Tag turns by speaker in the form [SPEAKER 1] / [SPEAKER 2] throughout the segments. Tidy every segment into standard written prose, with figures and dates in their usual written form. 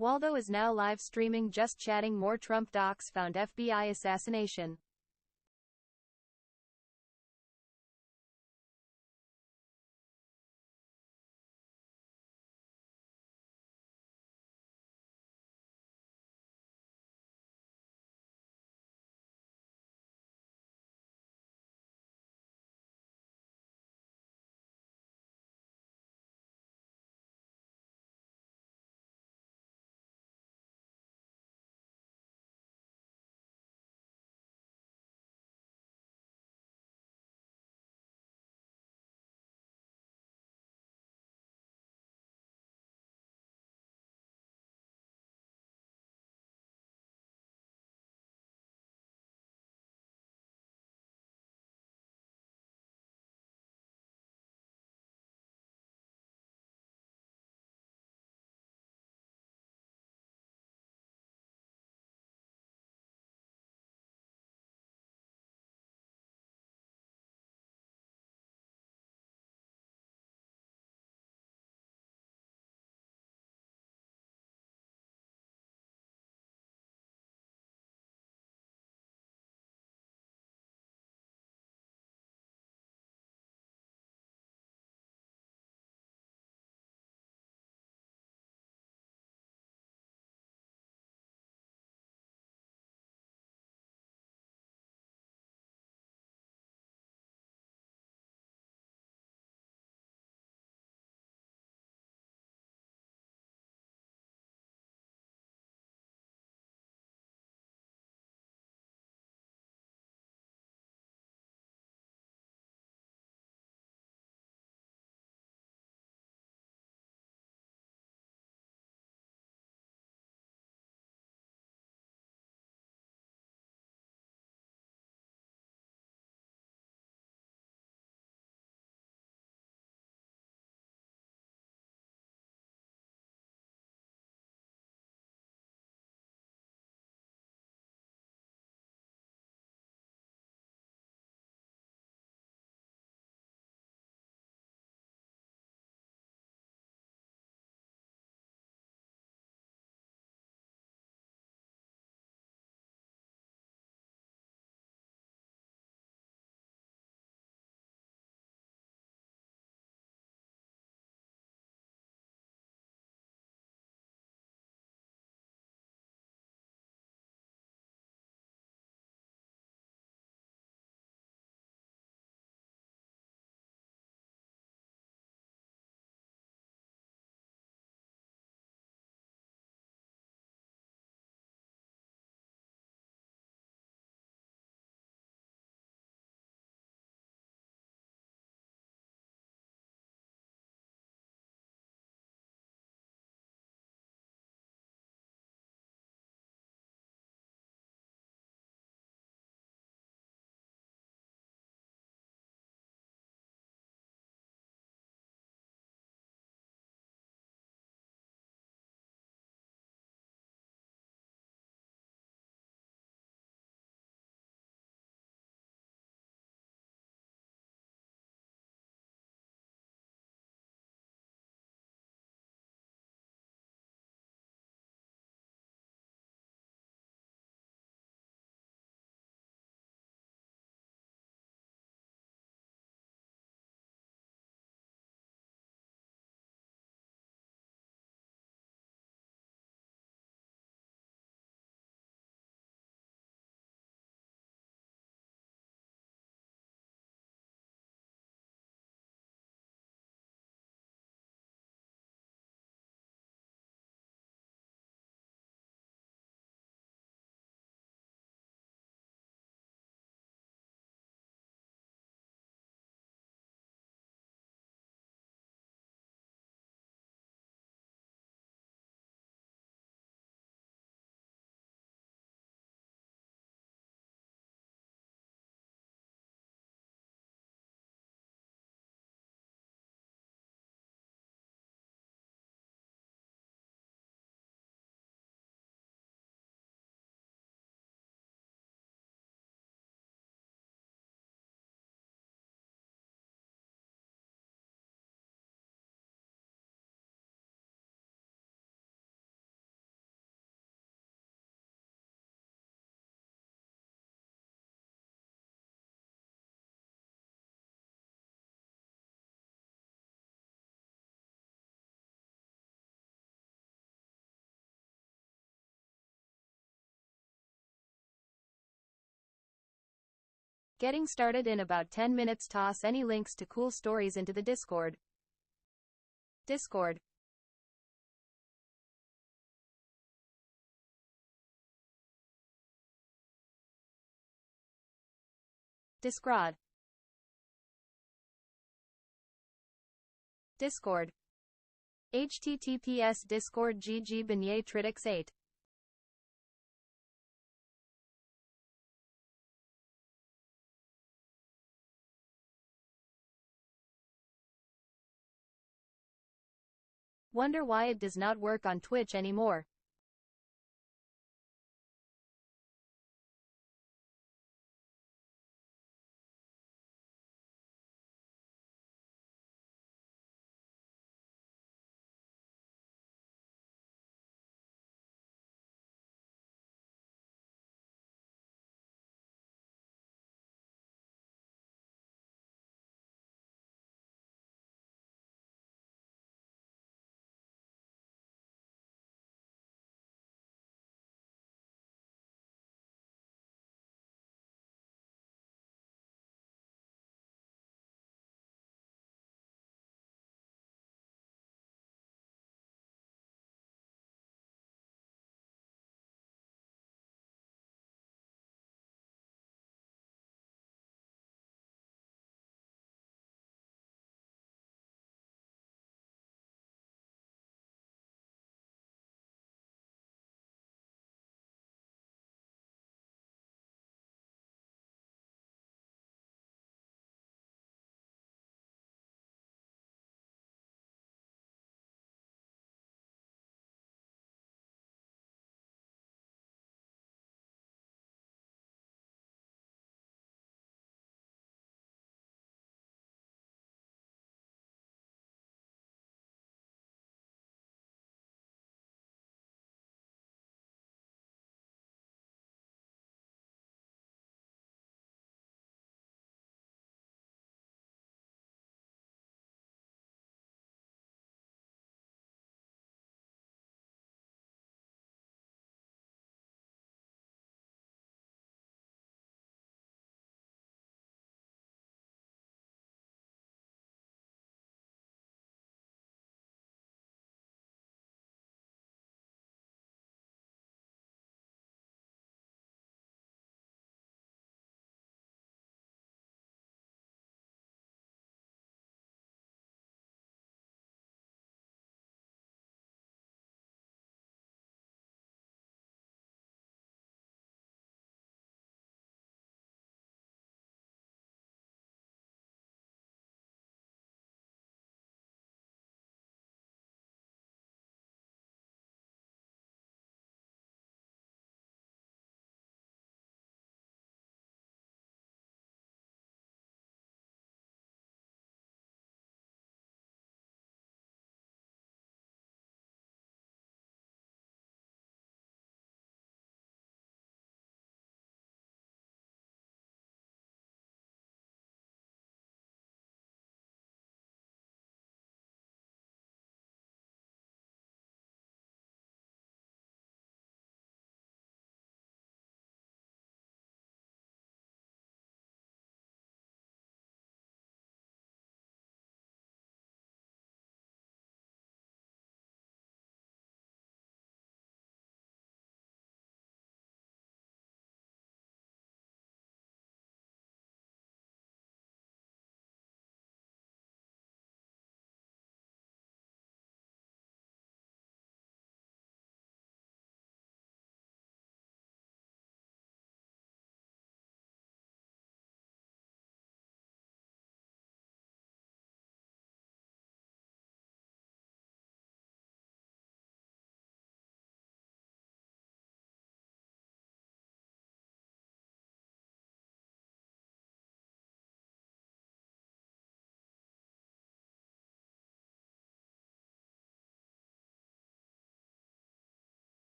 [SPEAKER 1] Waldo is now live streaming Just Chatting. More Trump docs found FBI assassination. Getting started in about 10 minutes. Toss any links to cool stories into the Discord. Discord. Discord. Discord. https Discord GG Beignet Tritix 8. Wonder why it does not work on Twitch anymore.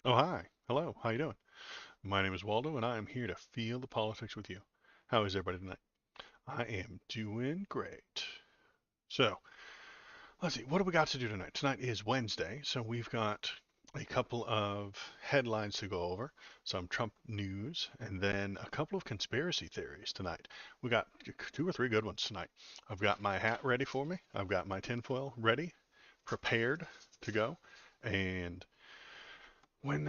[SPEAKER 2] Oh, hi. Hello. How you doing? My name is Waldo, and I am here to feel the politics with you. How is everybody tonight? I am doing great. So, let's see. What do we got to do tonight? Tonight is Wednesday, so we've got a couple of headlines to go over, some Trump news, and then a couple of conspiracy theories tonight. We got two or three good ones tonight. I've got my hat ready for me. I've got my tinfoil ready, prepared to go, and when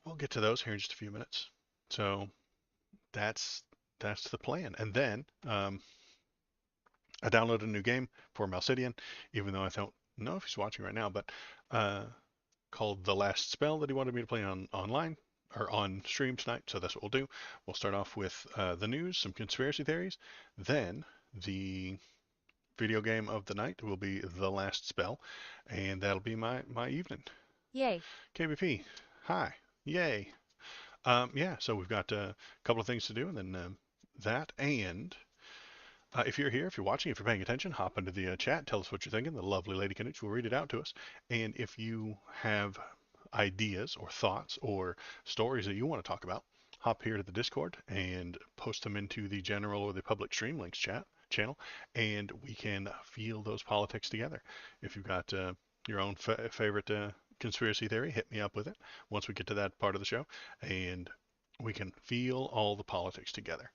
[SPEAKER 2] we'll get to those here in just a few minutes. So that's that's the plan. And then I downloaded a new game for Malcidian, even though I don't know if he's watching right now, but uh, called The Last Spell that he wanted me to play on online or on stream tonight. So that's what we'll do. We'll start off with the news, some conspiracy theories, then the video game of the night will be The Last Spell, and that'll be my evening.
[SPEAKER 1] Yay.
[SPEAKER 2] KBP, hi, yay. Yeah, so we've got a couple of things to do, and then that. And if you're here, if you're watching, if you're paying attention, hop into the chat. Tell us what you're thinking. The lovely Lady Canooch will read it out to us. And if you have ideas or thoughts or stories that you want to talk about, hop here to the Discord and post them into the general or the public stream links chat channel, and we can feel those politics together. If you've got your own favorite conspiracy theory, hit me up with it once we get to that part of the show, and we can feel all the politics together.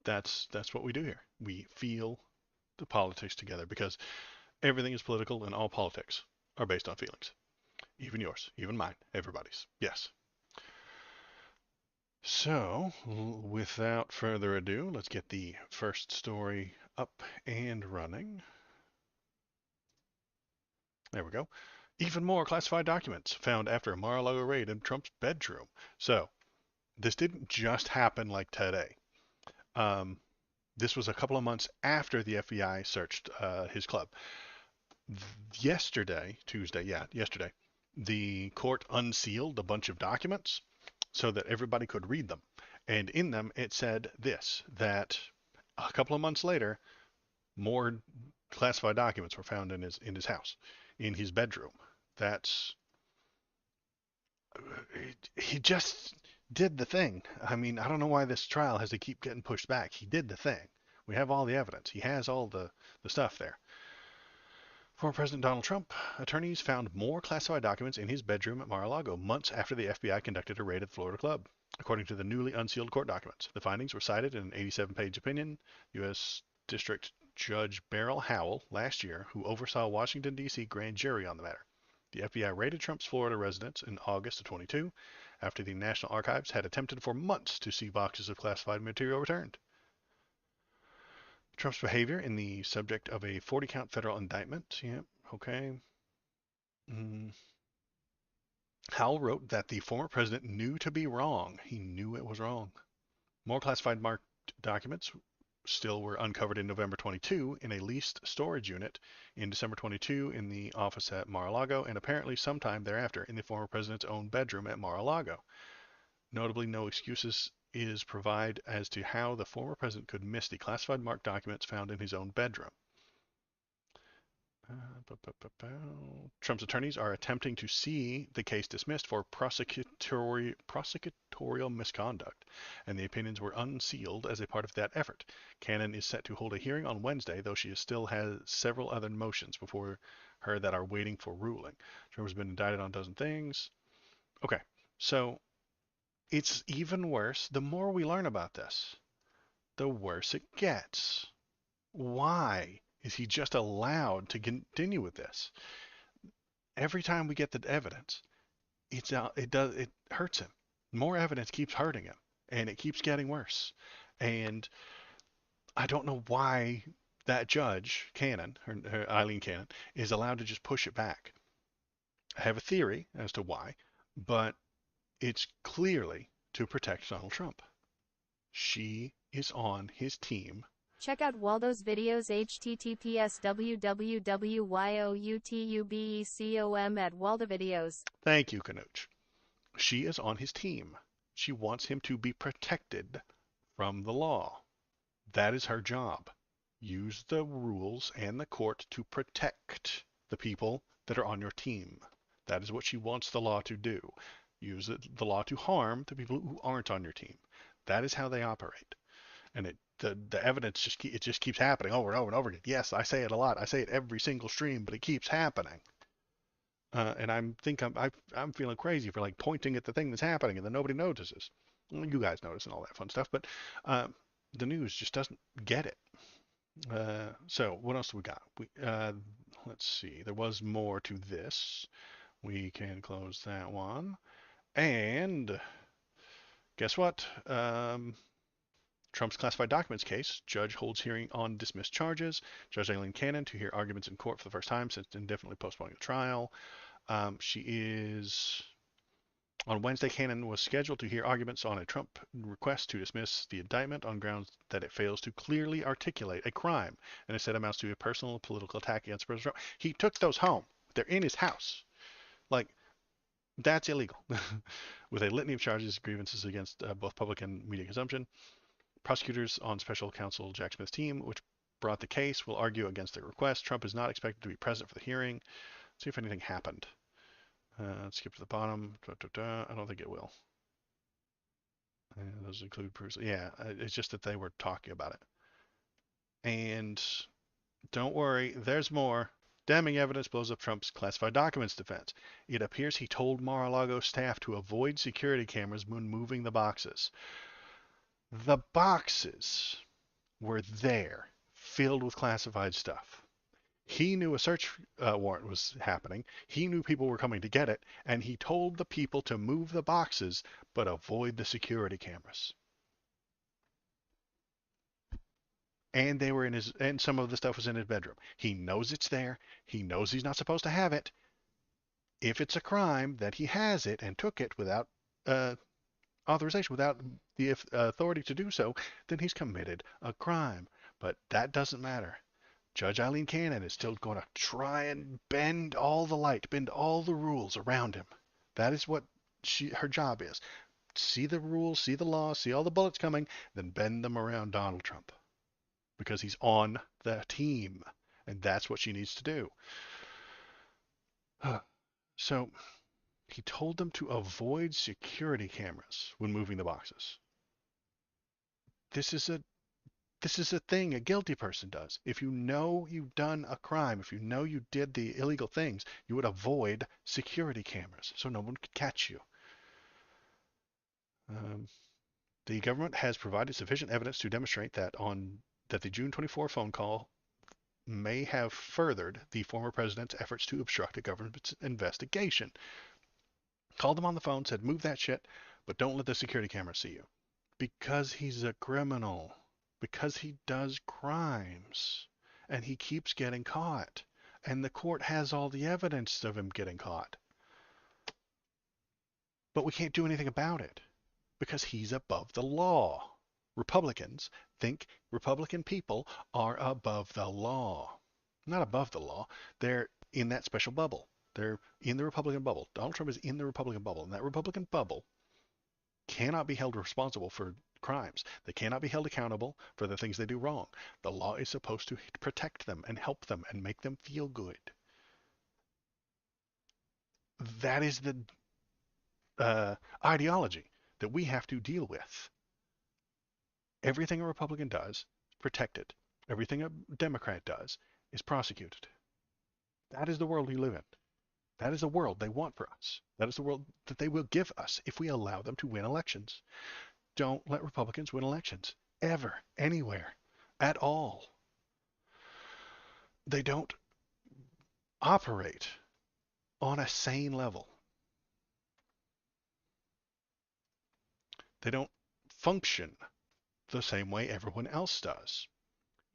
[SPEAKER 2] That's what we do here. We feel the politics together because everything is political and all politics are based on feelings. Even yours, even mine, everybody's. Yes. So, without further ado, let's get the first story up and running. There we go. Even more classified documents found after a Mar-a-Lago raid in Trump's bedroom. So, this didn't just happen like today. Um, this was a couple of months after the FBI searched his club. Yesterday, Tuesday, yeah, yesterday, the court unsealed a bunch of documents so that everybody could read them. And in them, it said this, that a couple of months later, more classified documents were found in his house, in his bedroom. That's he just did the thing. I mean, I don't know why this trial has to keep getting pushed back. He did the thing. We have all the evidence. He has all the stuff there. Former President Donald Trump attorneys found more classified documents in his bedroom at Mar-a-Lago months after the FBI conducted a raid at the Florida club, according to the newly unsealed court documents. The findings were cited in an 87-page opinion. U.S. District Judge Beryl Howell last year, who oversaw Washington, D.C. grand jury on the matter. The FBI raided Trump's Florida residence in August of 22 after the National Archives had attempted for months to see boxes of classified material returned. Trump's behavior in the subject of a 40-count federal indictment. Yep, okay. Mm. Howell wrote that the former president knew to be wrong. He knew it was wrong. More classified marked documents still were uncovered in November 22 in a leased storage unit, in December 22 in the office at Mar-a-Lago, and apparently sometime thereafter in the former president's own bedroom at Mar-a-Lago. Notably, no excuses is provided as to how the former president could miss the classified marked documents found in his own bedroom. Trump's attorneys are attempting to see the case dismissed for prosecutorial misconduct, and the opinions were unsealed as a part of that effort. Cannon is set to hold a hearing on Wednesday, though she still has several other motions before her that are waiting for ruling. Trump has been indicted on a dozen things. Okay, so it's even worse. The more we learn about this, the worse it gets. Why is he just allowed to continue with this? Every time we get the evidence, it hurts him. More evidence keeps hurting him, and it keeps getting worse. And I don't know why that judge, Cannon, her Eileen Cannon, is allowed to just push it back. I have a theory as to why, but it's clearly to protect Donald Trump. She is on his team.
[SPEAKER 1] Check out Waldo's videos https www.youtubecom at Waldo Videos.
[SPEAKER 2] Thank you, Kanuch. She is on his team. She wants him to be protected from the law. That is her job. Use the rules and the court to protect the people that are on your team. That is what she wants the law to do. use the law to harm the people who aren't on your team. That is how they operate. And the evidence just keeps happening over and over and over again. Yes, I say it a lot. I say it every single stream, but it keeps happening. And I'm feeling crazy for like pointing at the thing that's happening and then nobody notices. Well, you guys notice and all that fun stuff, but uh, the news just doesn't get it. So what else do we got? Let's see. There was more to this. We can close that one. And guess what? Trump's classified documents case. Judge holds hearing on dismissed charges. Judge Aileen Cannon to hear arguments in court for the first time since indefinitely postponing the trial. She is on Wednesday. Cannon was scheduled to hear arguments on a Trump request to dismiss the indictment on grounds that it fails to clearly articulate a crime and instead amounts to a personal political attack against President Trump. He took those home. They're in his house. Like, that's illegal. With a litany of charges, grievances against both public and media consumption. Prosecutors on special counsel Jack Smith's team, which brought the case, will argue against the request. Trump is not expected to be present for the hearing. See if anything happened. Let's skip to the bottom. I don't think it will. Those include proofs. Yeah, it's just that they were talking about it. And don't worry, there's more. Damning evidence blows up Trump's classified documents defense. It appears he told Mar-a-Lago staff to avoid security cameras when moving the boxes. The boxes were there, filled with classified stuff. He knew a search warrant was happening. He knew people were coming to get it, and he told the people to move the boxes but avoid the security cameras. And they were in his, and some of the stuff was in his bedroom. He knows it's there. He knows he's not supposed to have it. If it's a crime that he has it and took it without authorization, without the authority to do so, then he's committed a crime. But that doesn't matter. Judge Aileen Cannon is still going to try and bend all the light, bend all the rules around him. That is what her job is. See the rules, see the law, see all the bullets coming, then bend them around Donald Trump. Because he's on the team. And that's what she needs to do. So he told them to avoid security cameras when moving the boxes. This is a thing a guilty person does. If you know you've done a crime, if you know you did the illegal things, you would avoid security cameras so no one could catch you. The government has provided sufficient evidence to demonstrate that the June 24 phone call may have furthered the former president's efforts to obstruct a government investigation. Called them on the phone, said, move that shit, but don't let the security camera see you. Because he's a criminal. Because he does crimes. And he keeps getting caught. And the court has all the evidence of him getting caught. But we can't do anything about it. Because he's above the law. Republicans think Republican people are above the law. Not above the law. They're in that special bubble. They're in the Republican bubble. Donald Trump is in the Republican bubble. And that Republican bubble cannot be held responsible for crimes. They cannot be held accountable for the things they do wrong. The law is supposed to protect them and help them and make them feel good. That is the ideology that we have to deal with. Everything a Republican does is protected. Everything a Democrat does is prosecuted. That is the world we live in. That is the world they want for us. That is the world that they will give us if we allow them to win elections. Don't let Republicans win elections. Ever. Anywhere. At all. They don't operate on a sane level. They don't function the same way everyone else does.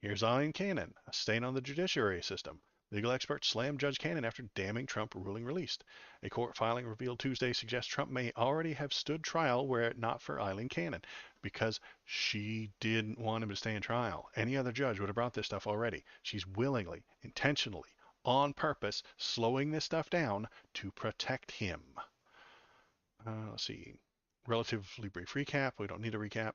[SPEAKER 2] Here's Aileen Cannon, a stain on the judiciary system. Legal experts slammed Judge Cannon after damning Trump ruling released. A court filing revealed Tuesday suggests Trump may already have stood trial were it not for Aileen Cannon, because she didn't want him to stay in trial. Any other judge would have brought this stuff already. She's willingly, intentionally, on purpose, slowing this stuff down to protect him. Let's see. Relatively brief recap. We don't need a recap.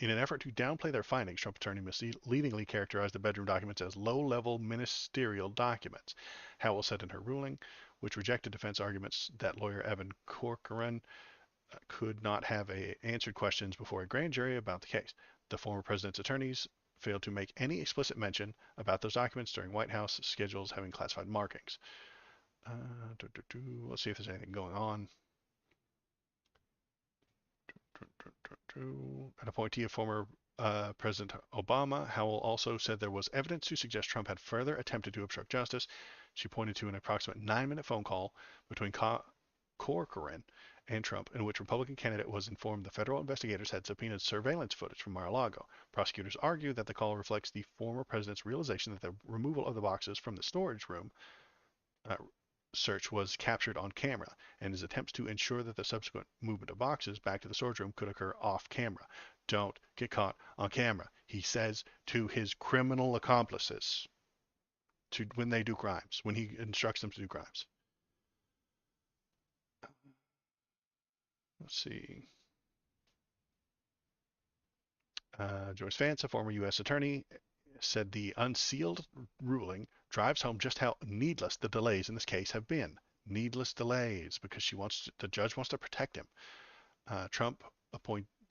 [SPEAKER 2] In an effort to downplay their findings, Trump attorney misleadingly characterized the bedroom documents as low-level ministerial documents. Howell said in her ruling, which rejected defense arguments that lawyer Evan Corcoran could not have answered questions before a grand jury about the case. The former president's attorneys failed to make any explicit mention about those documents during White House schedules having classified markings. Let's see if there's anything going on. An appointee of former President Obama, Howell also said there was evidence to suggest Trump had further attempted to obstruct justice. She pointed to an approximate 9-minute phone call between Corcoran and Trump, in which Republican candidate was informed the federal investigators had subpoenaed surveillance footage from Mar-a-Lago. Prosecutors argue that the call reflects the former president's realization that the removal of the boxes from the storage room search was captured on camera, and his attempts to ensure that the subsequent movement of boxes back to the storage room could occur off camera. Don't get caught on camera, he says to his criminal accomplices when they do crimes, when he instructs them to do crimes. Let's see. Joyce Vance, a former U.S. attorney, said the unsealed ruling drives home just how needless the delays in this case have been. Needless delays because the judge wants to protect him.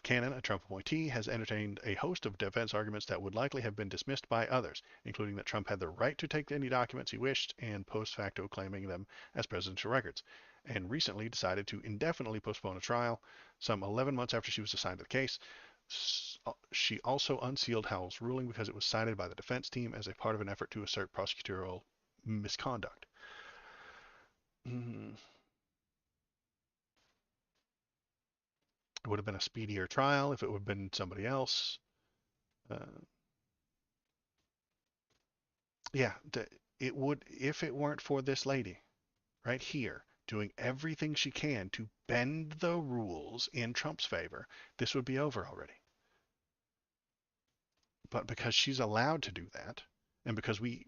[SPEAKER 2] Cannon, a Trump appointee, has entertained a host of defense arguments that would likely have been dismissed by others, including that Trump had the right to take any documents he wished and post facto claiming them as presidential records, and recently decided to indefinitely postpone a trial some 11 months after she was assigned to the case. She also unsealed Howell's ruling because it was cited by the defense team as a part of an effort to assert prosecutorial misconduct. It would have been a speedier trial if it would have been somebody else. It would, if it weren't for this lady right here doing everything she can to bend the rules in Trump's favor, this would be over already. But because she's allowed to do that, and because we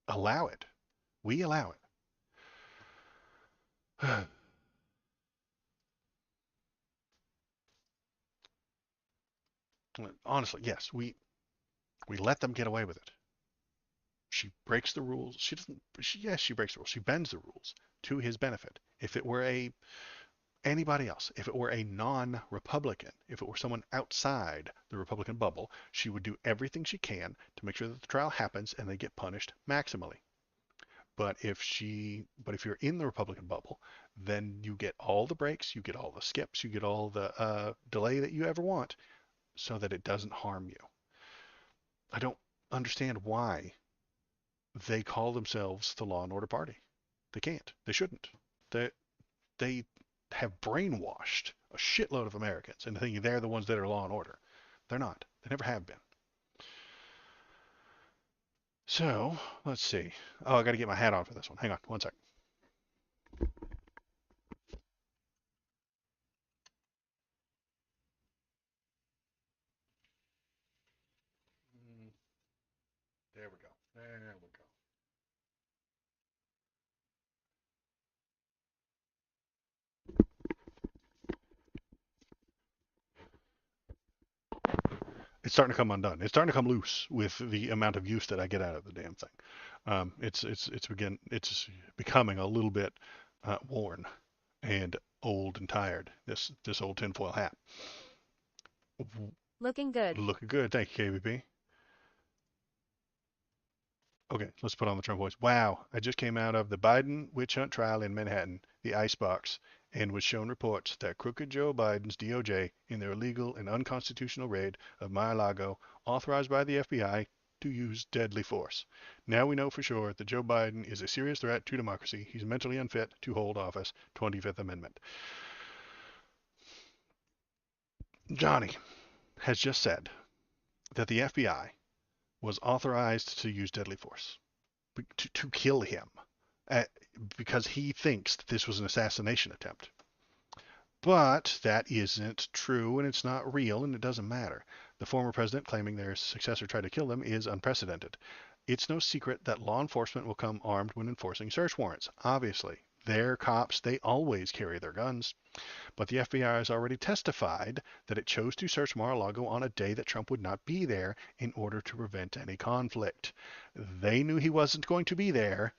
[SPEAKER 2] allow it, honestly, yes, we let them get away with it. She breaks the rules. Yes, she breaks the rules. She bends the rules to his benefit. If it were anybody else, if it were a non-Republican, if it were someone outside the Republican bubble, she would do everything she can to make sure that the trial happens and they get punished maximally. But if you're in the Republican bubble, then you get all the breaks, you get all the skips, you get all the delay that you ever want, so that it doesn't harm you. I don't understand why they call themselves the Law and Order Party. They can't. They shouldn't. They have brainwashed a shitload of Americans into thinking they're the ones that are law and order. They're not. They never have been. So, let's see. Oh, I got to get my hat on for this one. Hang on, one sec. There we go. There we go. It's starting to come undone. It's starting to come loose with the amount of use that I get out of the damn thing. It's becoming a little bit worn and old and tired. This old tinfoil hat.
[SPEAKER 1] Looking good.
[SPEAKER 2] Looking good. Thank you, KVP. Okay, let's put on the Trump voice. Wow, I just came out of the Biden witch hunt trial in Manhattan, the icebox, and was shown reports that crooked Joe Biden's DOJ, in their illegal and unconstitutional raid of Mar-a-Lago, authorized by the FBI to use deadly force. Now we know for sure that Joe Biden is a serious threat to democracy. He's mentally unfit to hold office. 25th Amendment. Johnny has just said that the FBI was authorized to use deadly force to kill him because he thinks that this was an assassination attempt. But that isn't true, and it's not real, and it doesn't matter. The former president claiming their successor tried to kill them is unprecedented. It's no secret that law enforcement will come armed when enforcing search warrants. Obviously, they're cops. They always carry their guns. But the FBI has already testified that it chose to search Mar-a-Lago on a day that Trump would not be there in order to prevent any conflict. They knew he wasn't going to be there.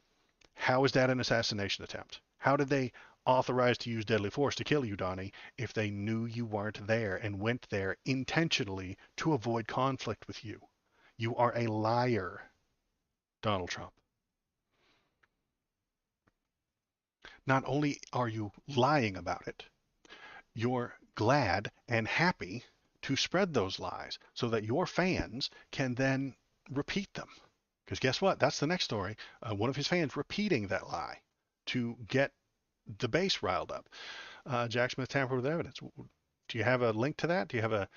[SPEAKER 2] How is that an assassination attempt? How did they authorize to use deadly force to kill you, Donnie, if they knew you weren't there and went there intentionally to avoid conflict with you? You are a liar, Donald Trump. Not only are you lying about it, you're glad and happy to spread those lies so that your fans can then repeat them. Because guess what? That's the next story. One of his fans repeating that lie to get the base riled up. Jack Smith tampered with evidence. Do you have a link to that? Do you have a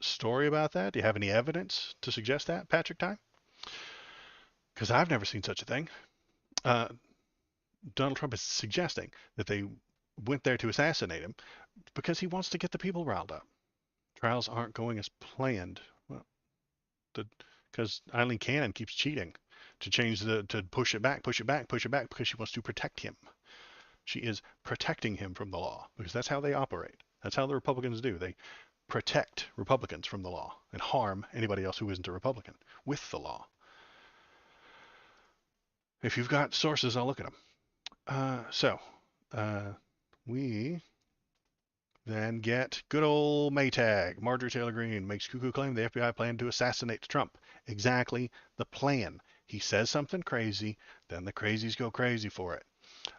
[SPEAKER 2] story about that? Do you have any evidence to suggest that, Patrick Time? Because I've never seen such a thing. Uh, Donald Trump is suggesting that they went there to assassinate him because he wants to get the people riled up. Trials aren't going as planned. Well, because Eileen Cannon keeps cheating to push it back, push it back, push it back because she wants to protect him. She is protecting him from the law because that's how they operate. That's how the Republicans do. They protect Republicans from the law and harm anybody else who isn't a Republican with the law. If you've got sources, I'll look at them. We then get good old Maytag. Marjorie Taylor Greene makes cuckoo claim the FBI planned to assassinate Trump. Exactly the plan. He says something crazy, then the crazies go crazy for it.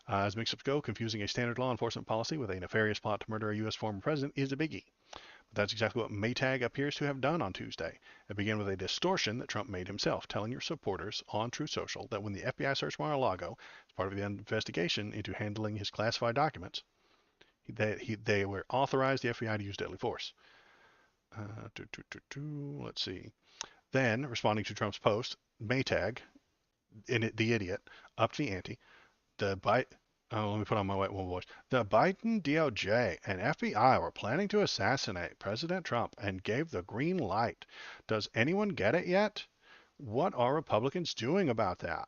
[SPEAKER 2] As mix-ups go, confusing a standard law enforcement policy with a nefarious plot to murder a U.S. former president is a biggie. But that's exactly what Maytag appears to have done on Tuesday. It began with a distortion that Trump made himself, telling your supporters on Truth Social that when the FBI searched Mar-a-Lago as part of the investigation into handling his classified documents, they were authorized the FBI to use deadly force. Let's see. Then, responding to Trump's post, Maytag, the idiot, upped the ante. Let me put on my white woman voice. The Biden DOJ and FBI were planning to assassinate President Trump and gave the green light. Does anyone get it yet? What are Republicans doing about that?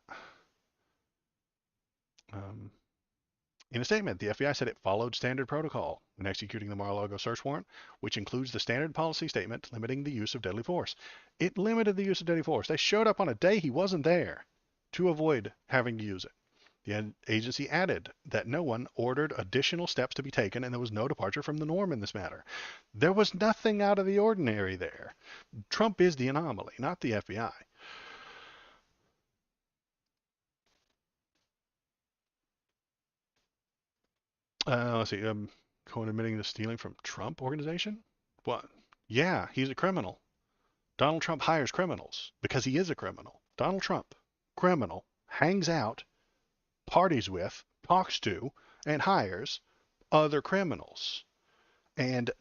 [SPEAKER 2] In a statement, the FBI said it followed standard protocol when executing the Mar-a-Lago search warrant, which includes the standard policy statement limiting the use of deadly force. It limited the use of deadly force. They showed up on a day he wasn't there to avoid having to use it. The agency added that no one ordered additional steps to be taken and there was no departure from the norm in this matter. There was nothing out of the ordinary there. Trump is the anomaly, not the FBI. Let's see. Cohen admitting to stealing from Trump organization? What? Yeah, he's a criminal. Donald Trump hires criminals because he is a criminal. Donald Trump, criminal, hangs out, parties with, talks to, and hires other criminals. And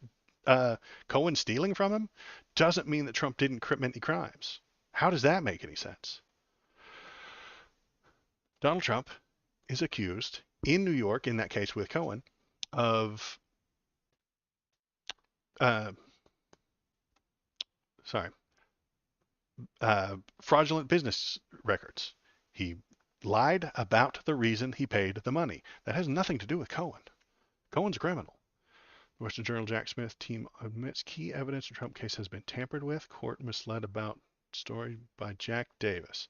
[SPEAKER 2] Cohen stealing from him doesn't mean that Trump didn't commit any crimes. How does that make any sense? Donald Trump is accused in New York, in that case with Cohen, of uh, sorry, fraudulent business records. He lied about the reason he paid the money. That has nothing to do with Cohen. Cohen's a criminal. The Western Journal Jack Smith team admits key evidence in Trump case has been tampered with. Court misled about story by Jack Davis.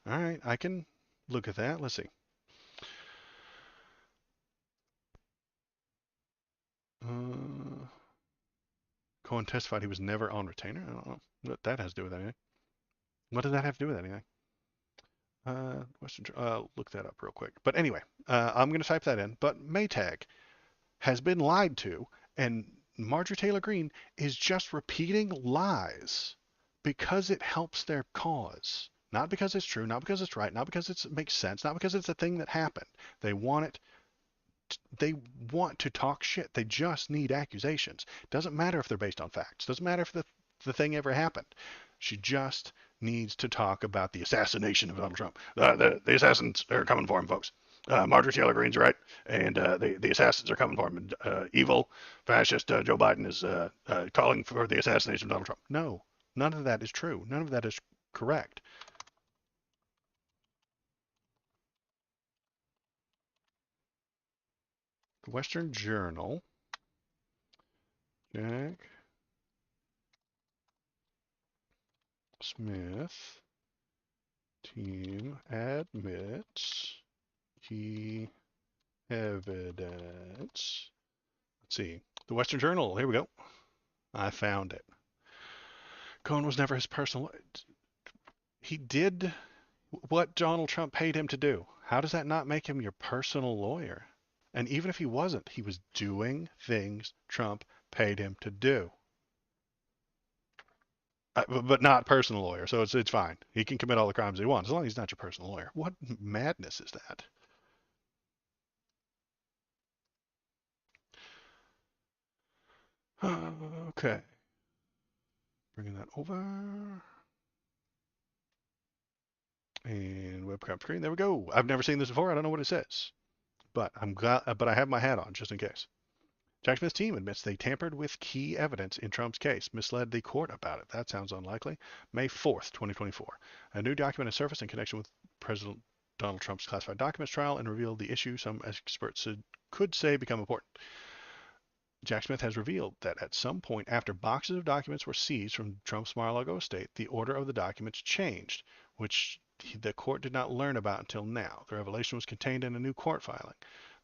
[SPEAKER 2] All right, I can look at that. Let's see. Cohen testified he was never on retainer. I don't know what that has to do with anything. What does that have to do with anything? Look that up real quick. But anyway, I'm going to type that in. But Maytag has been lied to, and Marjorie Taylor Greene is just repeating lies because it helps their cause. Not because it's true, not because it's right, not because it makes sense, not because it's a thing that happened. They want it. They want to talk shit. They just need accusations. Doesn't matter if they're based on facts. Doesn't matter if the thing ever happened. She just needs to talk about the assassination of Donald Trump. The assassins are coming for him, folks. Marjorie Taylor Greene's right, and the assassins are coming for him. And, evil, fascist Joe Biden is calling for the assassination of Donald Trump. No, none of that is true. None of that is correct. The Western Journal, Jack Smith team admits Key evidence. Let's see. The Western Journal. Here we go. I found it. Cohen was never his personal. He did what Donald Trump paid him to do. How does that not make him your personal lawyer? And even if he wasn't, he was doing things Trump paid him to do. But not personal lawyer, so it's fine. He can commit all the crimes he wants as long as he's not your personal lawyer. What madness is that? Okay, bringing that over, and webcam screen. There we go. I've never seen this before. I don't know what it says, but I'm glad. But I have my hat on just in case. Jack Smith's team admits they tampered with key evidence in Trump's case, misled the court about it. That sounds unlikely. May 4th, 2024. A new document has surfaced in connection with President Donald Trump's classified documents trial and revealed the issue some experts could say become important. Jack Smith has revealed that at some point after boxes of documents were seized from Trump's Mar-a-Lago estate, the order of the documents changed, which the court did not learn about until now. The revelation was contained in a new court filing.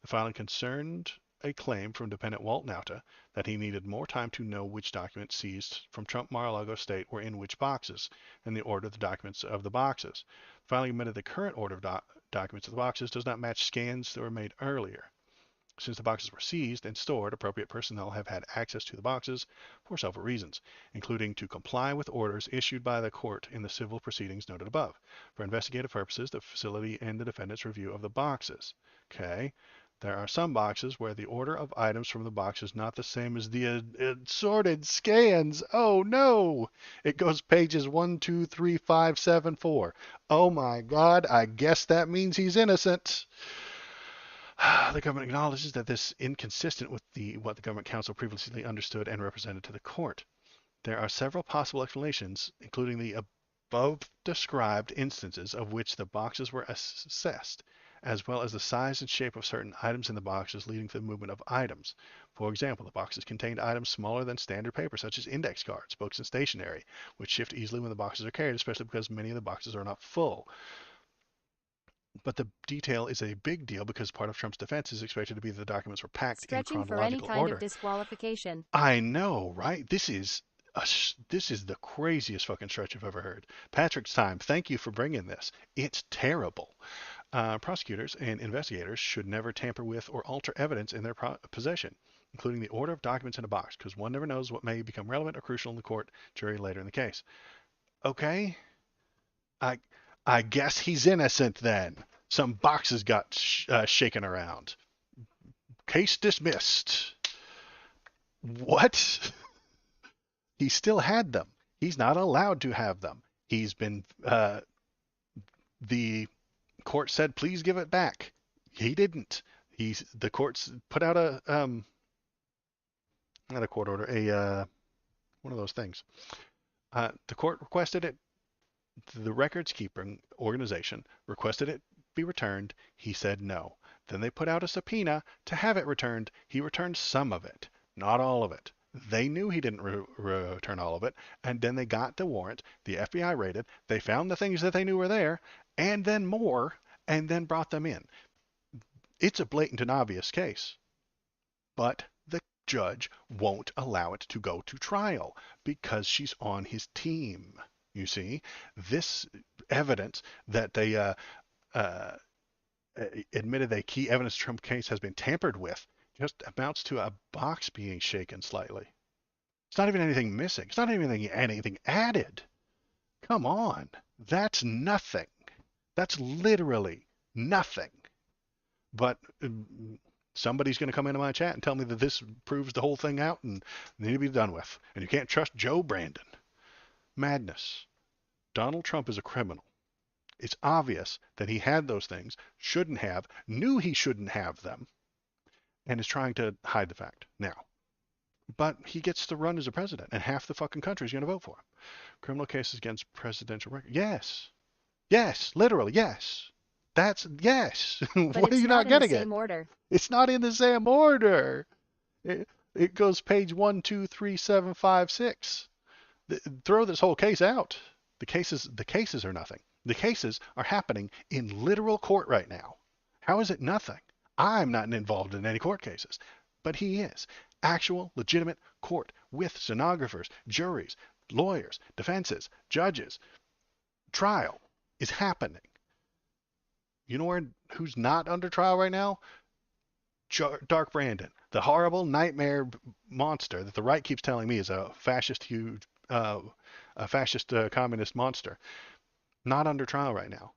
[SPEAKER 2] The filing concerned a claim from defendant Walt Nauta that he needed more time to know which documents seized from Trump Mar-a-Lago estate were in which boxes, and the order of the documents of the boxes. The filing admitted the current order of documents of the boxes does not match scans that were made earlier. Since the boxes were seized and stored, appropriate personnel have had access to the boxes for several reasons, including to comply with orders issued by the court in the civil proceedings noted above. For investigative purposes, the facility and the defendant's review of the boxes. Okay. There are some boxes where the order of items from the box is not the same as the assorted scans. Oh no! It goes pages 1, 2, 3, 5, 7, 4. Oh my God, I guess that means he's innocent. The government acknowledges that this is inconsistent with what the government counsel previously understood and represented to the court. There are several possible explanations, including the above described instances of which the boxes were assessed, as well as the size and shape of certain items in the boxes leading to the movement of items. For example, the boxes contained items smaller than standard paper, such as index cards, books, and stationery, which shift easily when the boxes are carried, especially because many of the boxes are not full. But the detail is a big deal because part of Trump's defense is expected to be that the documents were packed in
[SPEAKER 1] Stretching for any
[SPEAKER 2] chronological
[SPEAKER 1] kind
[SPEAKER 2] order.
[SPEAKER 1] of disqualification.
[SPEAKER 2] I know, right? This is the craziest fucking stretch I've ever heard. Patrick's time. Thank you for bringing this. It's terrible. Prosecutors and investigators should never tamper with or alter evidence in their possession, including the order of documents in a box, because one never knows what may become relevant or crucial in the court jury later in the case. Okay, I guess he's innocent then. Some boxes got shaken around. Case dismissed. What? He still had them. He's not allowed to have them. He's been. The court said, "Please give it back." He didn't. The courts put out a not a court order, a one of those things. The court requested it. The records keeping organization requested it be returned. He said no. Then they put out a subpoena to have it returned. He returned some of it, not all of it. They knew he didn't return all of it, and then they got the warrant. The FBI raided. They found the things that they knew were there, and then more, and then brought them in. It's a blatant and obvious case, but the judge won't allow it to go to trial because she's on his team. You see, this evidence that they admitted a key evidence Trump case has been tampered with just amounts to a box being shaken slightly. It's not even anything missing. It's not even anything added. Come on. That's nothing. That's literally nothing. But somebody's going to come into my chat and tell me that this proves the whole thing out and they need to be done with. And you can't trust Joe Brandon. Madness. Donald Trump is a criminal. It's obvious that he had those things, shouldn't have, knew he shouldn't have them, and is trying to hide the fact now. But he gets to run as a president, and half the fucking country is going to vote for him. Criminal cases against presidential record. Yes. Yes. Literally, yes. That's, yes. What are you not getting it?
[SPEAKER 1] Order.
[SPEAKER 2] It's not in the same order. It goes page 1, 2, 3, 7, 5, 6. Throw this whole case out. The cases are nothing. The cases are happening in literal court right now. How is it nothing? I'm not involved in any court cases, but he is. Actual, legitimate court with stenographers, juries, lawyers, defenses, judges. Trial is happening. You know who's not under trial right now? Dark Brandon, the horrible nightmare monster that the right keeps telling me is uh, a fascist communist monster. Not under trial right now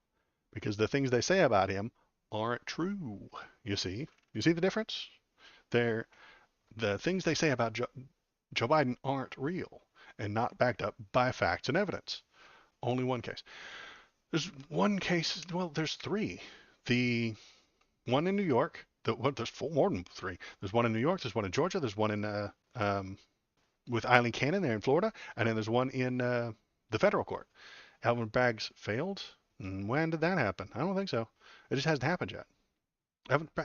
[SPEAKER 2] because the things they say about him aren't true. You see? You see the difference? They're, the things they say about Joe Biden aren't real and not backed up by facts and evidence. Only one case. There's one case, well, there's three. The one in New York, there's more than three. There's one in New York, there's one in Georgia, there's one in with Eileen Cannon there in Florida, and then there's one in the federal court. Alvin Braggs failed. When did that happen? I don't think so. It just hasn't happened yet.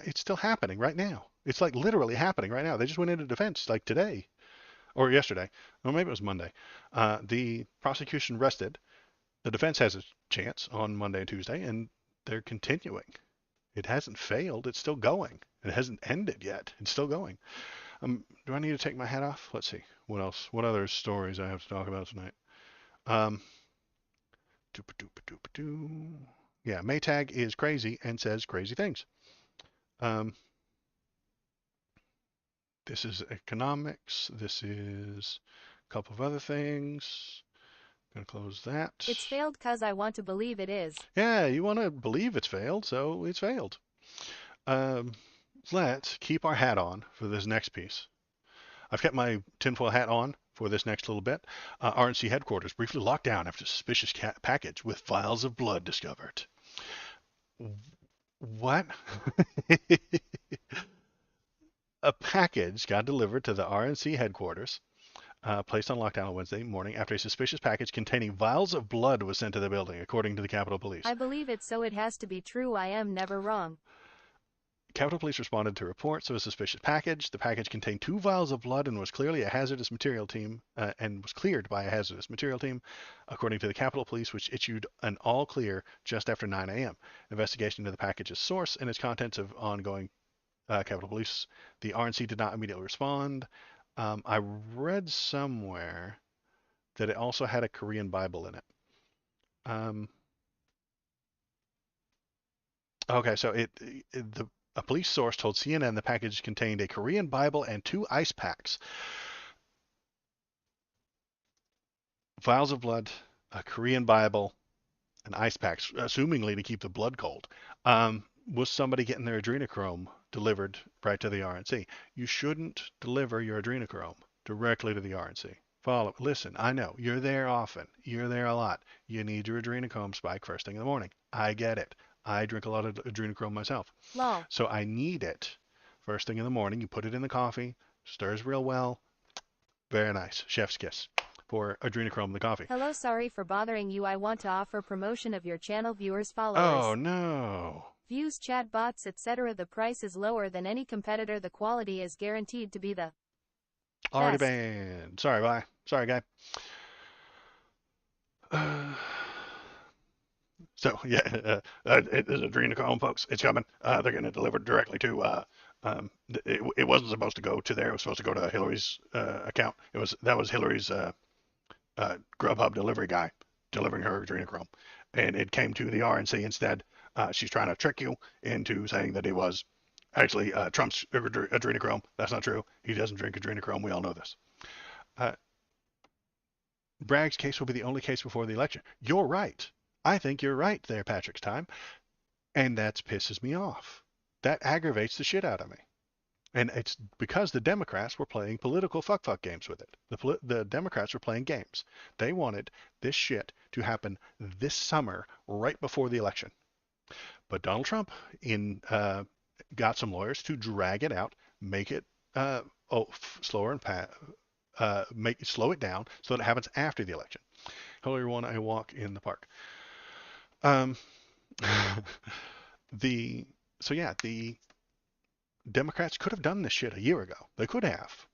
[SPEAKER 2] It's still happening right now. It's like literally happening right now. They just went into defense like today or yesterday, or maybe it was Monday. The prosecution rested. The defense has a chance on Monday and Tuesday, and they're continuing. It hasn't failed. It's still going. It hasn't ended yet. It's still going. Do I need to take my hat off? Let's see. What else? What other stories I have to talk about tonight? Um, yeah, Maytag is crazy and says crazy things. This is economics. This is a couple of other things. Gonna close that.
[SPEAKER 1] It's failed cause I want to believe it is.
[SPEAKER 2] Yeah, you want to believe it's failed, so it's failed. Let's keep our hat on for this next piece. I've kept my tinfoil hat on for this next little bit. RNC headquarters briefly locked down after suspicious package with vials of blood discovered. What? A package got delivered to the RNC headquarters, placed on lockdown on Wednesday morning after a suspicious package containing vials of blood was sent to the building, according to the Capitol Police.
[SPEAKER 1] I believe it, so it has to be true. I am never wrong.
[SPEAKER 2] Capitol Police responded to reports of a suspicious package. The package contained 2 vials of blood and was clearly a hazardous material team, and was cleared by a hazardous material team, according to the Capitol Police, which issued an all clear just after 9 a.m. Investigation into the package's source and its contents of ongoing. Capitol Police. The RNC did not immediately respond. I read somewhere that it also had a Korean Bible in it. Okay, so a police source told CNN the package contained a Korean Bible and 2 ice packs. Vials of blood, a Korean Bible, and ice packs, assumingly to keep the blood cold. Was somebody getting their adrenochrome delivered right to the RNC? You shouldn't deliver your adrenochrome directly to the RNC. Listen, I know, you're there often. You're there a lot. You need your adrenochrome spike first thing in the morning. I get it. I drink a lot of adrenochrome myself.
[SPEAKER 1] Lol.
[SPEAKER 2] So I need it first thing in the morning. You put it in the coffee, stirs real well. Very nice. Chef's kiss for adrenochrome in the coffee.
[SPEAKER 1] Hello, sorry for bothering you. I want to offer promotion of your channel, viewers, followers.
[SPEAKER 2] Oh, no.
[SPEAKER 1] Views, chat bots, etc. The price is lower than any competitor. The quality is guaranteed to be the
[SPEAKER 2] Already
[SPEAKER 1] best.
[SPEAKER 2] banned. Sorry, bye. Sorry, guy. So, yeah, it is adrenochrome, folks. It's coming. They're going to deliver directly to, it wasn't supposed to go to there. It was supposed to go to Hillary's account. That was Hillary's Grubhub delivery guy delivering her adrenochrome. And it came to the RNC instead. She's trying to trick you into saying that it was actually Trump's adrenochrome. That's not true. He doesn't drink adrenochrome. We all know this. Bragg's case will be the only case before the election. You're right. I think you're right there, Patrick's time. And that pisses me off. That aggravates the shit out of me. And it's because the Democrats were playing political fuck games with it. The Democrats were playing games. They wanted this shit to happen this summer, right before the election. But Donald Trump got some lawyers to drag it out, make it slower and slow it down so that it happens after the election. Hillary won a walk in the park. The Democrats could have done this shit a year ago. They could have,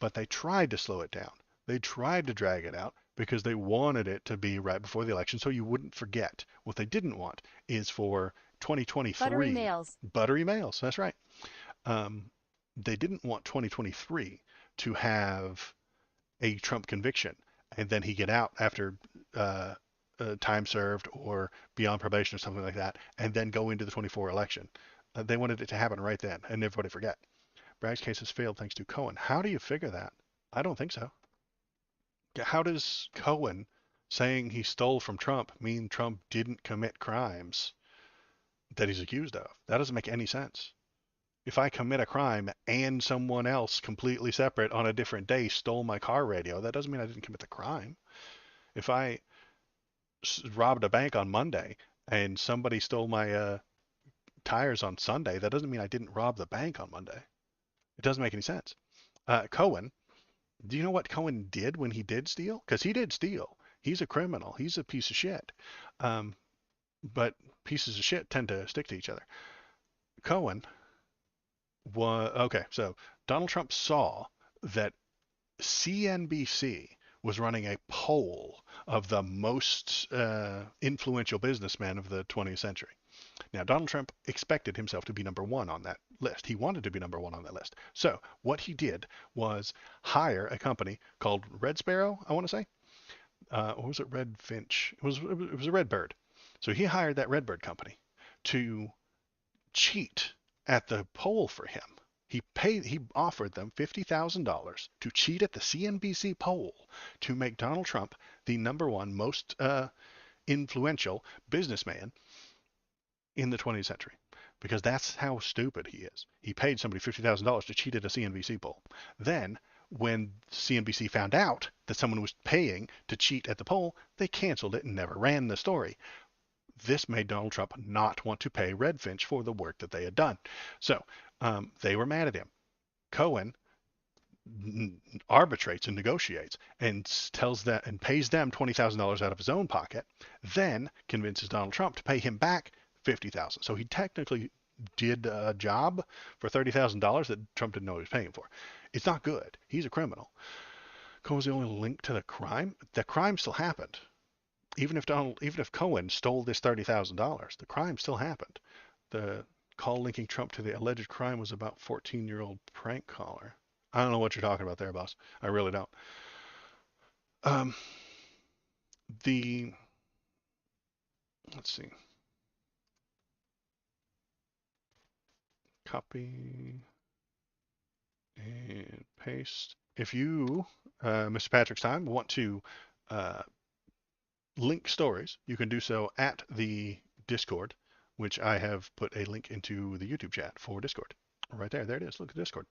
[SPEAKER 2] but they tried to slow it down. They tried to drag it out because they wanted it to be right before the election so you wouldn't forget. What they didn't want is for
[SPEAKER 1] Buttery
[SPEAKER 2] 2023
[SPEAKER 1] males.
[SPEAKER 2] buttery males. That's right. Um, they didn't want 2023 to have a Trump conviction and then he get out after uh, time served or beyond probation or something like that, and then go into the 24 election. They wanted it to happen right then, and everybody forget. Bragg's case has failed thanks to Cohen. How do you figure that? I don't think so. How does Cohen saying he stole from Trump mean Trump didn't commit crimes that he's accused of? That doesn't make any sense. If I commit a crime and someone else completely separate on a different day stole my car radio, that doesn't mean I didn't commit the crime. If I robbed a bank on Monday and somebody stole my tires on Sunday, that doesn't mean I didn't rob the bank on Monday. It doesn't make any sense. Cohen, do you know what Cohen did when he did steal? Because he did steal. He's a criminal. He's a piece of shit. Um, but pieces of shit tend to stick to each other. Cohen was okay. So Donald Trump saw that CNBC was running a poll of the most influential businessmen of the 20th century. Now, Donald Trump expected himself to be number one on that list. He wanted to be number one on that list. So, what he did was hire a company called Red Sparrow, I want to say. Or was it Red Finch? It was a Red Bird. So, he hired that Red Bird company to cheat at the poll for him. He offered them $50,000 to cheat at the CNBC poll to make Donald Trump the number one most influential businessman in the 20th century, because that's how stupid he is. He paid somebody $50,000 to cheat at a CNBC poll. Then, when CNBC found out that someone was paying to cheat at the poll, they canceled it and never ran the story. This made Donald Trump not want to pay Redfinch for the work that they had done. So they were mad at him. Cohen arbitrates and negotiates and tells that and pays them $20,000 out of his own pocket, then convinces Donald Trump to pay him back $50,000. So he technically did a job for $30,000 that Trump didn't know he was paying for. It's not good. He's a criminal. Cohen's the only link to the crime. The crime still happened. Even if Cohen stole this $30,000, the crime still happened. The call linking Trump to the alleged crime was about 14-year-old prank caller. I don't know what you're talking about there, boss. I really don't. Um, the let's see, copy and paste. If you, Mr. Patrick's time, want to uh, link stories, you can do so at the Discord, which I have put a link into the YouTube chat for Discord. Right there, there it is. Look at Discord.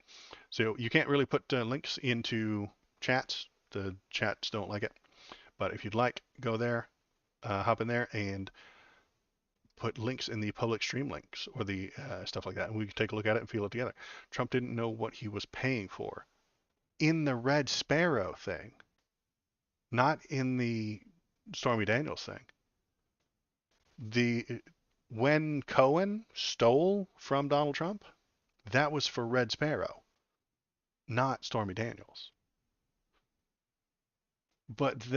[SPEAKER 2] So you can't really put links into chats. The chats don't like it. But if you'd like, go there, hop in there, and put links in the public stream links or the stuff like that, and we can take a look at it and feel it together. Trump didn't know what he was paying for in the Red Sparrow thing, not in the Stormy Daniels thing. The when Cohen stole from Donald Trump, that was for Red Sparrow, not Stormy Daniels. But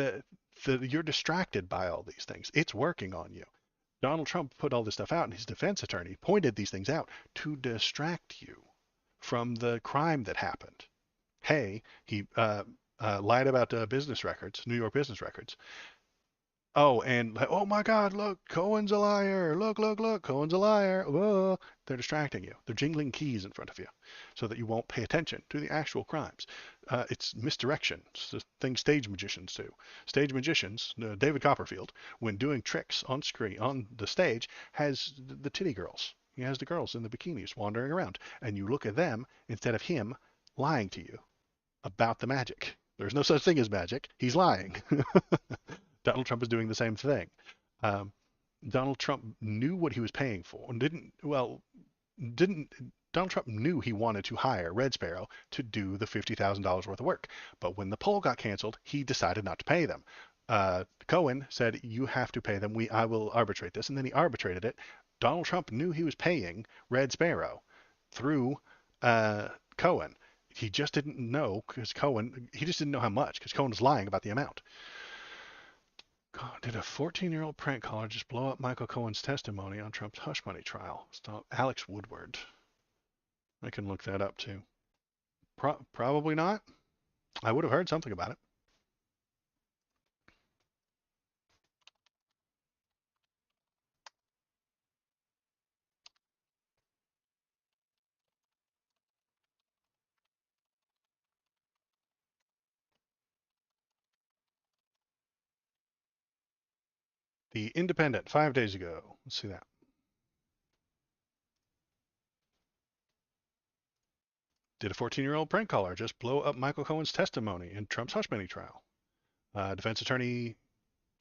[SPEAKER 2] you're distracted by all these things. It's working on you. Donald Trump put all this stuff out, and his defense attorney pointed these things out to distract you from the crime that happened. Hey, he lied about business records, New York business records. Oh, and oh my God, look, Cohen's a liar. Look, look, look, Cohen's a liar. Whoa. They're distracting you. They're jingling keys in front of you so that you won't pay attention to the actual crimes. It's misdirection. It's the thing stage magicians do. Stage magicians, David Copperfield, when doing tricks on screen, on the stage, has the titty girls. He has the girls in the bikinis wandering around. And you look at them instead of him lying to you about the magic. There's no such thing as magic. He's lying. Donald Trump is doing the same thing. Um, Donald Trump knew what he was paying for and didn't Donald Trump knew he wanted to hire Red Sparrow to do the $50,000 worth of work. But when the poll got canceled, he decided not to pay them. Cohen said, "You have to pay them. I will arbitrate this," and then he arbitrated it. Donald Trump knew he was paying Red Sparrow through Cohen. He just didn't know because he just didn't know how much because Cohen was lying about the amount. Did a 14-year-old prank caller just blow up Michael Cohen's testimony on Trump's hush money trial? Stop. Alex Woodward. I can look that up too. Probably not. I would have heard something about it. The Independent, 5 days ago. Let's see that. Did a 14-year-old prank caller just blow up Michael Cohen's testimony in Trump's hush money trial? Defense attorney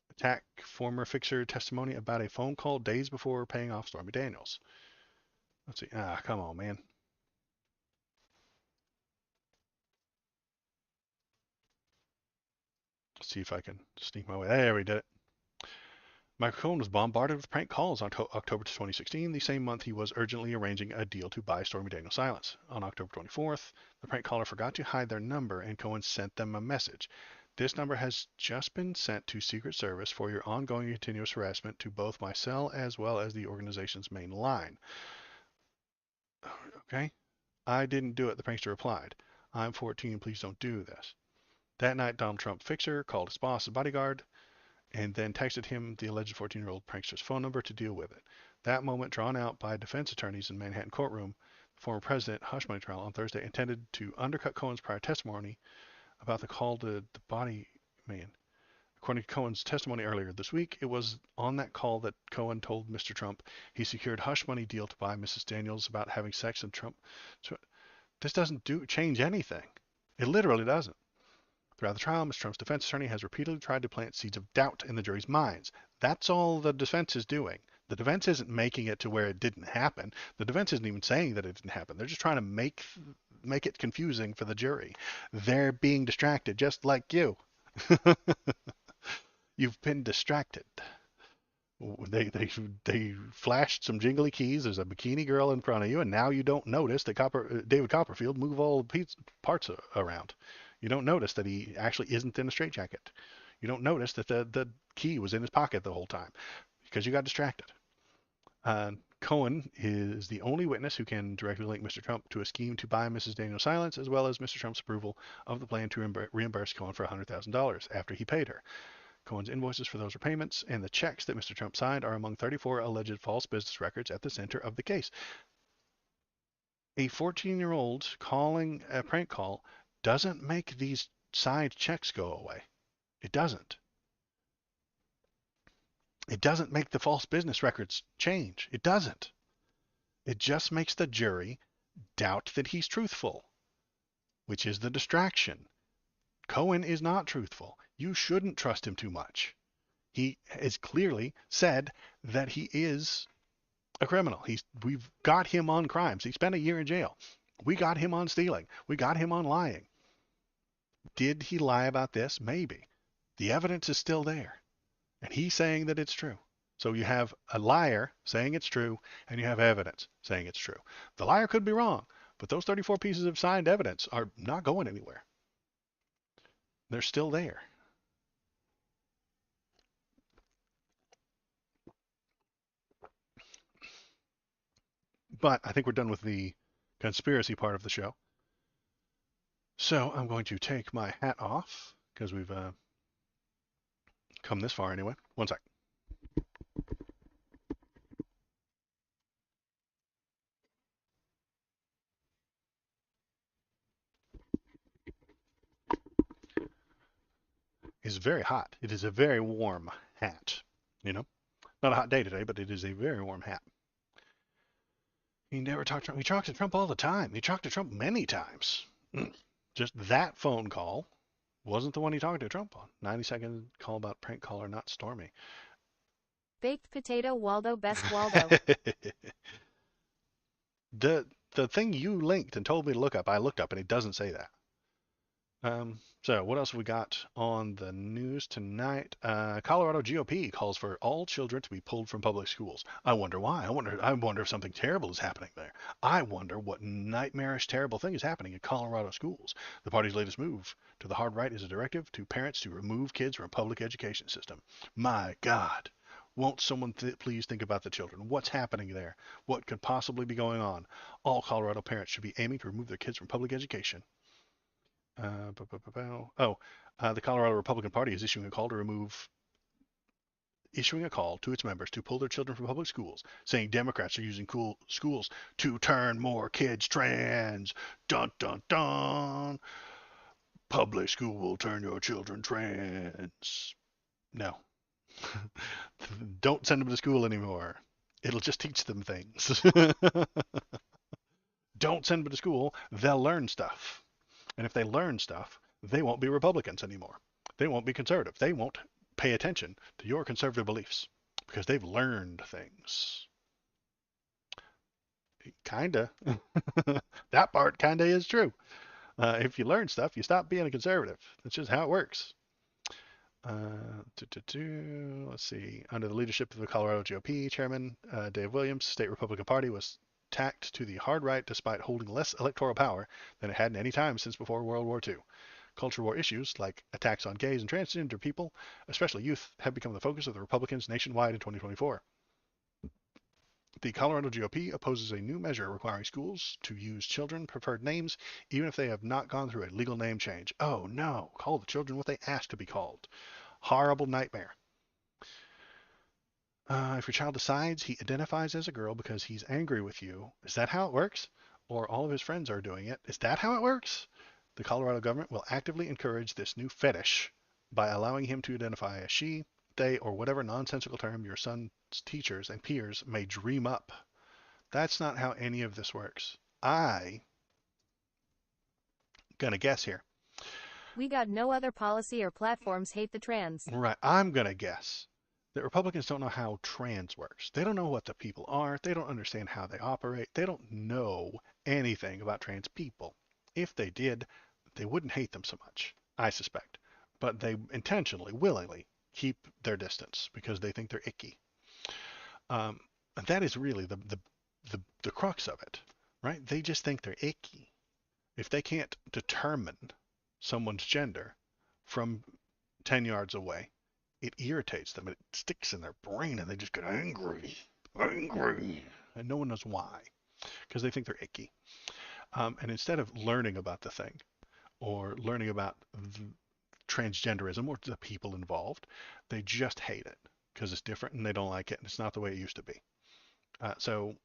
[SPEAKER 2] attack former fixer testimony about a phone call days before paying off Stormy Daniels. Let's see. Come on, man. Let's see if I can sneak my way. There, we did it. Michael Cohen was bombarded with prank calls on October 2016, the same month he was urgently arranging a deal to buy Stormy Daniels' silence. On October 24th, the prank caller forgot to hide their number and Cohen sent them a message. This number has just been sent to Secret Service for your ongoing continuous harassment to both my cell as well as the organization's main line. Okay? I didn't do it, the prankster replied. I'm 14, please don't do this. That night, Donald Trump fixer called his boss, a bodyguard, and then texted him the alleged 14-year-old prankster's phone number to deal with it. That moment, drawn out by defense attorneys in Manhattan courtroom, the former president hush money trial on Thursday intended to undercut Cohen's prior testimony about the call to the body man. According to Cohen's testimony earlier this week, it was on that call that Cohen told Mr. Trump he secured hush money deal to buy Mrs. Daniels about having sex and Trump. So this doesn't change anything. It literally doesn't. Throughout the trial, Mr. Trump's defense attorney has repeatedly tried to plant seeds of doubt in the jury's minds. That's all the defense is doing. The defense isn't making it to where it didn't happen. The defense isn't even saying that it didn't happen. They're just trying to make it confusing for the jury. They're being distracted, just like you. You've been distracted. They flashed some jingly keys. There's a bikini girl in front of you, and now you don't notice that David Copperfield moved all the parts around. You don't notice that he actually isn't in a straitjacket. You don't notice that the key was in his pocket the whole time because you got distracted. Cohen is the only witness who can directly link Mr. Trump to a scheme to buy Mrs. Daniels' silence, as well as Mr. Trump's approval of the plan to reimburse Cohen for $100,000 after he paid her. Cohen's invoices for those repayments and the checks that Mr. Trump signed are among 34 alleged false business records at the center of the case. A 14-year-old calling a prank call doesn't make these signed checks go away. It doesn't. It doesn't make the false business records change. It doesn't. It just makes the jury doubt that he's truthful, which is the distraction. Cohen is not truthful. You shouldn't trust him too much. He has clearly said that he is a criminal. We've got him on crimes. He spent a year in jail. We got him on stealing. We got him on lying. Did he lie about this? Maybe. The evidence is still there. And he's saying that it's true. So you have a liar saying it's true, and you have evidence saying it's true. The liar could be wrong, but those 34 pieces of signed evidence are not going anywhere. They're still there. But I think we're done with the conspiracy part of the show. So I'm going to take my hat off because we've come this far anyway. One sec. It's very hot. It is a very warm hat. You know, not a hot day today, but it is a very warm hat. He never talked to Trump. He talks to Trump all the time. He talked to Trump many times. Just that phone call wasn't the one he talked to Trump on. 90-second call about prank caller, not Stormy.
[SPEAKER 1] Baked potato Waldo, best Waldo.
[SPEAKER 2] The thing you linked and told me to look up, I looked up and it doesn't say that. So what else have we got on the news tonight? Colorado GOP calls for all children to be pulled from public schools. I wonder why. I wonder if something terrible is happening there. I wonder what nightmarish, terrible thing is happening in Colorado schools. The party's latest move to the hard right is a directive to parents to remove kids from public education system. My God. Won't someone please think about the children? What's happening there? What could possibly be going on? All Colorado parents should be aiming to remove their kids from public education. Oh, the Colorado Republican Party is issuing a call to its members to pull their children from public schools, saying Democrats are using cool schools to turn more kids trans. Dun dun dun. Public school will turn your children trans. No, don't send them to school anymore. It'll just teach them things. Don't send them to school. They'll learn stuff. And if they learn stuff, they won't be Republicans anymore. They won't be conservative. They won't pay attention to your conservative beliefs because they've learned things. Kinda. That part kinda is true. If you learn stuff, you stop being a conservative. That's just how it works. Let's see. Under the leadership of the Colorado GOP chairman, Dave Williams, state Republican Party was tacked to the hard right despite holding less electoral power than it had in any time since before World War II. Culture war issues like attacks on gays and transgender people, especially youth, have become the focus of the Republicans nationwide in 2024. The Colorado GOP opposes a new measure requiring schools to use children preferred names even if they have not gone through a legal name change. Oh no, call the children what they asked to be called. Horrible nightmare. If your child decides he identifies as a girl because he's angry with you, is that how it works? Or all of his friends are doing it? Is that how it works? The Colorado government will actively encourage this new fetish by allowing him to identify as she, they, or whatever nonsensical term your son's teachers and peers may dream up. That's not how any of this works. I gonna guess here.
[SPEAKER 1] We got no other policy or platforms hate the trans.
[SPEAKER 2] Right, I'm gonna guess that Republicans don't know how trans works. They don't know what the people are. They don't understand how they operate. They don't know anything about trans people. If they did, they wouldn't hate them so much, I suspect. But they intentionally, willingly keep their distance because they think they're icky. And that is really the crux of it, right? They just think they're icky. If they can't determine someone's gender from 10 yards away, it irritates them. It sticks in their brain and they just get angry, angry. And no one knows why because they think they're icky. And instead of learning about the thing or learning about transgenderism or the people involved, they just hate it because it's different and they don't like it and it's not the way it used to be. So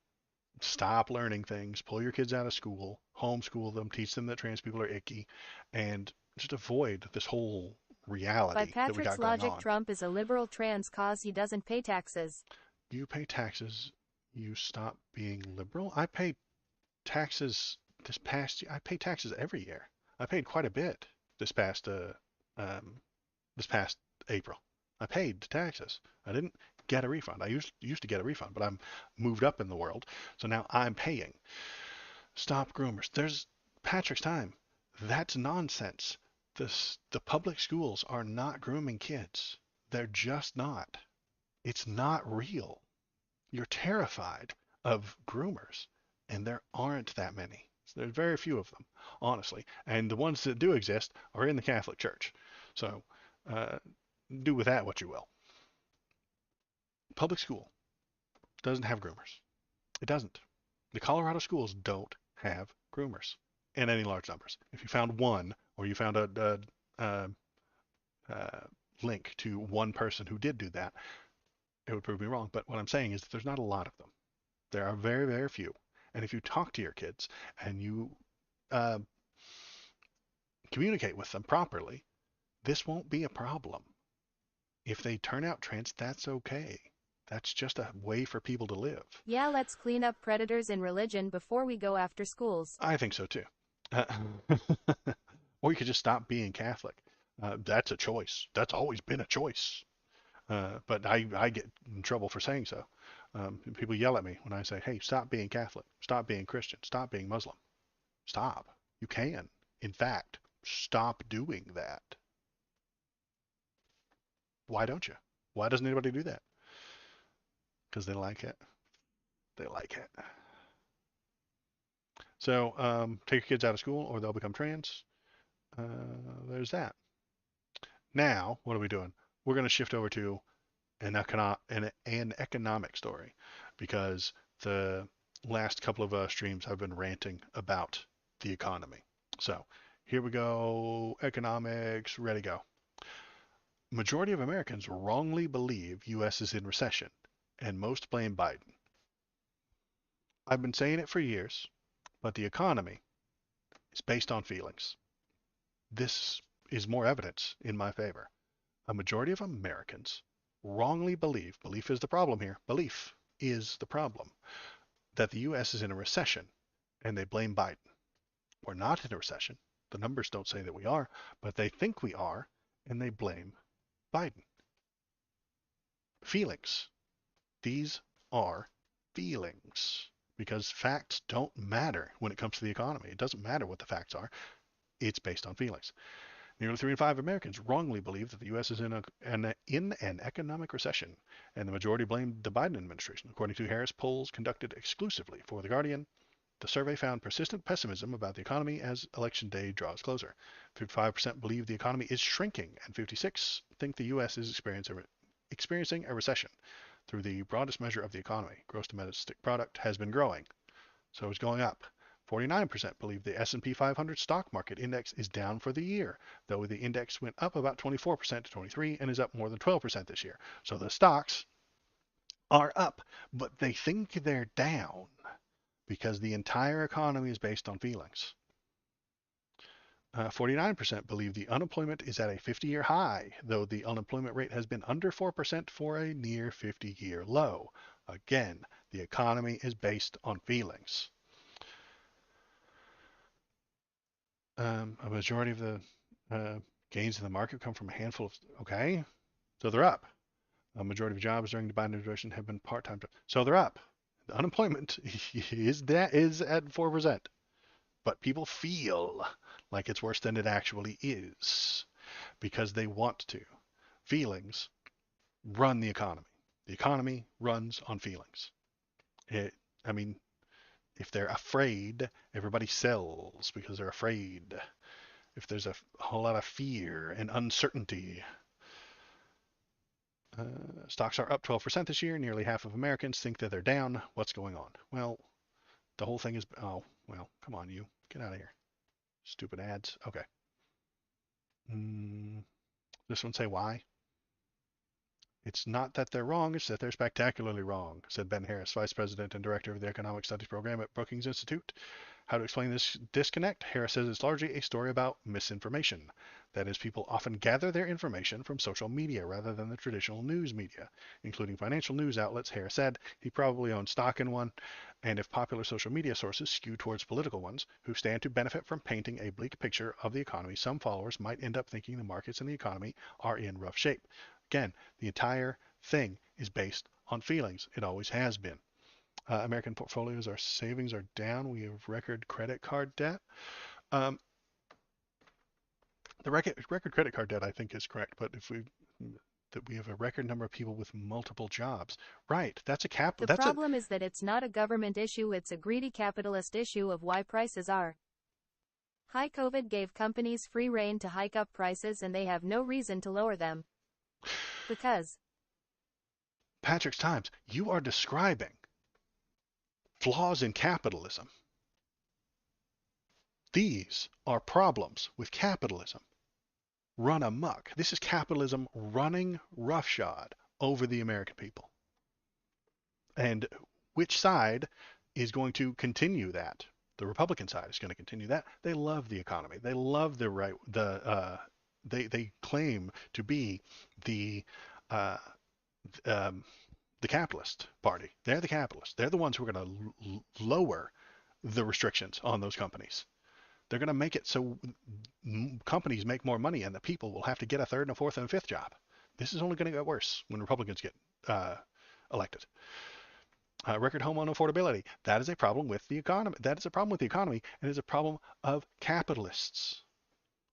[SPEAKER 2] stop learning things, pull your kids out of school, homeschool them, teach them that trans people are icky, and just avoid this whole
[SPEAKER 1] By
[SPEAKER 2] reality that we
[SPEAKER 1] Patrick's
[SPEAKER 2] got going
[SPEAKER 1] logic,
[SPEAKER 2] on.
[SPEAKER 1] Trump is a liberal trans cause he doesn't pay taxes.
[SPEAKER 2] You pay taxes, you stop being liberal. I pay taxes this past year. I pay taxes every year. I paid quite a bit this past um, this past April. I paid taxes. I didn't get a refund. I used to get a refund, but I'm moved up in the world, so now I'm paying. Stop groomers. There's Patrick's time. That's nonsense. The public schools are not grooming kids. They're just not. It's not real. You're terrified of groomers, and there aren't that many. There's very few of them, honestly. And the ones that do exist are in the Catholic Church. So uh, do with that what you will. Public school doesn't have groomers. It doesn't. The Colorado schools don't have groomers in any large numbers. If you found one, or you found a uh, link to one person who did do that, it would prove me wrong. But what I'm saying is that there's not a lot of them. There are very, very few. And if you talk to your kids and you uh, communicate with them properly, this won't be a problem. If they turn out trans, that's okay. That's just a way for people to live.
[SPEAKER 1] Yeah, let's clean up predators in religion before we go after schools.
[SPEAKER 2] I think so too. Uh, or you could just stop being Catholic. That's a choice. That's always been a choice. But I get in trouble for saying so. People yell at me when I say, hey, stop being Catholic, stop being Christian, stop being Muslim. Stop. You can, in fact, stop doing that. Why don't you? Why doesn't anybody do that? Because they like it. They like it. So take your kids out of school or they'll become trans. There's that. Now, what are we doing? We're going to shift over to an economic story because the last couple of streams I've been ranting about the economy. So here we go. Economics, ready, go. Majority of Americans wrongly believe U.S. is in recession, and most blame Biden. I've been saying it for years, but the economy is based on feelings. This is more evidence in my favor. A majority of Americans wrongly belief is the problem here, belief is the problem, that the U.S. is in a recession, and they blame Biden. We're not in a recession. The numbers don't say that we are, but they think we are, and they blame Biden. Feelings. These are feelings because facts don't matter when it comes to the economy. It doesn't matter what the facts are. It's based on feelings. Nearly 3 in 5 Americans wrongly believe that the U.S. is in an economic recession, and the majority blamed the Biden administration. According to Harris polls conducted exclusively for The Guardian, the survey found persistent pessimism about the economy as election day draws closer. 55% believe the economy is shrinking, and 56% think the U.S. is experiencing a recession. Through the broadest measure of the economy, gross domestic product has been growing, so it's going up. 49% believe the S&P 500 stock market index is down for the year, though the index went up about 24% to 23 and is up more than 12% this year. So the stocks are up, but they think they're down because the entire economy is based on feelings. 49% believe the unemployment is at a 50-year high, though the unemployment rate has been under 4% for a near 50-year low. Again, the economy is based on feelings. A majority of the gains in the market come from a handful of, okay, so they're up. A majority of jobs during the Biden administration have been part-time jobs, so they're up. The unemployment is at 4%, but people feel like it's worse than it actually is because they want to. Feelings run the economy. The economy runs on feelings. I mean, if they're afraid, everybody sells because they're afraid. If there's a whole lot of fear and uncertainty, stocks are up 12% this year. Nearly half of Americans think that they're down. What's going on? Well, the whole thing is, oh, well, come on, you. Get out of here. Stupid ads. Okay. This one say why? It's not that they're wrong, it's that they're spectacularly wrong, said Ben Harris, Vice President and Director of the Economic Studies Program at Brookings Institute. How to explain this disconnect? Harris says it's largely a story about misinformation. That is, people often gather their information from social media rather than the traditional news media, including financial news outlets. Harris said he probably owns stock in one, and if popular social media sources skew towards political ones who stand to benefit from painting a bleak picture of the economy, some followers might end up thinking the markets and the economy are in rough shape. Again, the entire thing is based on feelings. It always has been. American portfolios, our savings are down. We have record credit card debt. The record credit card debt, I think, is correct. But if we have a record number of people with multiple jobs, right? That's a cap.
[SPEAKER 1] The problem is that it's not a government issue. It's a greedy capitalist issue of why prices are high. COVID gave companies free rein to hike up prices, and they have no reason to lower them. Because
[SPEAKER 2] Patrick's Times, you are describing flaws in capitalism. These are problems with capitalism. Run amok. This is capitalism running roughshod over the American people. And which side is going to continue that? The Republican side is going to continue that. They love the economy. They love the right. They claim to be the the capitalist party. They're the capitalists. They're the ones who are going to lower the restrictions on those companies. They're going to make it so companies make more money and the people will have to get a third and a fourth and a fifth job. This is only going to get worse when Republicans get elected. Record home unaffordability. That is a problem with the economy. That is a problem with the economy, and is a problem of capitalists.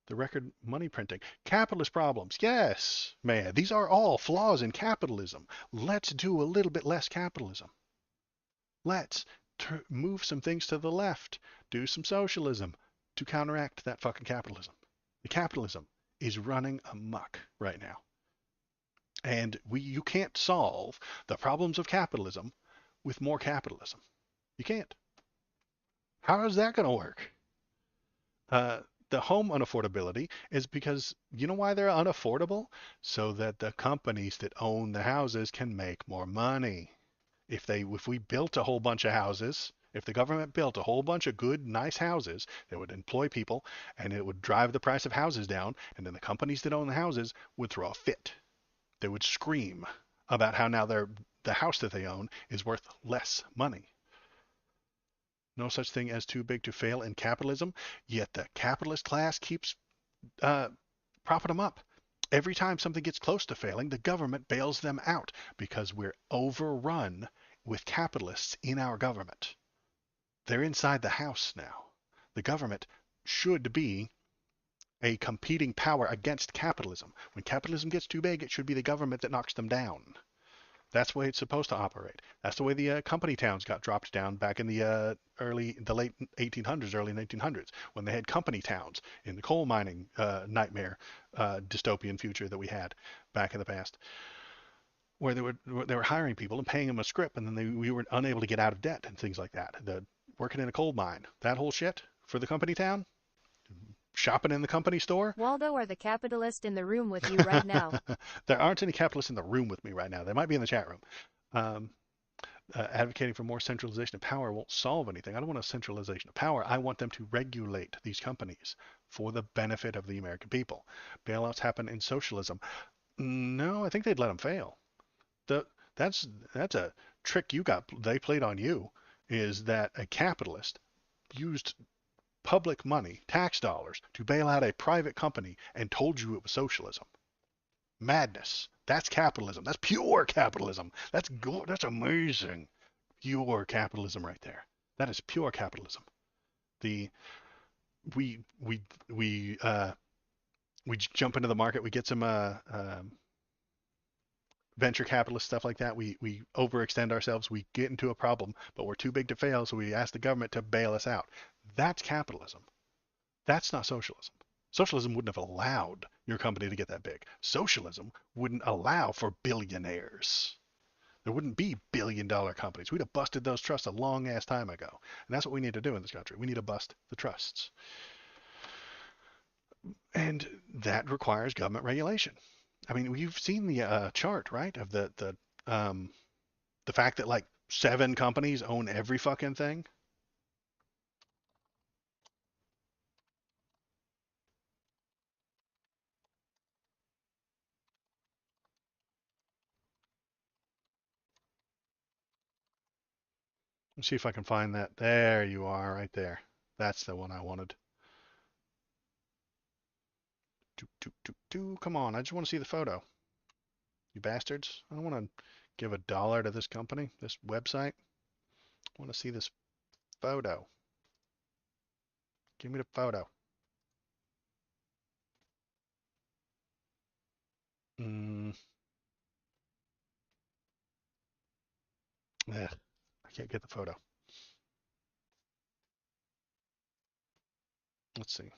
[SPEAKER 2] The record money printing. Capitalist problems. Yes, man. These are all flaws in capitalism. Let's do a little bit less capitalism. Let's move some things to the left. Do some socialism to counteract that fucking capitalism. The capitalism is running amok right now. And you can't solve the problems of capitalism with more capitalism. You can't. How is that going to work? Uh, the home unaffordability is because you know why they're unaffordable? So that the companies that own the houses can make more money. If we built a whole bunch of houses, if the government built a whole bunch of good, nice houses that would employ people and it would drive the price of houses down, and then the companies that own the houses would throw a fit. They would scream about how now the house that they own is worth less money. No such thing as too big to fail in capitalism, yet the capitalist class keeps uh, propping them up. Every time something gets close to failing, the government bails them out because we're overrun with capitalists in our government. They're inside the house now. The government should be a competing power against capitalism. When capitalism gets too big, it should be the government that knocks them down. That's the way it's supposed to operate. That's the way the company towns got dropped down back in the late 1800s, early 1900s, when they had company towns in the coal mining nightmare dystopian future that we had back in the past, where they were hiring people and paying them a script, and then we were unable to get out of debt and things like that. Working in a coal mine, that whole shit for the company town, shopping in the company store.
[SPEAKER 1] Waldo are the capitalist in the room with you right now.
[SPEAKER 2] There aren't any capitalists in the room with me right now. They might be in the chat room. Um, Advocating for more centralization of power won't solve anything. I don't want a centralization of power. I want them to regulate these companies for the benefit of the American people. Bailouts happen in socialism. No, I think they'd let them fail. The, that's a trick they played on you, is that a capitalist used public money, tax dollars, to bail out a private company and told you it was socialism. Madness. That's capitalism. That's pure capitalism. That's good. That's amazing. Pure capitalism right there. That is pure capitalism. The we we we we jump into the market. We get some venture capitalist stuff like that. We overextend ourselves. We get into a problem, but we're too big to fail, so we ask the government to bail us out. That's capitalism. That's not socialism. Socialism wouldn't have allowed your company to get that big. Socialism wouldn't allow for billionaires. There wouldn't be billion-dollar companies. We'd have busted those trusts a long ass time ago. And that's what we need to do in this country. We need to bust the trusts. And that requires government regulation. I mean, you've seen the chart, right, of the fact that like 7 companies own every fucking thing. Let's see if I can find that. There you are, right there. That's the one I wanted. Come on, I just want to see the photo. You bastards. I don't want to give $1 to this company, this website. I want to see this photo. Give me the photo. Mm, I can't get the photo. Let's see.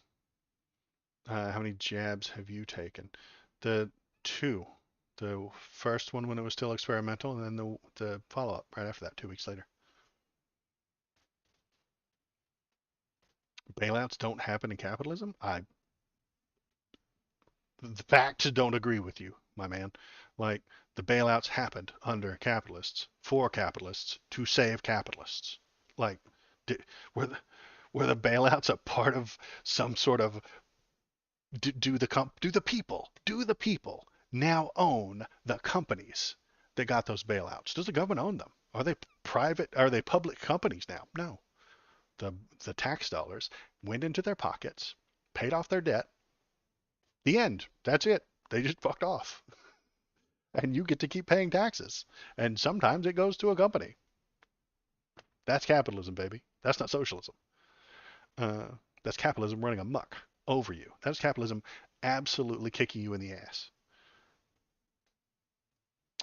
[SPEAKER 2] How many jabs have you taken? The 2. The first one when it was still experimental, and then the follow-up right after that, 2 weeks later. Bailouts don't happen in capitalism? The facts don't agree with you, my man. Like, the bailouts happened under capitalists, for capitalists, to save capitalists. Like, were the bailouts a part of some sort of do the people now own the companies that got those bailouts? Does the government own them? Are they private? Are they public companies now? No. The tax dollars went into their pockets, paid off their debt. The end. That's it. They just fucked off. And you get to keep paying taxes. And sometimes it goes to a company. That's capitalism, baby. That's not socialism. Uh, that's capitalism running amok. over you. That's capitalism absolutely kicking you in the ass.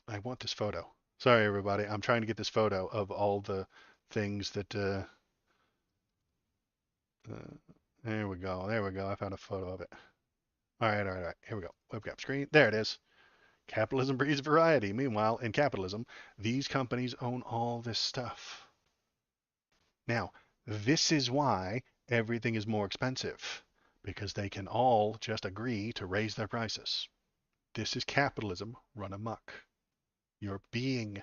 [SPEAKER 2] I want this photo. Sorry, everybody. I'm trying to get this photo of all the things that. Uh, there we go. There we go. I found a photo of it. All right, all right, all right. Here we go. Webcam screen. There it is. Capitalism breeds variety. Meanwhile, in capitalism, these companies own all this stuff. Now, this is why everything is more expensive, because they can all just agree to raise their prices. This is capitalism run amok. You're being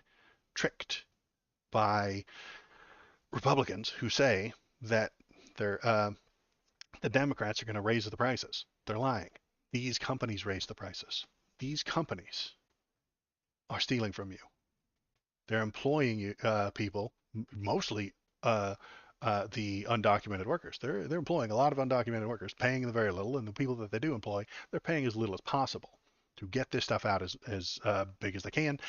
[SPEAKER 2] tricked by Republicans who say that they're, the Democrats are going to raise the prices. They're lying. These companies raise the prices. These companies are stealing from you. They're employing you, people, mostly uh, the undocumented workers. They're employing a lot of undocumented workers, paying them very little, and the people that they do employ, they're paying as little as possible to get this stuff out as big as they can,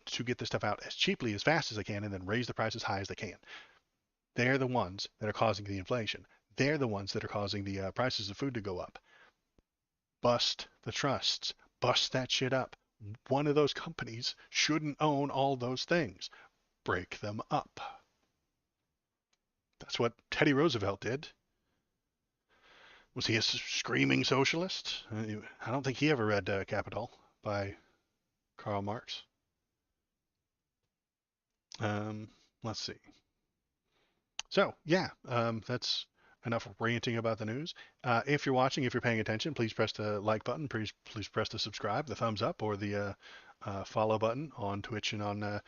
[SPEAKER 2] to get this stuff out as cheaply, as fast as they can, and then raise the price as high as they can. They're the ones that are causing the inflation. They're the ones that are causing the prices of food to go up. Bust the trusts. Bust that shit up. One of those companies shouldn't own all those things. Break them up. That's what Teddy Roosevelt did. Was he a screaming socialist? I don't think he ever read Capital by Karl Marx. Um, let's see. So, yeah, that's enough ranting about the news. If you're watching, if you're paying attention, please press the like button. Please press the subscribe, the thumbs up, or the follow button on Twitch and on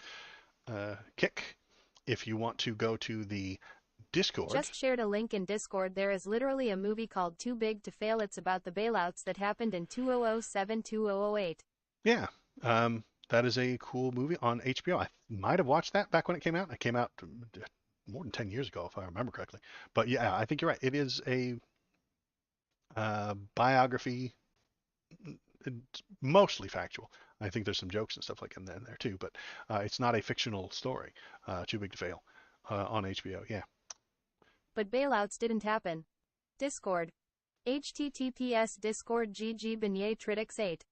[SPEAKER 2] Kick. If you want to go to the Discord.
[SPEAKER 1] Just shared a link in Discord. There is literally a movie called Too Big to Fail. It's about the bailouts that happened in 2007-2008.
[SPEAKER 2] Yeah, that is a cool movie on HBO. I might have watched that back when it came out. It came out more than 10 years ago, if I remember correctly. But yeah, I think you're right. It is a biography. It's mostly factual. I think there's some jokes and stuff like in there too, but it's not a fictional story. Too Big to Fail on HBO. Yeah.
[SPEAKER 1] But bailouts didn't happen. Discord. https discord gg beignet tridix 8.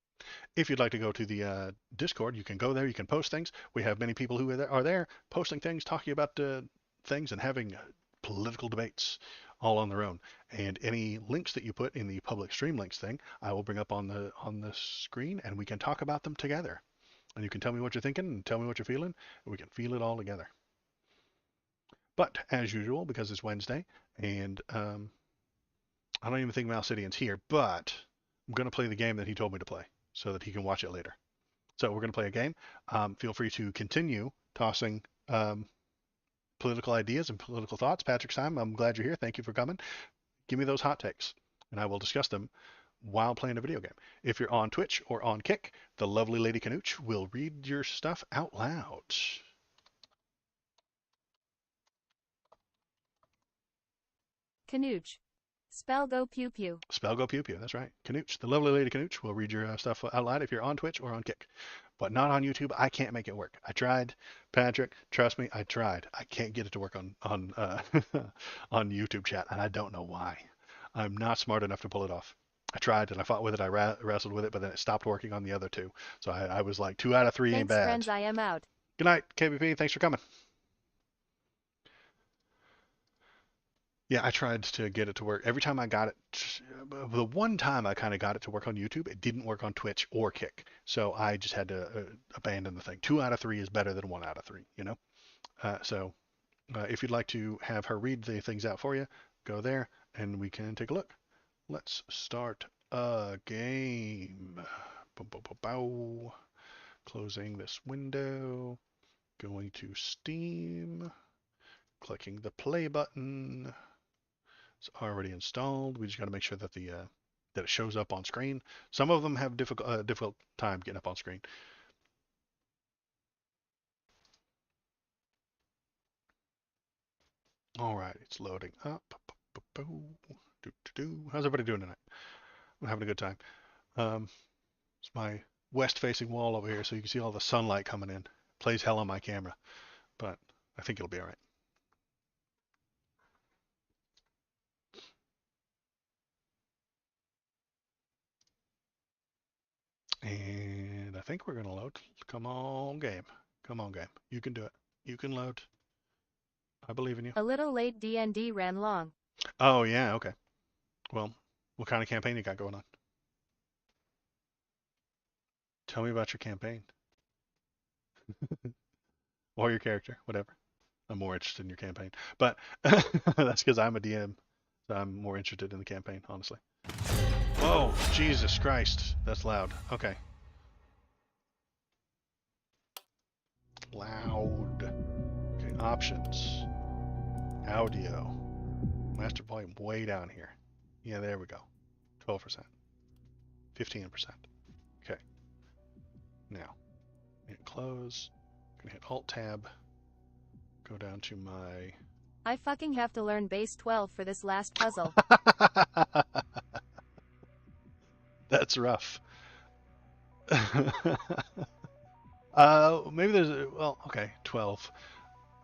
[SPEAKER 2] If you'd like to go to the Discord, you can go there. You can post things. We have many people who are there posting things, talking about things, and having political debates all on their own. And any links that you put in the public stream links thing, I will bring up on the screen, and we can talk about them together. And you can tell me what you're thinking and tell me what you're feeling, and we can feel it all together. But as usual, because it's Wednesday, and I don't even think Malcidian's here, but I'm going to play the game that he told me to play so that he can watch it later. So we're going to play a game. Feel free to continue tossing political ideas and political thoughts. Patrick's time. I'm glad you're here. Thank you for coming. Give me those hot takes, and I will discuss them while playing a video game. If you're on Twitch or on Kick, the lovely Lady Canooch will read your stuff out loud.
[SPEAKER 1] Canooch. Spell go pew pew.
[SPEAKER 2] Spell go pew pew. That's right. Canooch, the lovely Lady Canooch will read your stuff out loud if you're on Twitch or on Kick. But not on YouTube. I can't make it work. I tried, Patrick. Trust me, I tried. I can't get it to work on on YouTube chat, and I don't know why. I'm not smart enough to pull it off. I tried and I fought with it. I wrestled with it, but then it stopped working on the other two. So I was like, 2 out of 3 ain't
[SPEAKER 1] Thanks,
[SPEAKER 2] bad.
[SPEAKER 1] friends. I am out.
[SPEAKER 2] Good night, KVP. Thanks for coming. Yeah, I tried to get it to work. Every time I got it, the one time I kind of got it to work on YouTube, it didn't work on Twitch or Kick. So I just had to abandon the thing. 2 out of 3 is better than 1 out of 3, you know? So if you'd like to have her read the things out for you, go there and we can take a look. Let's start a game. Bow, bow, bow, bow. Closing this window. Going to Steam. Clicking the play button. It's already installed. We just got to make sure that that it shows up on screen. Some of them have difficult time getting up on screen. All right, it's loading up. How's everybody doing tonight? I'm having a good time. It's my west-facing wall over here, so you can see all the sunlight coming in. Plays hell on my camera, but I think it'll be all right. And I think we're going to load. Come on, game. Come on, game. You can do it. You can load. I believe in you.
[SPEAKER 1] A little late, D&D ran long.
[SPEAKER 2] Oh, yeah, okay. Well, what kind of campaign you got going on? Tell me about your campaign. Or your character, whatever. I'm more interested in your campaign. But that's because I'm a DM. So I'm more interested in the campaign, honestly. Whoa, Jesus Christ. That's loud. Okay. Loud. Okay, options. Audio. Master volume way down here. Yeah, there we go. 12%. 15%. Okay. Now, hit close. I'm gonna hit Alt Tab. Go down to my.
[SPEAKER 1] I fucking have to learn base 12 for this last puzzle.
[SPEAKER 2] That's rough. Maybe there's well, okay, 12.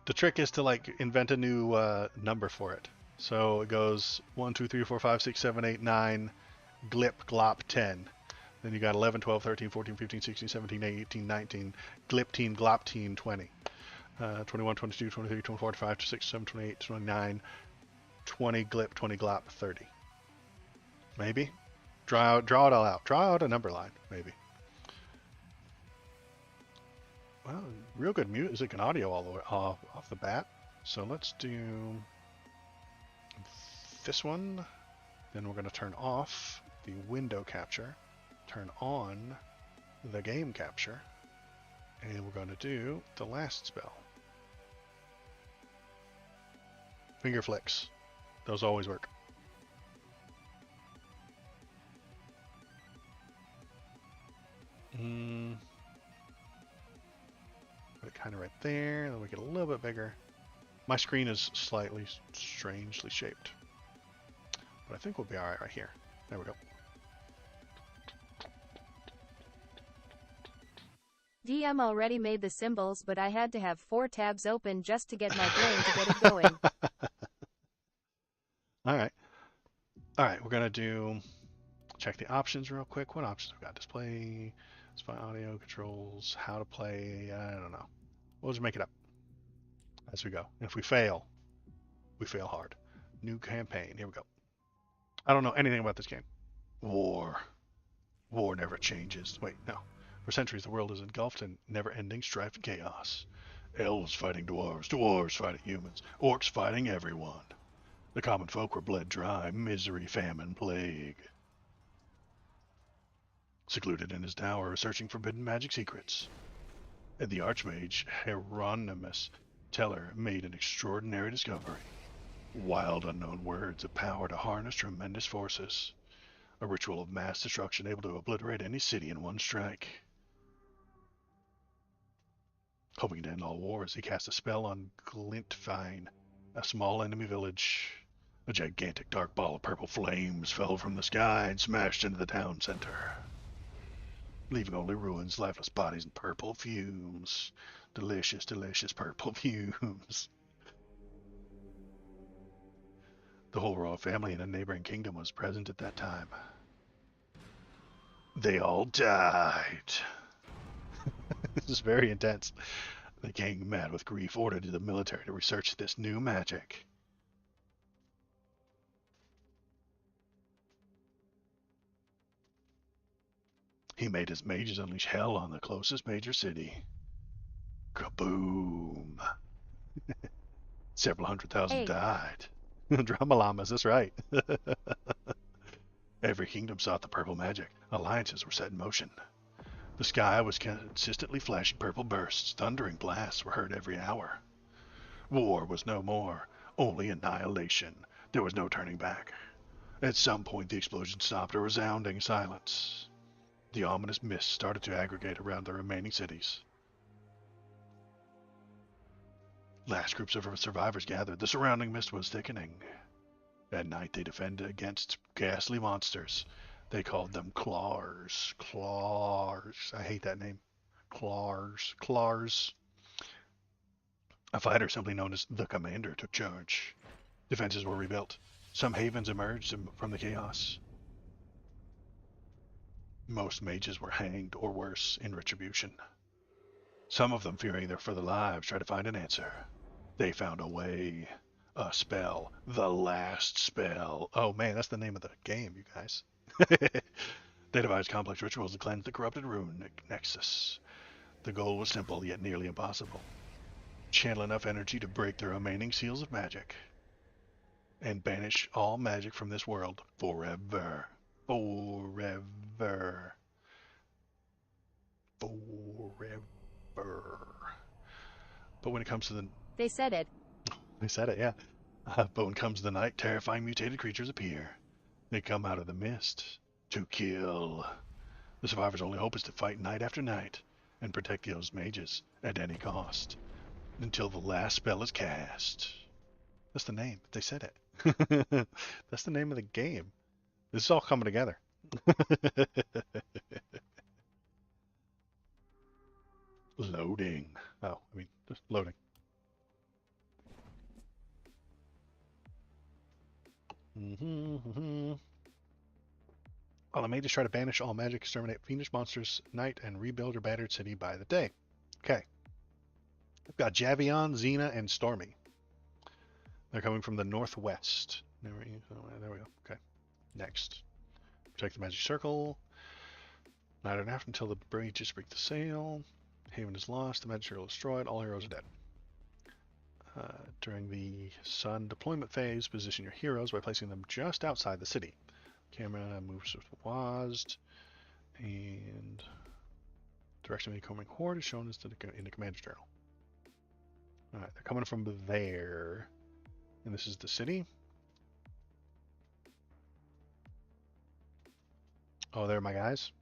[SPEAKER 2] The trick is to like invent a new number for it. So it goes 1, 2, 3, 4, 5, 6, 7, 8, 9, glip, glop, 10. Then you got 11, 12, 13, 14, 15, 16, 17, 18, 19, glip teen, glop teen, 20. 21, 22, 23, 24, 25, 26, 27, 28, 29, 20, glip, 20, glop, 30. Maybe? Draw it all out. Draw out a number line, maybe. Well, real good music and audio all the way off the bat. So let's do this one. Then we're going to turn off the window capture, turn on the game capture, and we're going to do the last spell. Finger flicks. Those always work. Put it kind of right there, then we get a little bit bigger. My screen is slightly strangely shaped, but I think we'll be all right here. There we go.
[SPEAKER 1] DM already made the symbols, but I had to have 4 tabs open just to get my brain to get it going.
[SPEAKER 2] All right. All right, we're going to do, check the options real quick. What options we got? Display, display audio, controls, how to play, I don't know. We'll just make it up as we go. And if we fail hard. New campaign, here we go. I don't know anything about this game. War. War never changes. Wait, no. For centuries, the world is engulfed in never-ending strife and chaos. Elves fighting dwarves, dwarves fighting humans, orcs fighting everyone. The common folk were bled dry, misery, famine, plague. Secluded in his tower, searching forbidden magic secrets. And the Archmage Hieronymus Teller made an extraordinary discovery. Wild unknown words of power to harness tremendous forces. A ritual of mass destruction able to obliterate any city in one strike. Hoping to end all wars, he cast a spell on Glintvine, a small enemy village. A gigantic dark ball of purple flames fell from the sky and smashed into the town center, leaving only ruins, lifeless bodies, and purple fumes. Delicious, delicious purple fumes. The whole royal family in a neighboring kingdom was present at that time. They all died. This is very intense. The king, mad with grief, ordered the military to research this new magic. He made his mages unleash hell on the closest major city. Kaboom! Several hundred thousand died. Drama llamas, that's right. Every kingdom sought the purple magic. Alliances were set in motion. The sky was consistently flashing purple bursts. Thundering blasts were heard every hour. War was no more, only annihilation. There was no turning back. At some point the explosion stopped, a resounding silence. The ominous mist started to aggregate around the remaining cities. Last groups of survivors gathered. The surrounding mist was thickening. At night they defended against ghastly monsters. They called them Claws. Claws. I hate that name. Claws. Claws. A fighter simply known as the Commander took charge. Defenses were rebuilt. Some havens emerged from the chaos. Most mages were hanged or worse in retribution. Some of them, fearing for their lives, tried to find an answer. They found a way. A spell. The last spell. Oh man, that's the name of the game, you guys. They devised complex rituals to cleanse the corrupted rune nexus. The goal was simple, yet nearly impossible. Channel enough energy to break the remaining seals of magic and banish all magic from this world forever. Forever. Forever. But when it comes to the...
[SPEAKER 1] They said it.
[SPEAKER 2] They said it, yeah. But when it comes to the night, terrifying mutated creatures appear. They come out of the mist to kill. The survivor's only hope is to fight night after night and protect those mages at any cost until the last spell is cast. That's the name. They said it. That's the name of the game. This is all coming together. Loading. Oh, I mean, just loading. While the mages try to banish all magic, exterminate fiendish monsters at night, and rebuild your battered city by the day. Okay. We've got Javion, Xena, and Stormy. They're coming from the northwest. There we go. Okay. Next. Protect the magic circle. Night and after until the breaches break the sail. Haven is lost. The magic circle is destroyed. All heroes are dead. During the sun deployment phase, position your heroes by placing them just outside the city. Camera moves with WASD, and direction of the incoming horde is shown in the commander's journal. Alright, they're coming from there, and this is the city. Oh, there are my guys.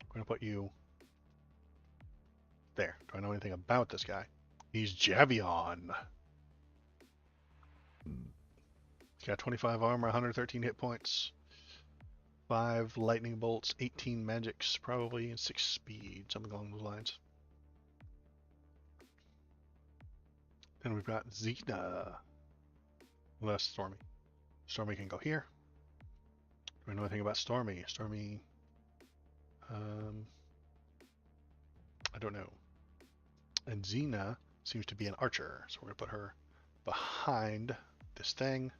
[SPEAKER 2] I'm going to put you there. Do I know anything about this guy? He's Javion. He's got 25 armor, 113 hit points, 5 lightning bolts, 18 magics probably, and 6 speed, something along those lines. Then we've got Xena. Well, that's Stormy. Stormy can go here. Do I know anything about Stormy? Stormy, I don't know. And Xena seems to be an archer, so we're going to put her behind this thing.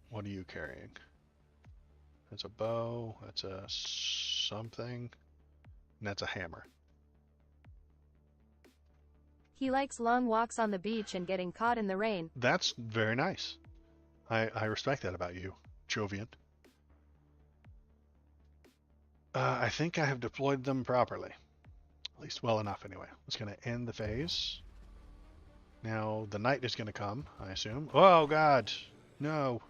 [SPEAKER 2] What are you carrying? That's a bow, that's a something, and that's a hammer.
[SPEAKER 1] He likes long walks on the beach and getting caught in the rain.
[SPEAKER 2] That's very nice. I respect that about you, Jovian. I think I have deployed them properly. At least well enough anyway. It's going to end the phase. Now the night is going to come, I assume. Oh god! No!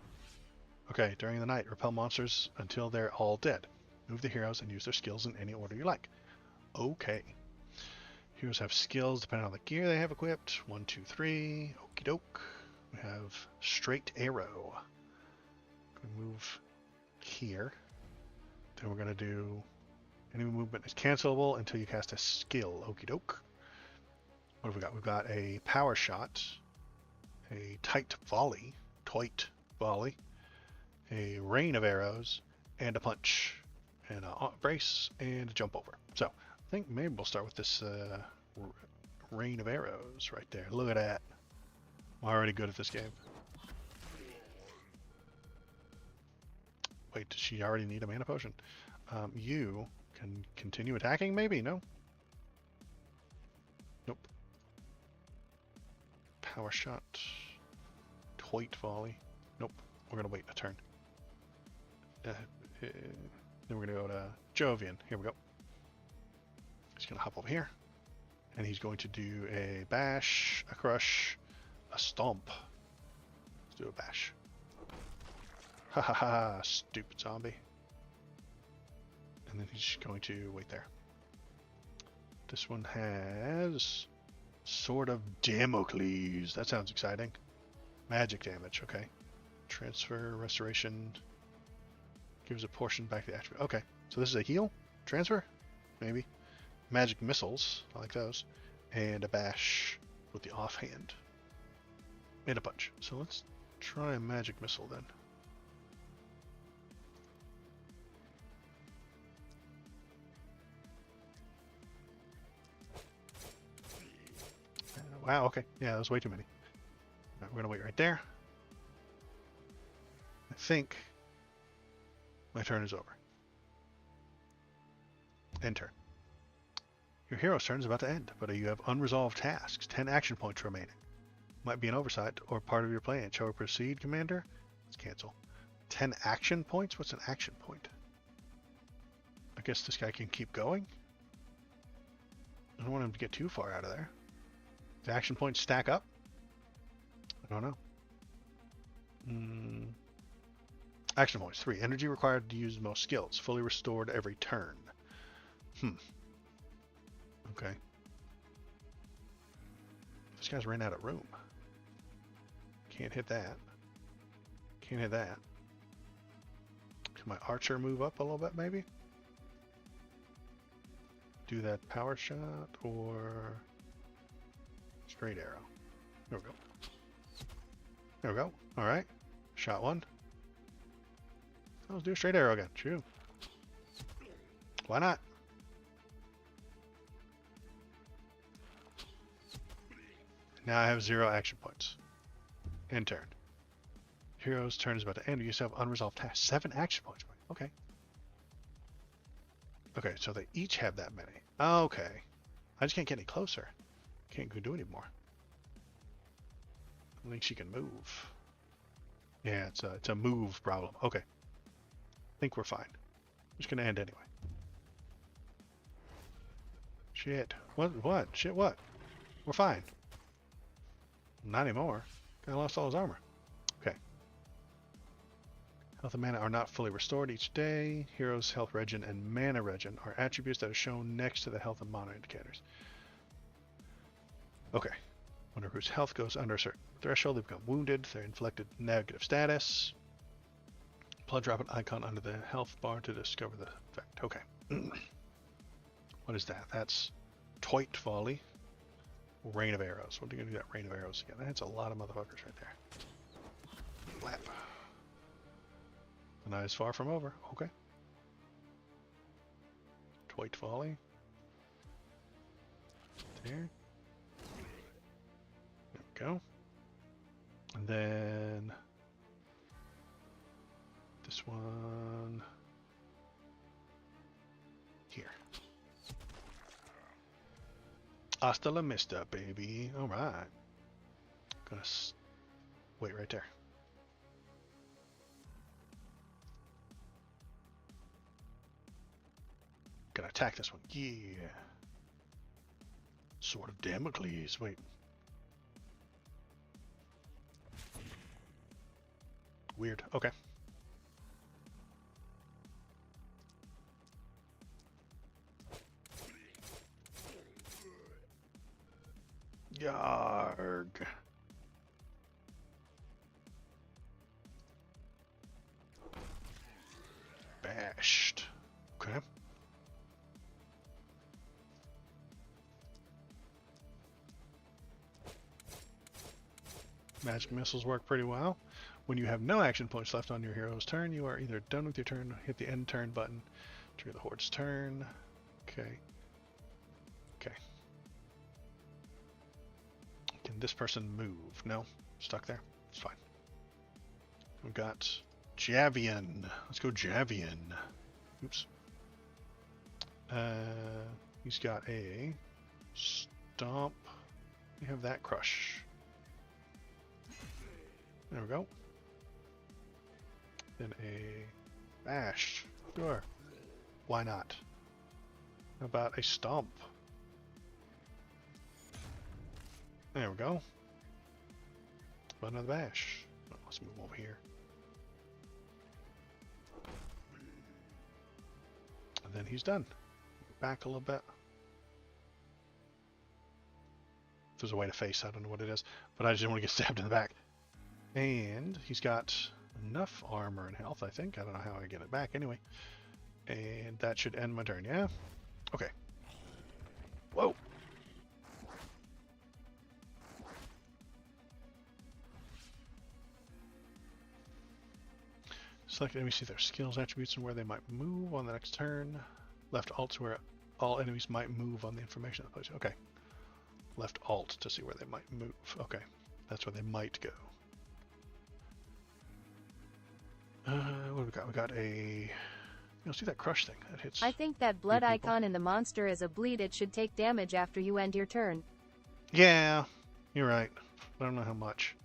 [SPEAKER 2] Okay, during the night, repel monsters until they're all dead. Move the heroes and use their skills in any order you like. Okay. Heroes have skills depending on the gear they have equipped. 1, 2, 3. Okie doke. We have straight arrow. Move here. Then we're going to do enemy movement is cancelable until you cast a skill. Okie doke. What have we got? We've got a power shot, a tight volley, a rain of arrows, and a punch, and a brace, and a jump over. So I think maybe we'll start with this rain of arrows right there. Look at that. I'm already good at this game. Wait, does she already need a mana potion? You can continue attacking, maybe? No? Nope. Power shot. Toit volley. Nope. We're going to wait a turn. Then we're going to go to Jovian. Here we go. He's going to hop over here. And he's going to do a bash, a crush, a stomp. Let's do a bash. Ha ha ha, stupid zombie. And then he's going to wait there. This one has Sword of Damocles. That sounds exciting. Magic damage, okay. Transfer, restoration, gives a portion back to the attribute. Okay, so this is a heal, transfer, maybe. Magic missiles, I like those. And a bash with the offhand. And a punch. So let's try a magic missile then. Wow, okay. Yeah, that was way too many. All right, we're going to wait right there. I think my turn is over. End turn. Your hero's turn is about to end, but you have unresolved tasks. 10 action points remaining. Might be an oversight or part of your plan. Shall we proceed, Commander? Let's cancel. 10 action points? What's an action point? I guess this guy can keep going? I don't want him to get too far out of there. The action points stack up? I don't know. Action points. 3. Energy required to use most skills. Fully restored every turn. Okay. This guy's ran out of room. Can't hit that. Can't hit that. Can my archer move up a little bit, maybe? Do that power shot or straight arrow. There we go. There we go. All right. Shot one. Let's do a straight arrow again. Shoot. Why not? Now I have 0 action points. End turn. Hero's turn is about to end. You still have unresolved tasks. 7 action points. Okay. Okay, so they each have that many. Okay. I just can't get any closer. Can't go do any more. I think she can move. Yeah, it's a move problem. Okay. I think we're fine. Just gonna end anyway. Shit. What? Shit, what? We're fine. Not anymore. Guy lost all his armor. Okay. Health and mana are not fully restored each day. Hero's health regen and mana regen are attributes that are shown next to the health and mana indicators. Okay. When a recruit's health goes under a certain threshold, they become wounded. They're inflicted negative status. Drop an icon under the health bar to discover the effect. Okay. What is that? That's Twite Volley. Rain of Arrows. What are you going to do that Rain of Arrows again? That's a lot of motherfuckers right there. Lap. The night is far from over. Okay. Twite Volley. There. There we go. And then this one here. Hasta la vista, baby. All right. Gonna wait right there. Gonna attack this one. Yeah. Sword of Damocles. Wait. Weird. Okay. Yarg. Bashed. Okay. Magic missiles work pretty well. When you have no action points left on your hero's turn, you are either done with your turn, hit the end turn button, trigger the horde's turn. Okay. Okay. Can this person move? No? Stuck there? It's fine. We've got Javian. Let's go Javian. Oops. He's got a stomp. We have that crush. There we go. Then a bash. Sure. Why not? How about a stomp? There we go. How about another bash? Oh, let's move over here. And then he's done. Back a little bit. If there's a way to face, I don't know what it is. But I just didn't want to get stabbed in the back. And he's got enough armor and health, I think. I don't know how I get it back anyway. And that should end my turn, yeah? Okay. Whoa! Select enemies, see their skills, attributes, and where they might move on the next turn. Left alt where all enemies might move on the information of the place. Okay. left Alt to see where they might move. Okay, that's where they might go. What do we got? We got a... You'll see that crush thing. That hits...
[SPEAKER 1] I think that blood icon in the monster is a bleed. It should take damage after you end your turn.
[SPEAKER 2] Yeah, you're right. I don't know how much.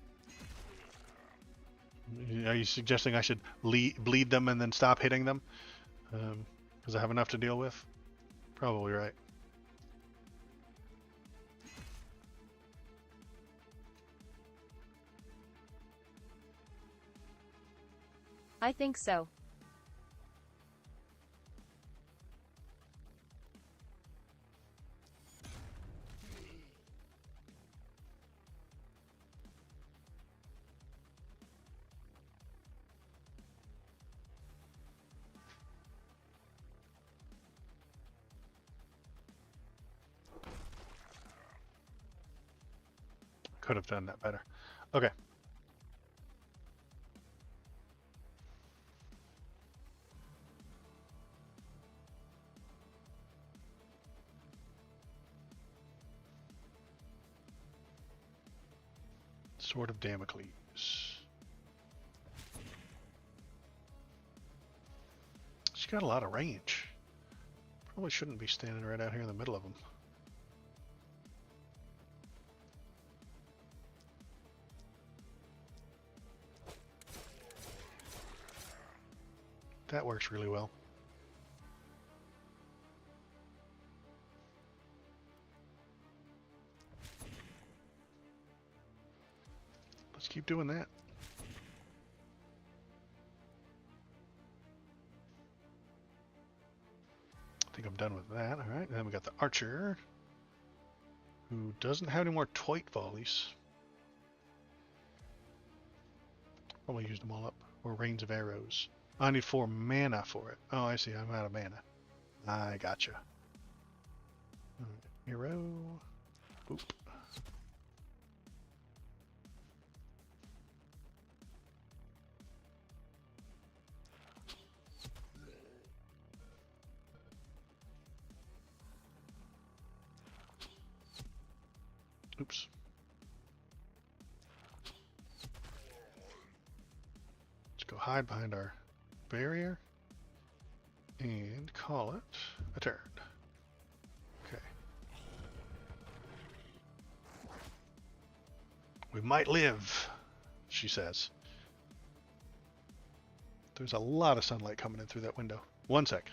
[SPEAKER 2] Are you suggesting I should bleed them and then stop hitting them? Because I have enough to deal with? Probably right.
[SPEAKER 1] I think so.
[SPEAKER 2] Could have done that better. Okay. Sword of Damocles. She's got a lot of range. Probably shouldn't be standing right out here in the middle of them. That works really well. Let's keep doing that. I think I'm done with that. All right, and then we got the archer, who doesn't have any more toit volleys. Probably used them all up. Or rains of arrows. I need 4 mana for it. Oh, I see. I'm out of mana. I gotcha. Hero. Boop. Oops. Let's go hide behind our barrier and call it a turn. Okay. We might live, she says. There's a lot of sunlight coming in through that window. One sec.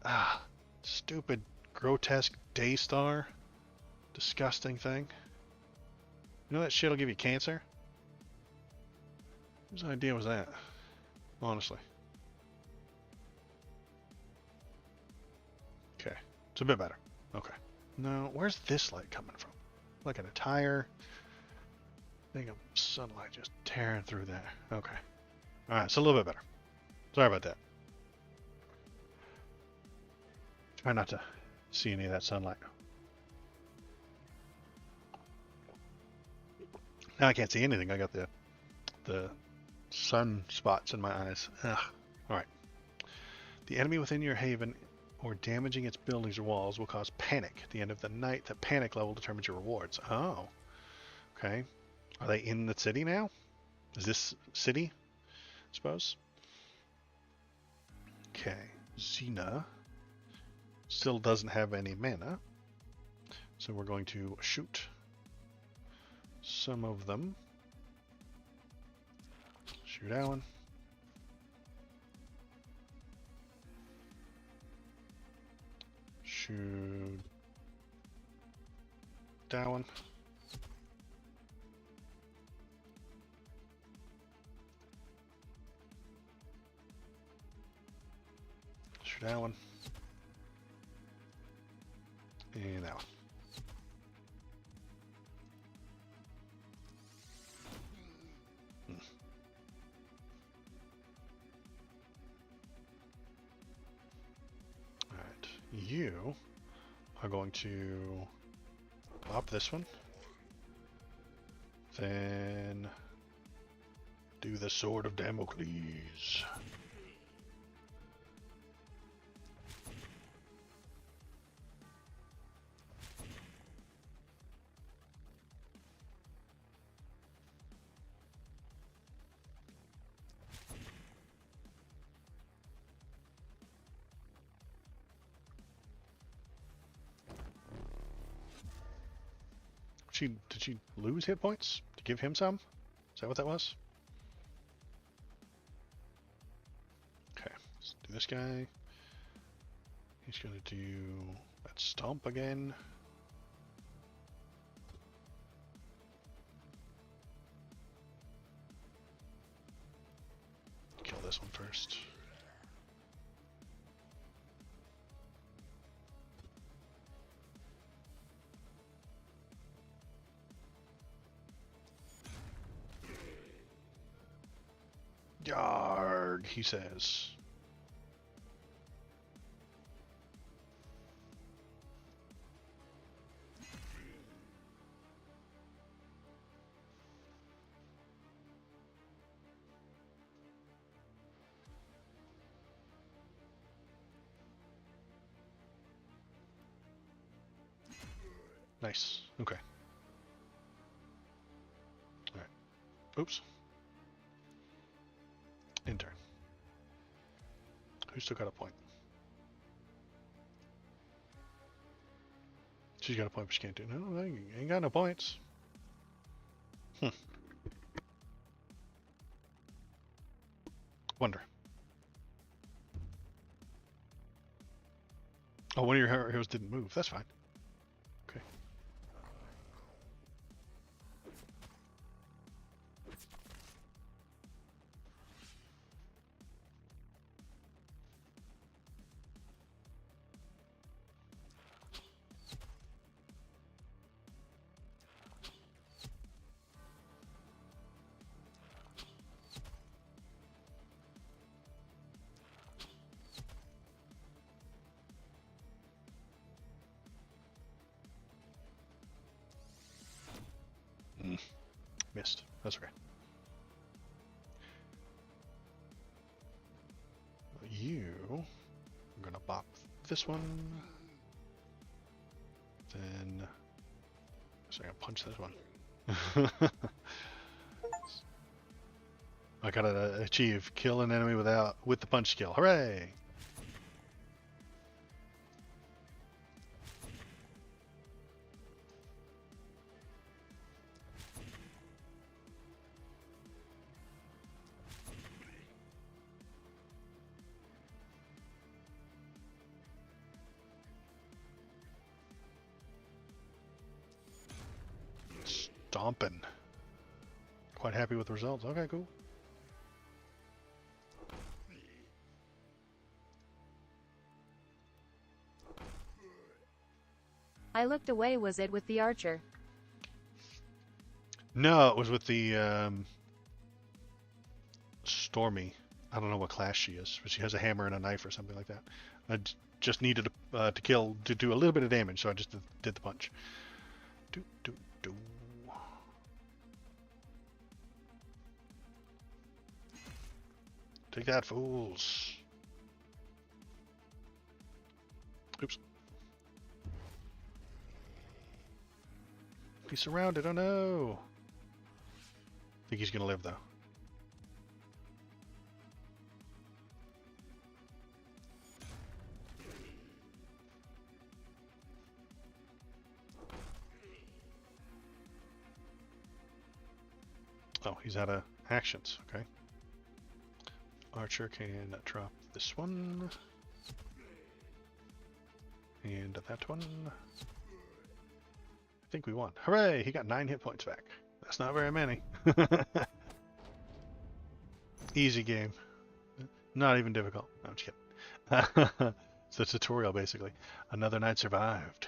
[SPEAKER 2] Ah, stupid, grotesque Daystar. Disgusting thing. You know that shit'll give you cancer? Whose idea was that? Honestly. Okay. It's a bit better. Okay. Now, where's this light coming from? Like an entire thing of sunlight just tearing through there. Okay. Alright, it's a little bit better. Sorry about that. Try not to see any of that sunlight. Now I can't see anything. I got the sun spots in my eyes. Ugh. Alright. The enemy within your haven or damaging its buildings or walls will cause panic. At the end of the night, the panic level determines your rewards. Oh. Okay. Are they in the city now? Is this city? I suppose. Okay. Xena still doesn't have any mana. So we're going to shoot some of them. Shoot Alan. Shoot Alan. Shoot Alan. And Alan. You are going to pop this one, then do the Sword of Damocles. Did she lose hit points to give him some? Is that what that was? Okay, let's do this guy. He's gonna do that stomp again. Kill this one first. Yard, he says. Nice. Okay. All right. Oops. Intern. Who still got a point? She's got a point, but she can't do. No, I ain't got no points. Wonder. Oh, one of your heroes didn't move. That's fine. Okay. Missed. That's okay. You are gonna bop this one. Then so I'm gonna punch this one. I gotta achieve kill an enemy with the punch skill. Hooray! Stomping. Quite happy with the results. Okay, cool.
[SPEAKER 1] I looked away. Was it with the archer?
[SPEAKER 2] No, it was with the Stormy. I don't know what class she is, but she has a hammer and a knife or something like that. I just needed to do a little bit of damage, so I just did the punch. Do. Take that, fools. Oops. He's surrounded. Oh no. I think he's gonna live though. Oh, he's out of actions. Okay. Archer can drop this one. And that one. I think we won. Hooray! He got 9 hit points back. That's not very many. Easy game. Not even difficult. No, I'm just kidding. It's a tutorial, basically. Another night survived.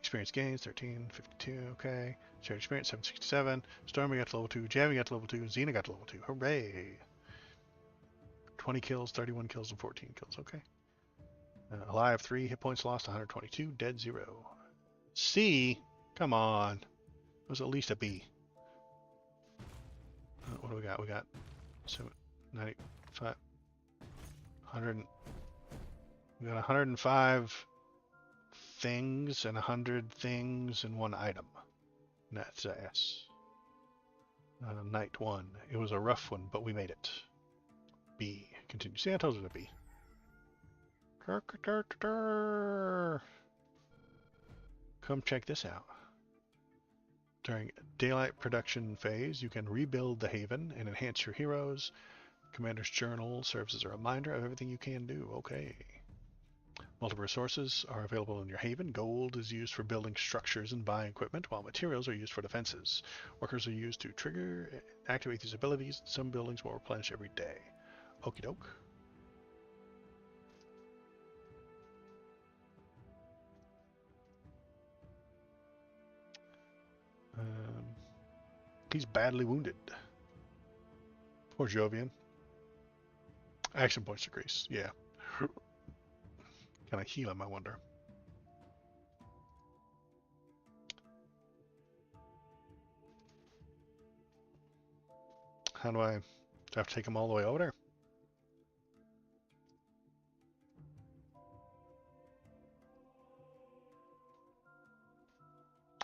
[SPEAKER 2] Experience gains, 1352, okay. Shared experience, 767. Stormy got to level 2. Javi got to level 2. Xena got to level 2. Hooray! 20 kills, 31 kills, and 14 kills. Okay. Alive 3, hit points lost 122, dead 0. C? Come on. It was at least a B. What do we got? We got 95, 100. We got 105 things and 100 things and 1 item. And that's a S. Night 1. It was a rough one, but we made it. B. Continue. See, I told you to B. Come check this out. During daylight production phase, you can rebuild the haven and enhance your heroes. Commander's Journal serves as a reminder of everything you can do. Okay. Multiple resources are available in your haven. Gold is used for building structures and buying equipment, while materials are used for defenses. Workers are used to trigger and activate these abilities. Some buildings will replenish every day. Okie doke. He's badly wounded. Poor Jovian. Action points decrease. Yeah. Can I heal him, I wonder? How do I have to take him all the way over there?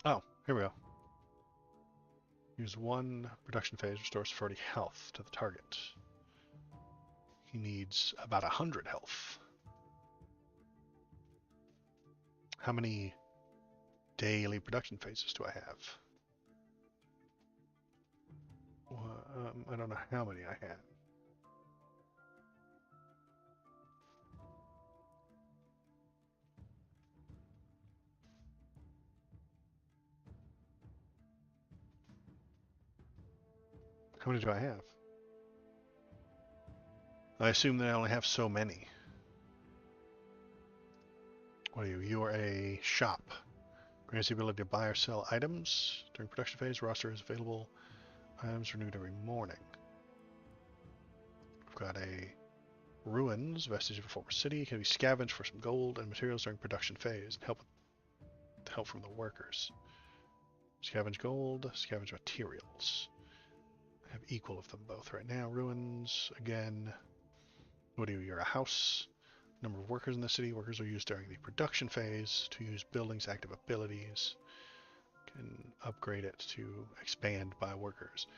[SPEAKER 2] Oh, here we go. Use one production phase, restores 40 health to the target. He needs about 100 health. How many daily production phases do I have? I don't know how many I have. How many do I have? I assume that I only have so many. What are you? You are a shop. Grants the ability to buy or sell items. During production phase, roster is available. Items renewed every morning. We've got a ruins, vestige of a former city. Can be scavenged for some gold and materials during production phase. Help from the workers. Scavenge gold, scavenge materials. I have equal of them both right now. Ruins, again. What are you? You're a house. Number of workers in the city. Workers are used during the production phase to use buildings' active abilities. Can upgrade it to expand by workers.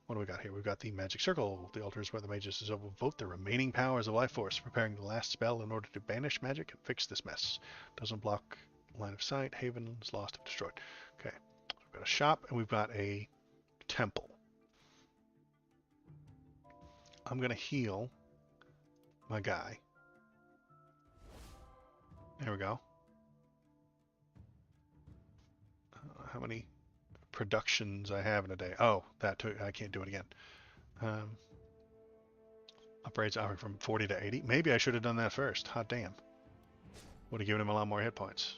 [SPEAKER 2] What do we got here? We've got the magic circle. The altar is where the mages vote the remaining powers of life force, preparing the last spell in order to banish magic and fix this mess. Doesn't block line of sight. Haven is lost if destroyed. Okay. So we've got a shop and we've got a temple. I'm going to heal my guy. There we go. How many productions I have in a day? Oh, that too. I can't do it again. Upgrades offering from 40 to 80. Maybe I should have done that first. Hot damn. Would have given him a lot more hit points.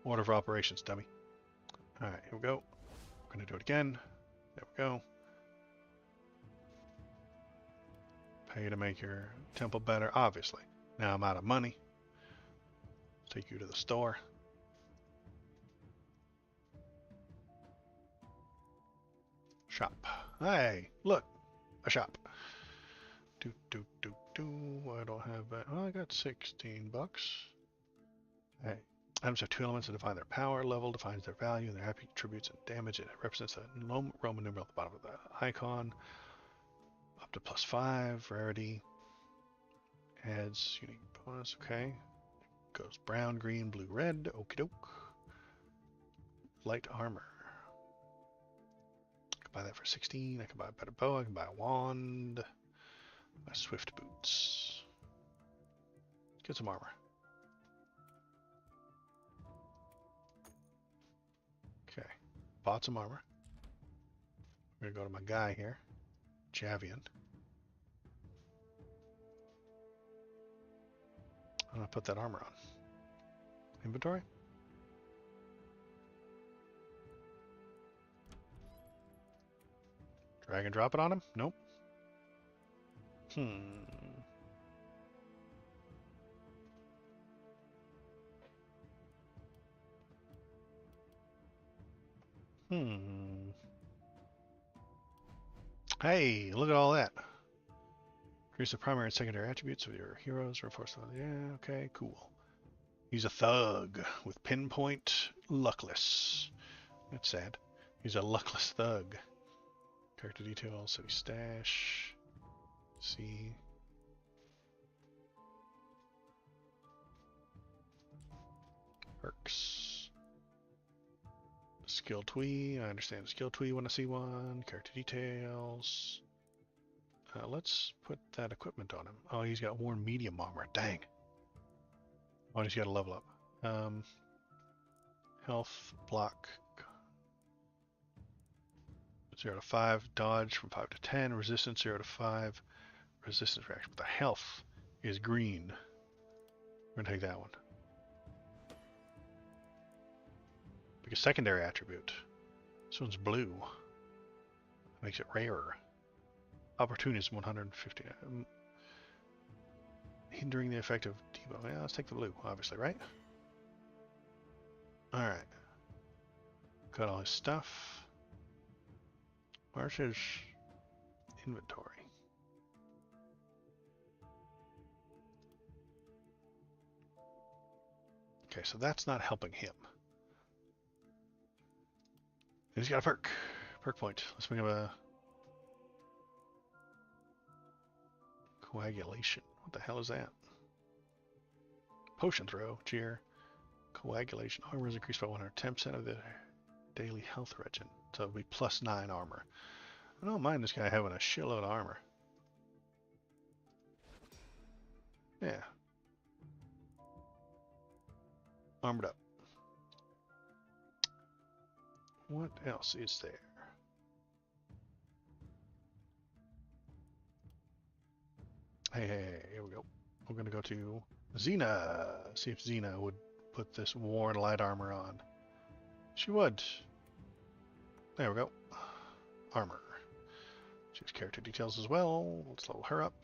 [SPEAKER 2] Order of operations, dummy. Alright, here we go. We're going to do it again. There we go. Pay to make your temple better, obviously. Now I'm out of money. Let's take you to the store. Shop. Hey, look, a shop. I don't have that. Oh, I got 16 bucks. Hey, items have two elements that define their power. Level defines their value and their attributes and damage. It represents a Roman numeral at the bottom of the icon. Up to +5. Rarity. Adds unique bonus. Okay. Goes brown, green, blue, red. Okie doke. Light armor. I can buy that for 16. I can buy a better bow. I can buy a wand. My swift boots. Get some armor. Okay. Bought some armor. We're gonna go to my guy here. Javian. I'm gonna put that armor on. Inventory? Drag and drop it on him? Nope. Hey, look at all that. Increase the primary and secondary attributes of your heroes. Reinforce them. Yeah, okay, cool. He's a thug with pinpoint luckless. That's sad. He's a luckless thug. Character details, city stash. See. Perks. Skill Twee. I understand skill Twee when I see one. Character details. Let's put that equipment on him. Oh, he's got worn medium armor. Dang. Oh, he's got to level up. Health, block, 0 to 5, dodge from 5 to 10, resistance 0 to 5, resistance reaction. But the health is green. We're going to take that one. Pick a secondary attribute. This one's blue. Makes it rarer. Opportunism 150. Hindering the effect of debuff. Yeah, let's take the blue, obviously, right? Alright. Got all his stuff. Where's his inventory? Okay, so that's not helping him. And he's got a perk. Perk point. Let's make him a coagulation. What the hell is that? Potion throw. Cheer. Coagulation. Armor is increased by 110% of the daily health regen. So it'll be plus 9 armor. I don't mind this guy having a shitload of armor. Yeah. Armored up. What else is there? Hey, here we go. We're going to go to Xena. See if Xena would put this worn light armor on. She would. There we go. Armor. She has character details as well. Let's level her up.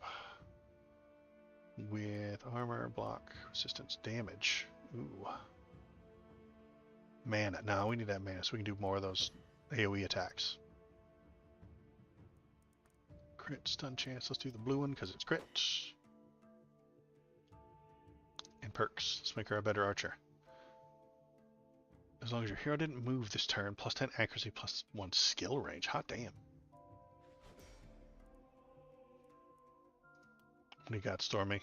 [SPEAKER 2] With armor, block, resistance, damage. Ooh. Mana. No, we need that mana so we can do more of those AoE attacks. Crit, stun chance. Let's do the blue one because it's crit. And perks. Let's make her a better archer. As long as your hero didn't move this turn, plus 10 accuracy, plus 1 skill range. Hot damn. What do you got, Stormy?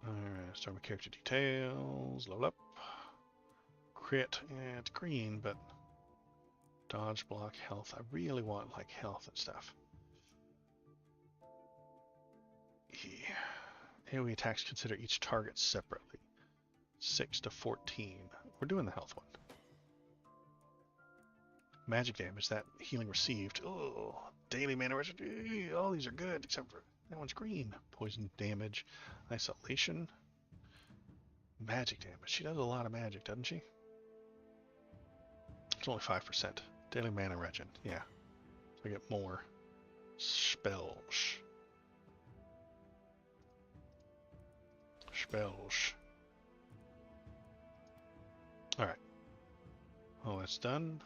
[SPEAKER 2] Alright, Stormy character details. Level up. Crit, and it's green, but dodge, block, health. I really want like health and stuff. Yeah. AoE attacks consider each target separately. 6 to 14. We're doing the health one. Magic damage, that healing received. Oh, daily mana regen. All these are good except for that one's green. Poison damage, isolation, magic damage. She does a lot of magic, doesn't she? It's only 5%. Daily mana regen. Yeah. So I get more spells. Spells. Alright. Oh, that's done.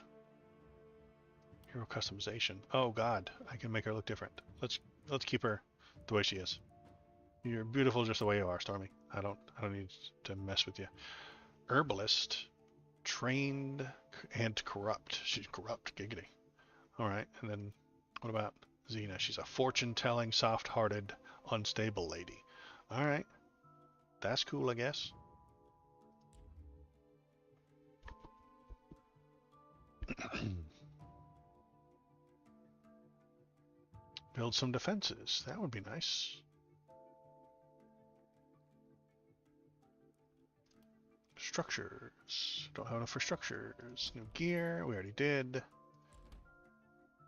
[SPEAKER 2] Hero customization. Oh god, I can make her look different. Let's keep her the way she is. You're beautiful just the way you are, Stormy. I don't need to mess with you. Herbalist, trained and corrupt. She's corrupt, giggity. Alright, and then what about Xena? She's a fortune-telling, soft-hearted, unstable lady. Alright. That's cool, I guess. Build some defenses. That would be nice. Structures. Don't have enough for structures. New gear. We already did.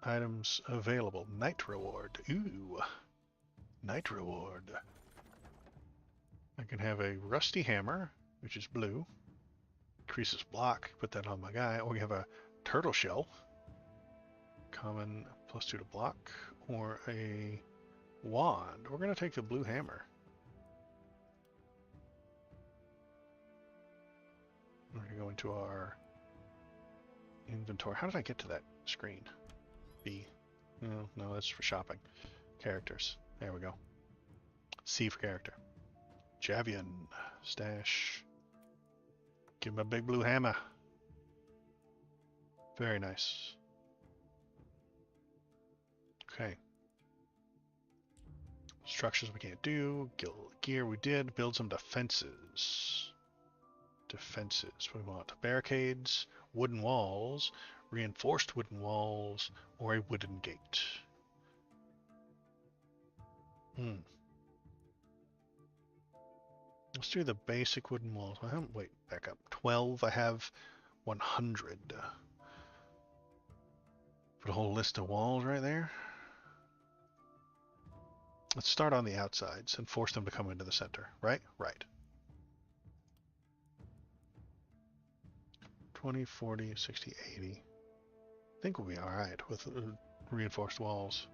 [SPEAKER 2] Items available. Night reward. Ooh. Night reward. I can have a rusty hammer, which is blue. Increases block. Put that on my guy. Or we have a turtle shell. Common +2 to block. Or a wand. We're going to take the blue hammer. We're going to go into our inventory. How did I get to that screen? B. No, that's for shopping. Characters. There we go. C for character. Javian. Stash. Give him a big blue hammer. Very nice. Okay. Structures we can't do. Gear we did. Build some defenses. Defenses. We want barricades, wooden walls, reinforced wooden walls, or a wooden gate. Let's do the basic wooden walls. I haven't, wait, back up. 12, I have 100. Put a whole list of walls right there. Let's start on the outsides and force them to come into the center, right? Right. 20, 40, 60, 80. I think we'll be alright with reinforced walls.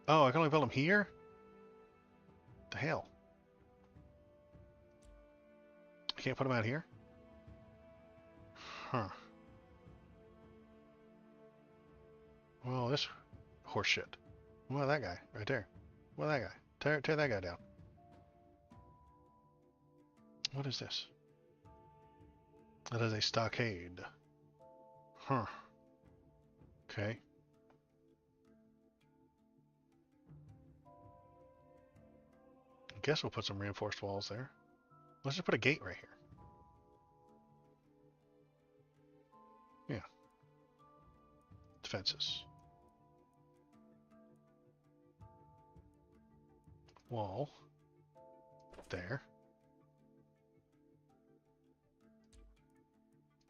[SPEAKER 2] Oh, I can only build them here? What the hell? I can't put them out here? Huh. Well, this horse shit. What about that guy right there? What about that guy? Tear that guy down. What is this? That is a stockade. Huh. Okay. I guess we'll put some reinforced walls there. Let's just put a gate right here. Yeah. Defenses. Wall. There.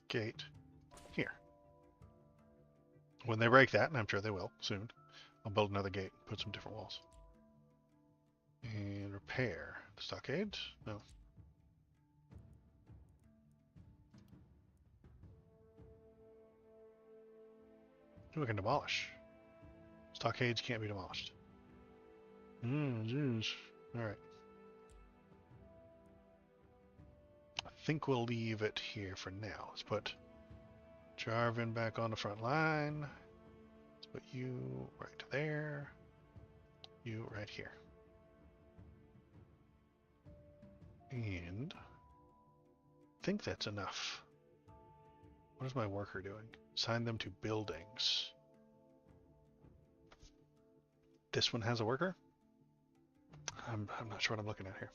[SPEAKER 2] Gate. Here. When they break that, and I'm sure they will soon, I'll build another gate and put some different walls. And repair the stockade. No. We can demolish. Stockades can't be demolished. Jeez. Alright. I think we'll leave it here for now. Let's put Jarvan back on the front line. Let's put you right there. You right here. And I think that's enough. What is my worker doing? Assign them to buildings. This one has a worker? I'm not sure what I'm looking at here.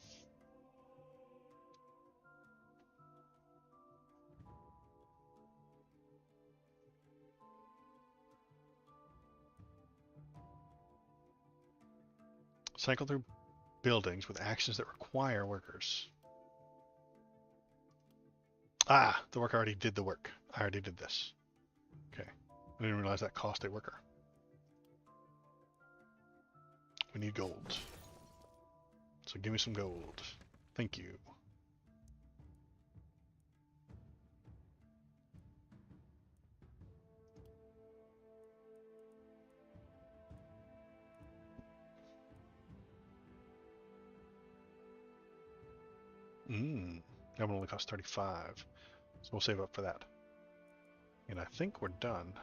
[SPEAKER 2] Cycle through buildings with actions that require workers. Ah, the worker already did the work. I already did this. Okay. I didn't realize that cost a worker. We need gold. So give me some gold. Thank you. That one only costs 35. So we'll save up for that. And I think we're done.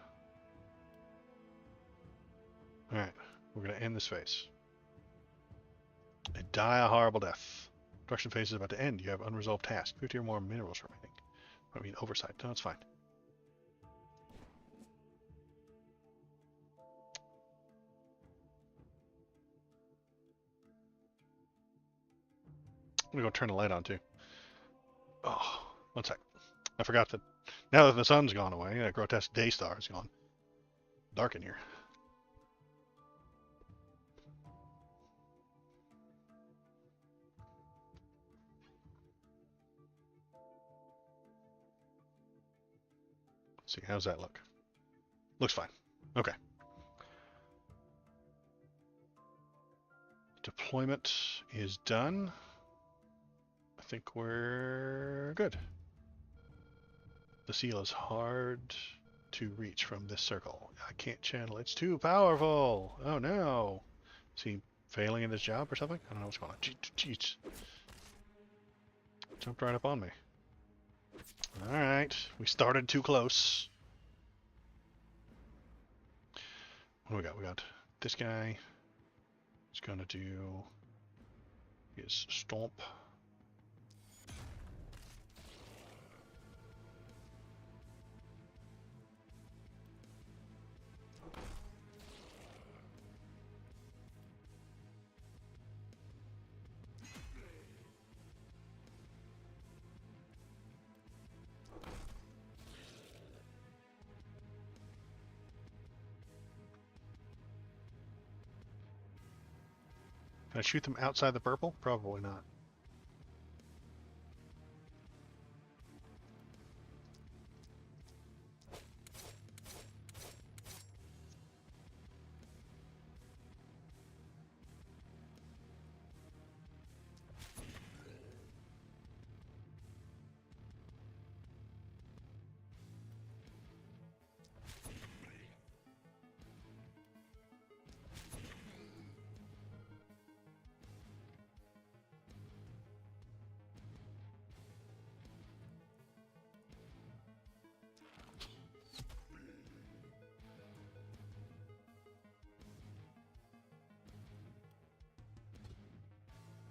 [SPEAKER 2] Alright, we're going to end this phase. And die a horrible death. Production phase is about to end. You have unresolved tasks. 50 or more minerals remaining. I mean, oversight. No, it's fine. I'm going to go turn the light on, too. Oh, one sec. I forgot that now that the sun's gone away, that grotesque day star is gone. Dark in here. Let's see, how's that look? Looks fine. Okay. Deployment is done. I think we're good. The seal is hard to reach from this circle. I can't channel. It's too powerful. Oh no. Is he failing in his job or something? I don't know what's going on. Jeez. Jumped right up on me. Alright. We started too close. What do we got? We got this guy. He's gonna do his stomp. Can I shoot them outside the purple? Probably not.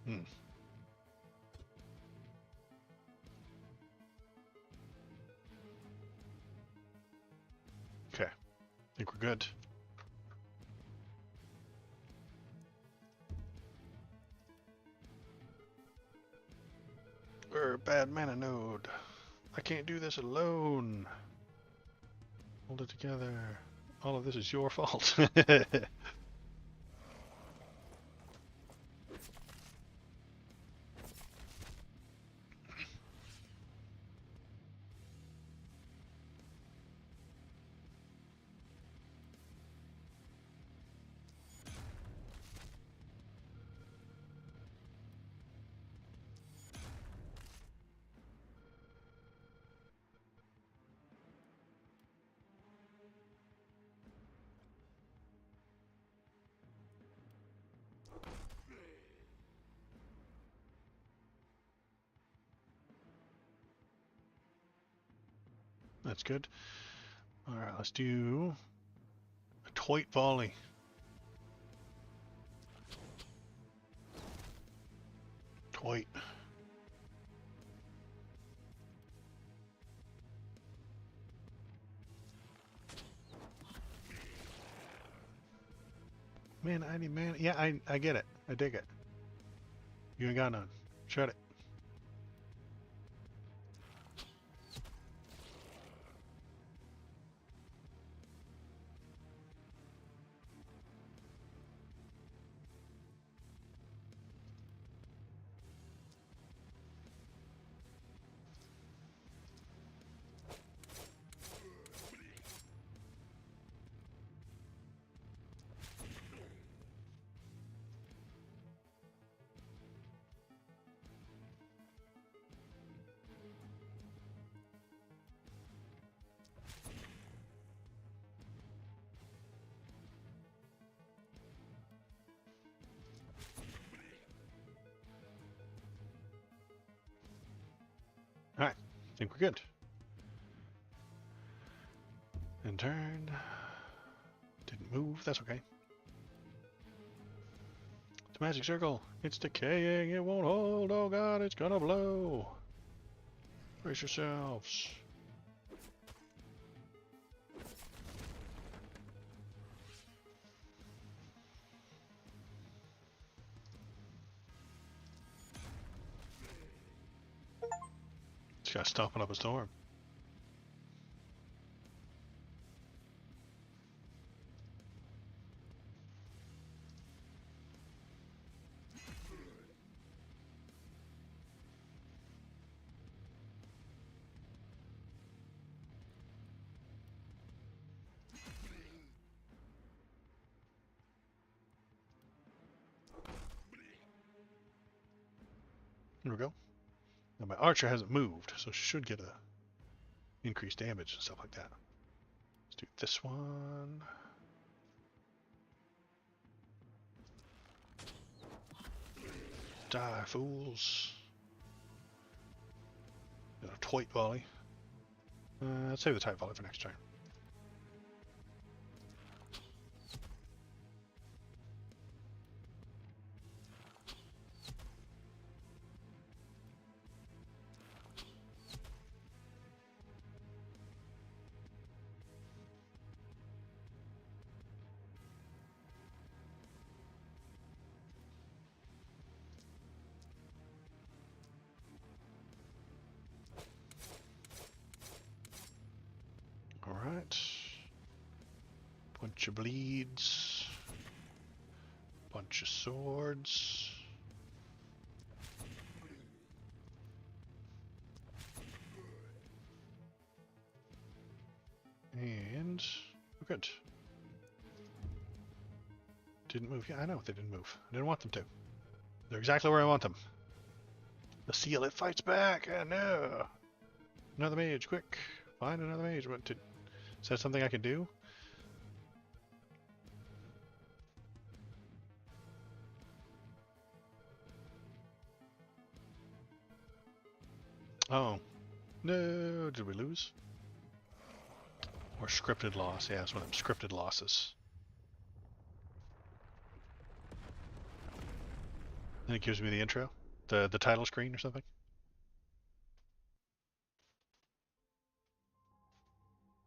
[SPEAKER 2] Hmm. Okay. I think we're good. We're a bad mana node. I can't do this alone. Hold it together. All of this is your fault. That's good. Alright, let's do a Toit volley. Toit. Man, I need mana. Yeah, I get it. I dig it. You ain't got none. Shut it. Alright, I think we're good. And turn. Didn't move, that's okay. It's a magic circle. It's decaying, it won't hold. Oh god, it's gonna blow. Brace yourselves. Just gotta stomping up a storm. Here we go. Now my archer hasn't moved, so should get a increased damage and stuff like that. Let's do this one. Die, fools. Got a Toit volley. Let's save the Toit volley for next turn. Alright. Bunch of bleeds. Bunch of swords. And we're good. Didn't move. Yeah, I know they didn't move. I didn't want them to. They're exactly where I want them. The seal, it fights back. Oh, no. Another mage, quick. Find another mage. Is that something I can do? Oh. No. Did we lose? Or scripted loss. Yeah, it's one of them scripted losses. And it gives me the intro? The title screen or something?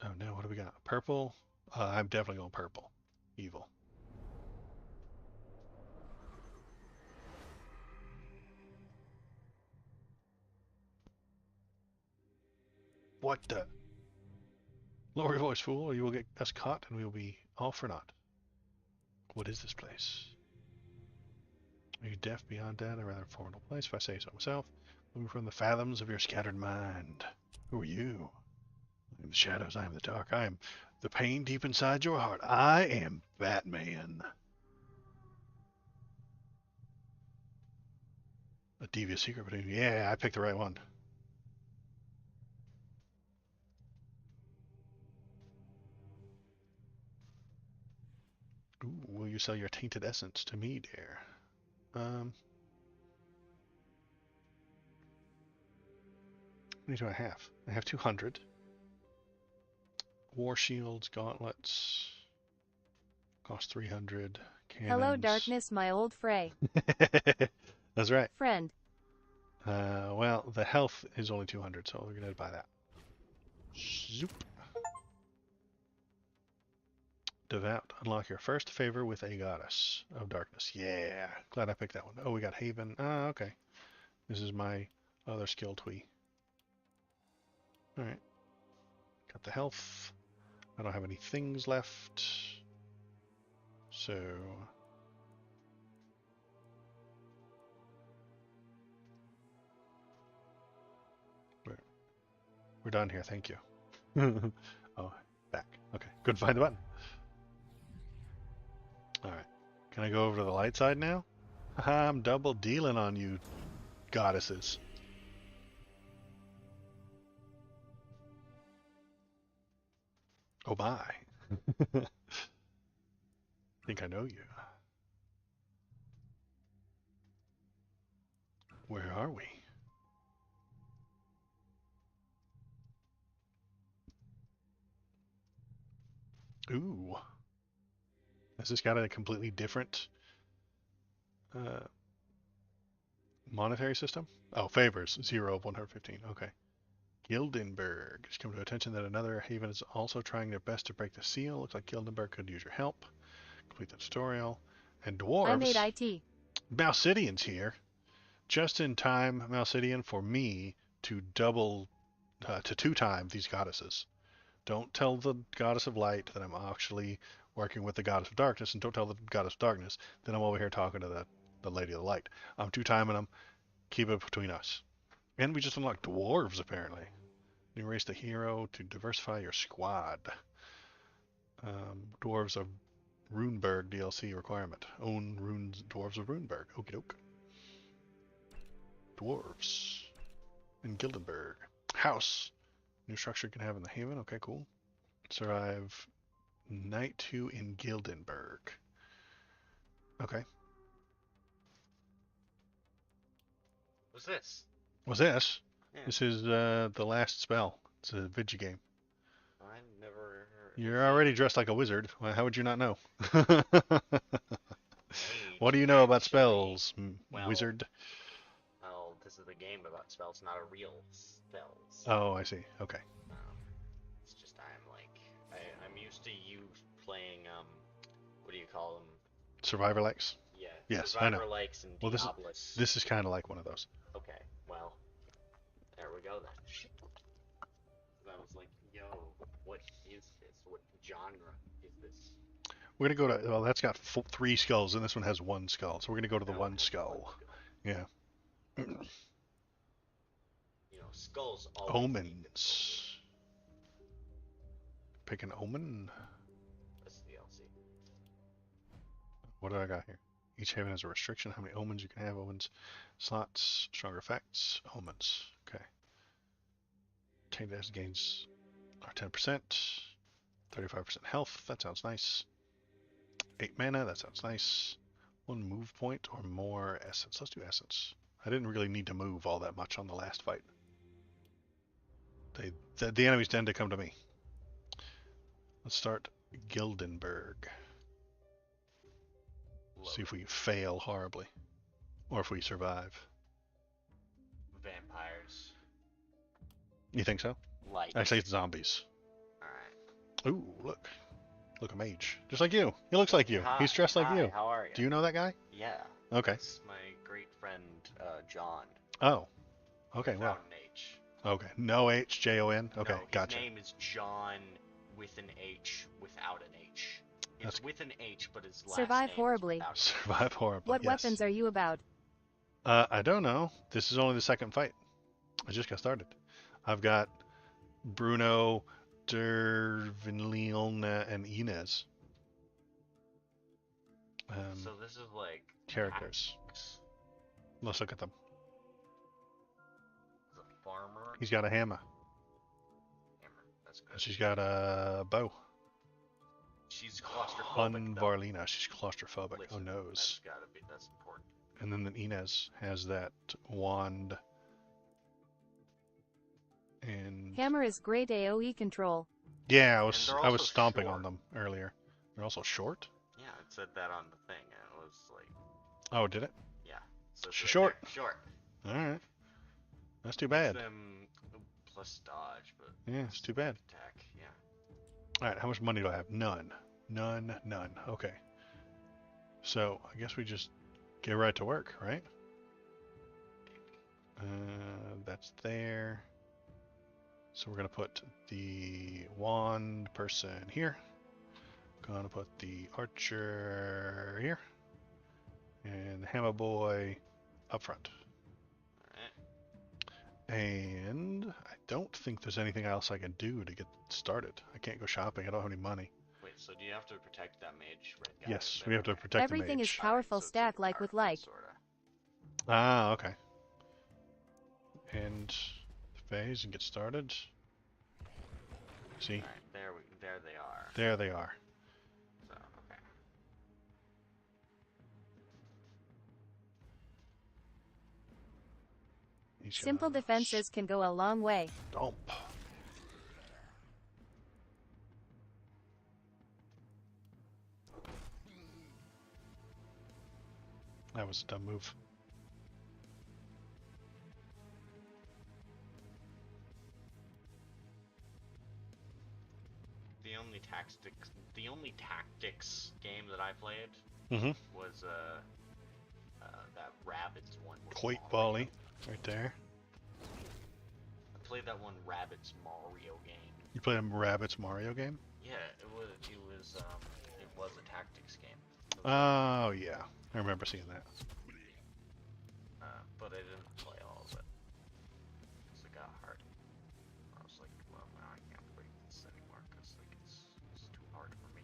[SPEAKER 2] Oh no, what do we got? Purple? I'm definitely going purple. Evil. What the? Lower your voice, fool, or you will get us caught and we will be all for naught. What is this place? Are you deaf beyond that? A rather formidable place, if I say so myself. Moving from the fathoms of your scattered mind. Who are you? I am the shadows, I am the dark, I am the pain deep inside your heart. I am Batman. A devious secret between you. Yeah, I picked the right one. Ooh, will you sell your tainted essence to me, dear? How many do I have? I have 200. War shields, gauntlets, cost 300. Cannons.
[SPEAKER 1] Hello, darkness, my old fray.
[SPEAKER 2] That's right.
[SPEAKER 1] Friend.
[SPEAKER 2] Well, the health is only 200, so we're gonna buy that. Zoop. Devout. Unlock your first favor with a goddess of darkness. Yeah, glad I picked that one. Oh, we got Haven. Ah, okay. This is my other skill tree. All right. Got the health. I don't have any things left. So we're done here. Thank you. Oh, back. Okay. Couldn't find the button. All right. Can I go over to the light side now? Haha, I'm double dealing on you, goddesses. Oh my. Think I know you. Where are we? Ooh. Has this got a completely different monetary system? Oh, favors. 0 of 115. Okay. Gildenberg. It's come to attention that another haven is also trying their best to break the seal. Looks like Gildenberg could use your help. Complete the tutorial. And dwarves.
[SPEAKER 1] I made IT.
[SPEAKER 2] Malcidian's here. Just in time, Malcidian, for me to to two-time these goddesses. Don't tell the goddess of light that I'm actually working with the goddess of darkness, and don't tell the goddess of darkness that I'm over here talking to the lady of the light. I'm two-timing them. Keep it between us. And we just unlocked dwarves, apparently. New race the hero to diversify your squad. Dwarves of Runeberg DLC requirement. Own runes, dwarves of Runeberg. Okie doke. Dwarves in Gildenberg. House. New structure you can have in the Haven. Okay, cool. Survive night 2 in Gildenberg. Okay.
[SPEAKER 3] What's this?
[SPEAKER 2] What's this?
[SPEAKER 3] Yeah.
[SPEAKER 2] This is the last spell. It's a video game.
[SPEAKER 3] I never heard.
[SPEAKER 2] You're already dressed like a wizard. Well, how would you not know?
[SPEAKER 3] Mage,
[SPEAKER 2] What do you know about
[SPEAKER 3] actually.
[SPEAKER 2] spells,
[SPEAKER 3] Well,
[SPEAKER 2] wizard?
[SPEAKER 3] Well, this is a game about spells, not a real spells.
[SPEAKER 2] Oh, I see. Okay.
[SPEAKER 3] It's just I'm used to you playing what do you call them?
[SPEAKER 2] Survivor likes?
[SPEAKER 3] Yeah.
[SPEAKER 2] Yes, I know.
[SPEAKER 3] Survivor likes and
[SPEAKER 2] Well,
[SPEAKER 3] Diablos.
[SPEAKER 2] this is kind of like one of those.
[SPEAKER 3] Okay. Well, there we go then. I was like, yo, what is this? What genre is this?
[SPEAKER 2] We're gonna go to. Well, that's got 3 skulls, and this one has 1 skull. So we're gonna go to the
[SPEAKER 3] That
[SPEAKER 2] 1
[SPEAKER 3] one has
[SPEAKER 2] skull. Yeah.
[SPEAKER 3] You know, skulls always need difficulty.
[SPEAKER 2] Omens. Pick an omen.
[SPEAKER 3] That's the DLC.
[SPEAKER 2] What do I got here? Each haven has a restriction. How many omens you can have? Omens, slots, stronger effects, omens. Okay. Tainted as gains are 10%. 35% health. That sounds nice. 8 mana. That sounds nice. 1 move point or more essence. Let's do essence. I didn't really need to move all that much on the last fight. The enemies tend to come to me. Let's start Gildenberg. See if we fail horribly. Or if we survive.
[SPEAKER 3] Vampires.
[SPEAKER 2] You think so?
[SPEAKER 3] Light.
[SPEAKER 2] Actually, it's zombies.
[SPEAKER 3] Alright.
[SPEAKER 2] Ooh, look. Look, a mage. Just like you. He looks like you.
[SPEAKER 3] Hi,
[SPEAKER 2] He's dressed like
[SPEAKER 3] hi,
[SPEAKER 2] you.
[SPEAKER 3] How are you?
[SPEAKER 2] Do you know that guy?
[SPEAKER 3] Yeah.
[SPEAKER 2] Okay.
[SPEAKER 3] It's my great friend, John.
[SPEAKER 2] Oh. Okay, well.
[SPEAKER 3] Without an H.
[SPEAKER 2] Okay. No H, Jon. Okay,
[SPEAKER 3] No,
[SPEAKER 2] gotcha.
[SPEAKER 3] his name is John with an H without an H. It's
[SPEAKER 2] That's-
[SPEAKER 3] with an H, but his last
[SPEAKER 1] Survive
[SPEAKER 3] name
[SPEAKER 1] horribly.
[SPEAKER 3] Is without an H.
[SPEAKER 2] Survive horribly.
[SPEAKER 1] What
[SPEAKER 2] yes.
[SPEAKER 1] weapons are you about?
[SPEAKER 2] I don't know. This is only the second fight. I just got started. I've got Bruno, Dervinleon, and Inez.
[SPEAKER 3] So this is like
[SPEAKER 2] Characters.
[SPEAKER 3] tactics.
[SPEAKER 2] Let's look at them.
[SPEAKER 3] He's a farmer.
[SPEAKER 2] He's got a hammer.
[SPEAKER 3] Hammer. That's good.
[SPEAKER 2] And she's got a bow.
[SPEAKER 3] She's claustrophobic.
[SPEAKER 2] Hun
[SPEAKER 3] though.
[SPEAKER 2] Varlina. She's claustrophobic.
[SPEAKER 3] Listen,
[SPEAKER 2] Oh, noes.
[SPEAKER 3] That's gotta be. That's important.
[SPEAKER 2] And then Inez has that wand. And
[SPEAKER 1] Hammer is great AoE control.
[SPEAKER 2] yeah, I
[SPEAKER 3] And
[SPEAKER 2] was
[SPEAKER 3] they're
[SPEAKER 2] I was
[SPEAKER 3] also
[SPEAKER 2] stomping
[SPEAKER 3] short.
[SPEAKER 2] on them earlier. They're also short.
[SPEAKER 3] Yeah, it said that on the thing, and it was like,
[SPEAKER 2] Oh, did it?
[SPEAKER 3] yeah. So it's
[SPEAKER 2] She's
[SPEAKER 3] right
[SPEAKER 2] short.
[SPEAKER 3] there, Short.
[SPEAKER 2] All right. That's too
[SPEAKER 3] Gives
[SPEAKER 2] bad.
[SPEAKER 3] them plus dodge, but
[SPEAKER 2] Yeah, it's too bad.
[SPEAKER 3] attack. Yeah.
[SPEAKER 2] All right, how much money do I have? None. None. None. Okay. So I guess we just get right to work, right? That's there. So we're gonna put the wand person here. Gonna put the archer here, and the hammer boy up front.
[SPEAKER 3] Alright.
[SPEAKER 2] And I don't think there's anything else I can do to get started. I can't go shopping. I don't have any money.
[SPEAKER 3] Wait, so do you have to protect that mage? Right guy
[SPEAKER 2] Yes,
[SPEAKER 3] right
[SPEAKER 2] we have to
[SPEAKER 3] there?
[SPEAKER 2] protect
[SPEAKER 1] Everything
[SPEAKER 2] the
[SPEAKER 1] is
[SPEAKER 2] mage.
[SPEAKER 1] powerful
[SPEAKER 3] So it's
[SPEAKER 1] stack like with
[SPEAKER 3] powerful,
[SPEAKER 1] like.
[SPEAKER 3] sorta.
[SPEAKER 2] Ah, okay. And phase and get started. See,
[SPEAKER 3] Alright, there they are.
[SPEAKER 2] there they are.
[SPEAKER 3] So, okay.
[SPEAKER 2] He's
[SPEAKER 1] Simple
[SPEAKER 2] gonna
[SPEAKER 1] defenses can go a long way.
[SPEAKER 2] stomp. That was a dumb move.
[SPEAKER 3] The only tactics game that I played
[SPEAKER 2] Mm-hmm.
[SPEAKER 3] was that Rabbids one. with
[SPEAKER 2] Quite
[SPEAKER 3] Mario.
[SPEAKER 2] volley, right there.
[SPEAKER 3] I played that one Rabbids Mario game.
[SPEAKER 2] You played a Rabbids Mario game?
[SPEAKER 3] Yeah, it was a tactics game. It was,
[SPEAKER 2] Oh yeah, I remember seeing that.
[SPEAKER 3] but I didn't play all of it. Cause it got hard. I was like, well, now I can't play this anymore because like it's too hard for me.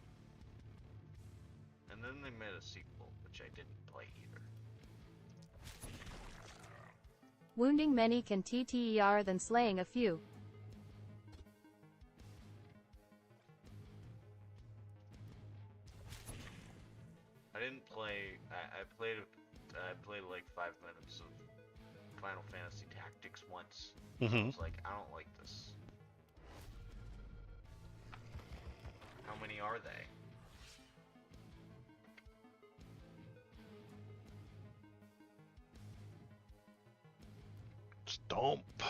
[SPEAKER 3] And then they made a sequel, which I didn't play either.
[SPEAKER 1] Wounding many can TTER than slaying a few.
[SPEAKER 3] I didn't play. I played like 5 minutes of Final Fantasy Tactics once. I
[SPEAKER 2] Mm-hmm.
[SPEAKER 3] was like, I don't like this. How many are they?
[SPEAKER 2] Stomp.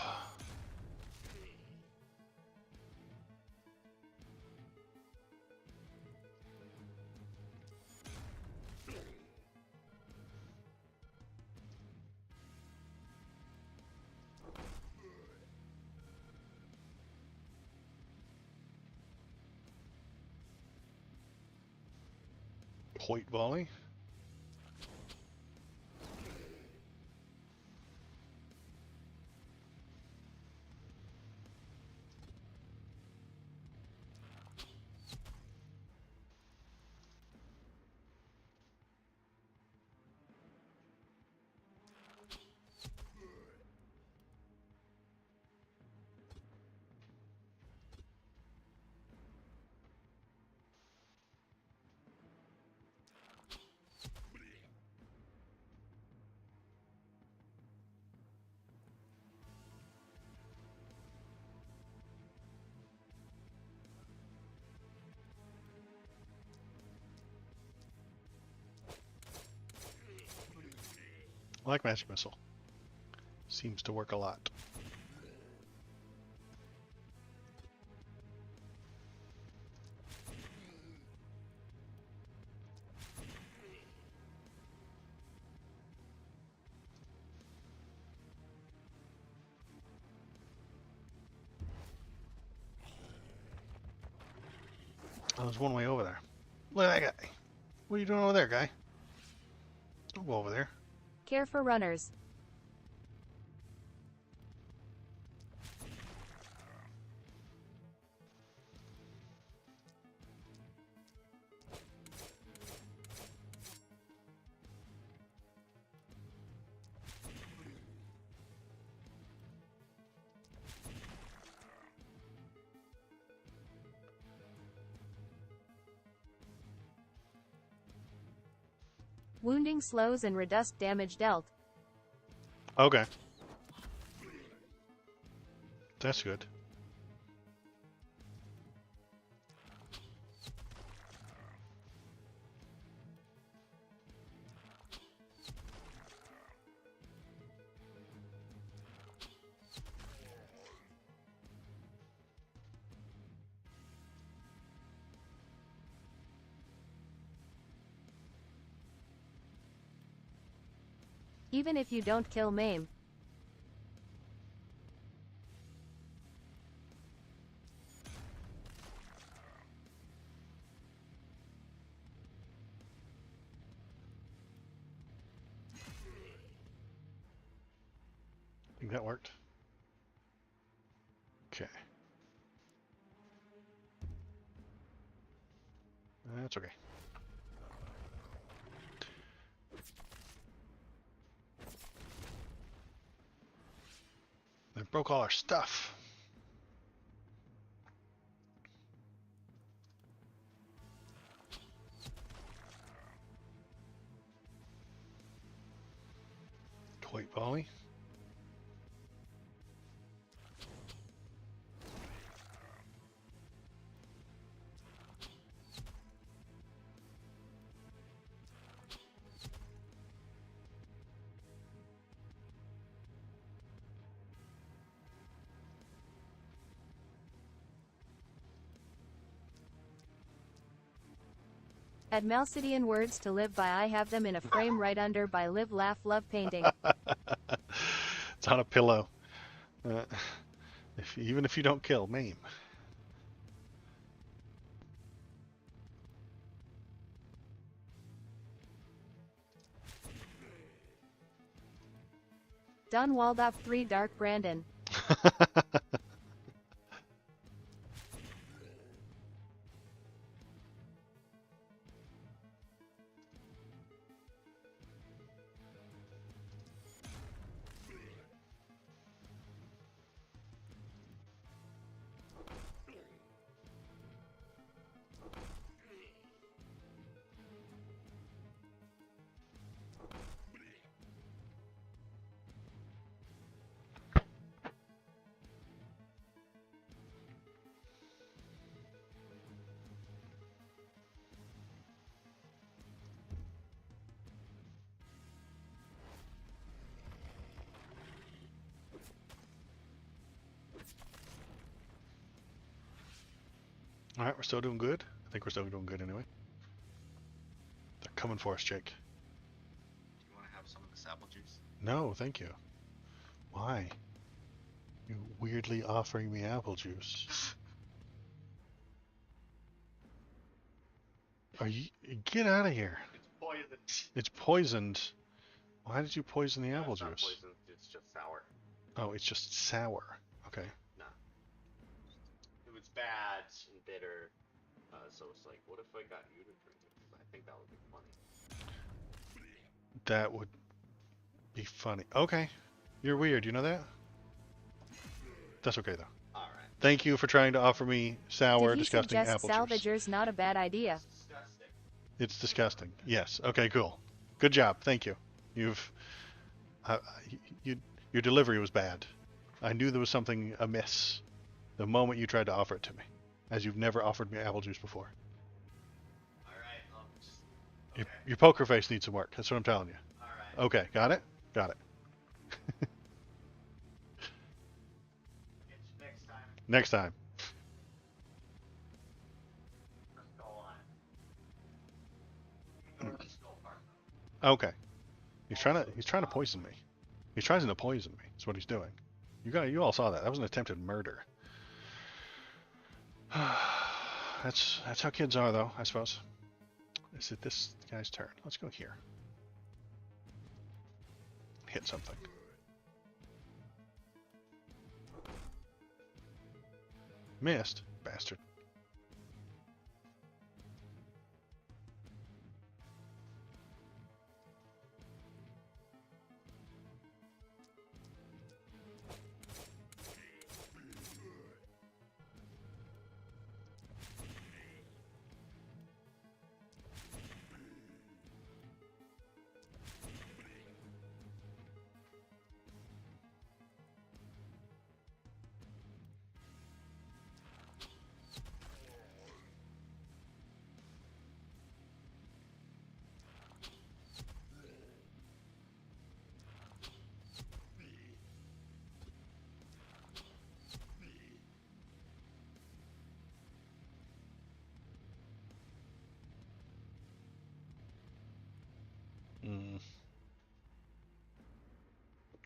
[SPEAKER 2] Point volley. I like magic missile. Seems to work a lot. Oh, there's one way over there. Look at that guy. What are you doing over there, guy? Don't go over there.
[SPEAKER 1] Care for runners. Wounding slows and reduce damage dealt.
[SPEAKER 2] Okay. That's good.
[SPEAKER 1] Even if you don't kill maim.
[SPEAKER 2] I think that worked. Okay. That's okay. They broke all our stuff. White volley.
[SPEAKER 1] Add Malcidian words to live by. I have them in a frame right under by live laugh love painting.
[SPEAKER 2] It's on a pillow. Even if you don't kill, maim.
[SPEAKER 1] Done Waldorf 3 Dark Brandon.
[SPEAKER 2] All right, we're still doing good. I think we're still doing good anyway. They're coming for us, Jake.
[SPEAKER 3] Do you want to have some of this apple juice?
[SPEAKER 2] No, thank you. Why? You weirdly offering me apple juice. Are you? Get out of here.
[SPEAKER 3] It's poisoned.
[SPEAKER 2] It's poisoned. Why did you poison the
[SPEAKER 3] No,
[SPEAKER 2] apple
[SPEAKER 3] it's not
[SPEAKER 2] juice?
[SPEAKER 3] poisoned. It's just sour.
[SPEAKER 2] Oh, it's just sour. Okay.
[SPEAKER 3] No. It was bad and bitter. So it's like, what if I got you to drink it? I think that would be funny.
[SPEAKER 2] That would be funny. Okay. You're weird. You know that? That's okay, though.
[SPEAKER 3] Alright.
[SPEAKER 2] Thank you for trying to offer me sour,
[SPEAKER 1] Did he
[SPEAKER 2] disgusting
[SPEAKER 1] suggest
[SPEAKER 2] apple juice.
[SPEAKER 1] salvagers not a bad idea?
[SPEAKER 3] It's disgusting.
[SPEAKER 2] It's disgusting. Yes. Okay, cool. Good job. Thank you. You've... your delivery was bad. I knew there was something amiss the moment you tried to offer it to me, as you've never offered me apple juice before.
[SPEAKER 3] Alright, just... Okay.
[SPEAKER 2] Your poker face needs some work. That's what I'm telling you.
[SPEAKER 3] Alright.
[SPEAKER 2] Okay, got it? Got it.
[SPEAKER 3] It's next time.
[SPEAKER 2] Next time.
[SPEAKER 3] Let's go on. Ignore the skull part, though.
[SPEAKER 2] Okay. He's trying to poison me. He's trying to poison me. That's what he's doing. You all saw that. That was an attempted murder. That's how kids are, though, I suppose. Is it this guy's turn? Let's go here. Hit something. Missed, bastard.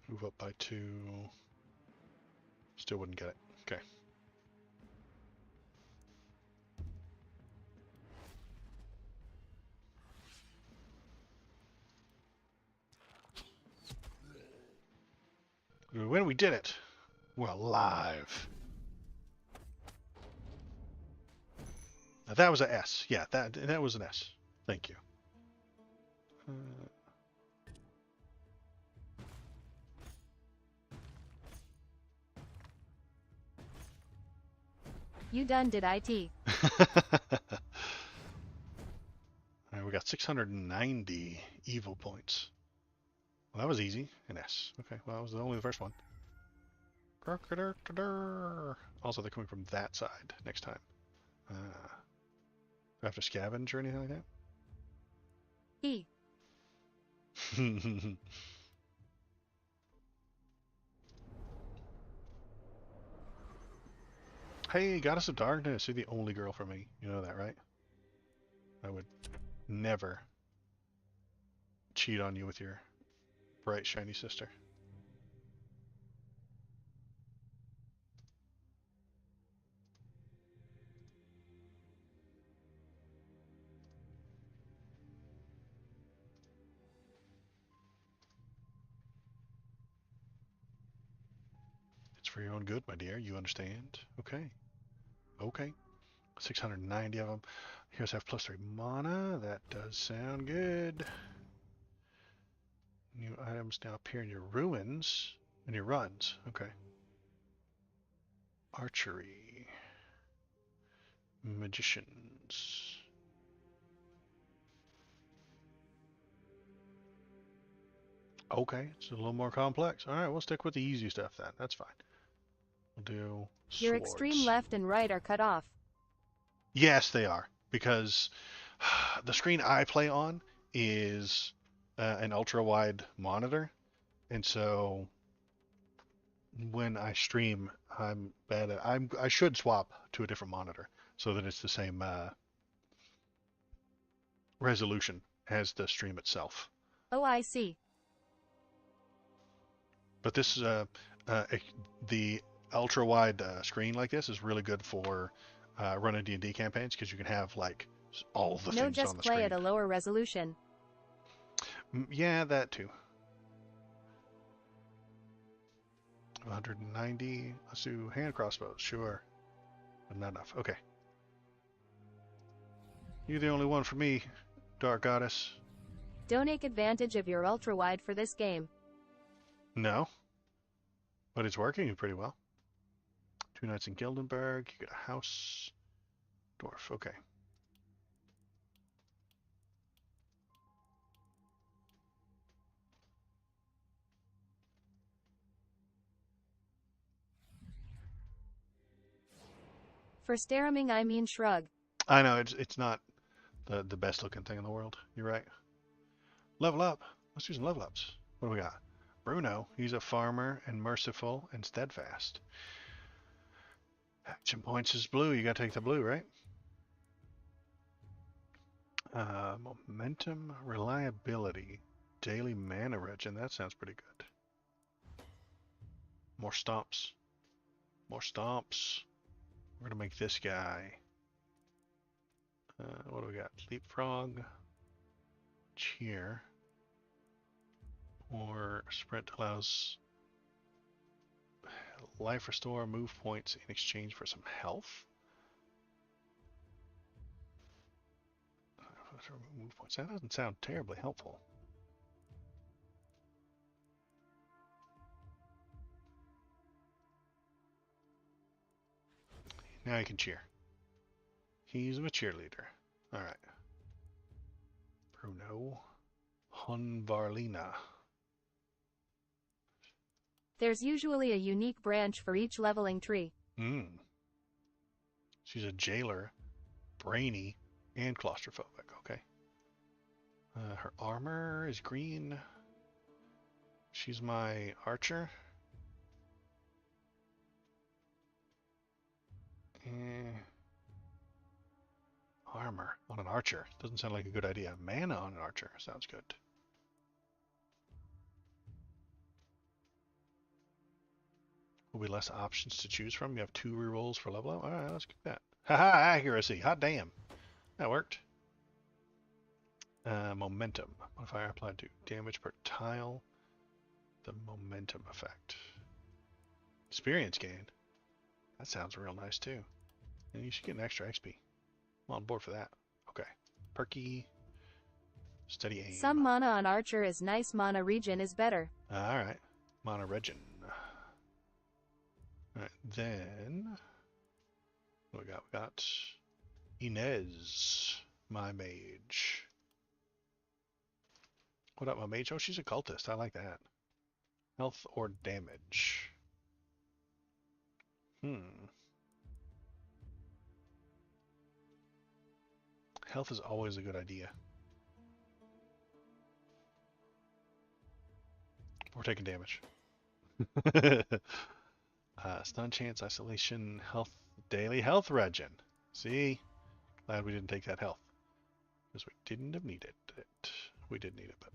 [SPEAKER 2] Move up by 2. Still wouldn't get it. Okay. When we did it, we're alive. Now that was an S. Yeah, that was an S. Thank you.
[SPEAKER 1] You done did IT.
[SPEAKER 2] Alright, we got 690 evil points. Well, that was easy. An S. Okay, well, that was only the first one. Also, they're coming from that side next time. Do I have to scavenge or anything like that?
[SPEAKER 1] E.
[SPEAKER 2] Hey, Goddess of Darkness, you're the only girl for me. You know that, right? I would never cheat on you with your bright, shiny sister. It's for your own good, my dear. You understand? Okay. Okay. 690 of them. Here's have +3 mana. That does sound good. New items now appear in your ruins and your runs. Okay. Archery. Magicians. Okay, it's a little more complex. All right, we'll stick with the easy stuff then. That's fine. We'll do swords.
[SPEAKER 1] Your extreme left and right are cut off.
[SPEAKER 2] Yes, they are, because the screen I play on is an ultra-wide monitor, and so when I stream, I'm bad at. I should swap to a different monitor so that it's the same resolution as the stream itself.
[SPEAKER 1] Oh, I see.
[SPEAKER 2] But this the ultra-wide screen like this is really good for running D&D campaigns because you can have like All the
[SPEAKER 1] No,
[SPEAKER 2] things
[SPEAKER 1] just
[SPEAKER 2] on the
[SPEAKER 1] play
[SPEAKER 2] screen.
[SPEAKER 1] at a lower resolution.
[SPEAKER 2] Yeah, that too. 190. Let's do hand crossbows. Sure. But not enough. Okay. You're the only one for me, Dark Goddess.
[SPEAKER 1] Don't take advantage of your ultra-wide for this game.
[SPEAKER 2] No. But it's working pretty well. 2 nights in Gildenberg. You get a house. Dwarf. Okay.
[SPEAKER 1] For Staraming I mean shrug.
[SPEAKER 2] I know, it's not the best looking thing in the world. You're right. Level up. Let's do some level ups. What do we got? Bruno. He's a farmer and merciful and steadfast. Action points is blue. You gotta take the blue, right? Momentum, reliability, daily mana regen. That sounds pretty good. More stomps. More stomps. We're gonna make this guy. What do we got? Leapfrog, cheer, or sprint allows life restore move points in exchange for some health. Move points. That doesn't sound terribly helpful. Now you can cheer. He's a cheerleader. All right. Bruno. Hunvarlina.
[SPEAKER 1] There's usually a unique branch for each leveling tree.
[SPEAKER 2] She's a jailer, brainy, and claustrophobic. Okay. Her armor is green. She's my archer. Armor on an archer. Doesn't sound like a good idea. Mana on an archer. Sounds good. Will be less options to choose from. You have 2 rerolls for level up. Alright, let's get that. Haha, accuracy. Hot damn. That worked. Momentum. Modifier applied to damage per tile. The momentum effect. Experience gain. That sounds real nice too. And you should get an extra XP. I'm on board for that. Okay. Perky. Steady aim.
[SPEAKER 1] Some mana on archer is nice. Mana regen is better.
[SPEAKER 2] Alright. Mana regen. Alright, then what we got? We got Inez, my mage. What up, my mage? Oh, she's a cultist. I like that. Health or damage? Health is always a good idea. We're taking damage. Stun chance, isolation, health, daily health regen. See? Glad we didn't take that health. Because we didn't have needed it. We did need it, but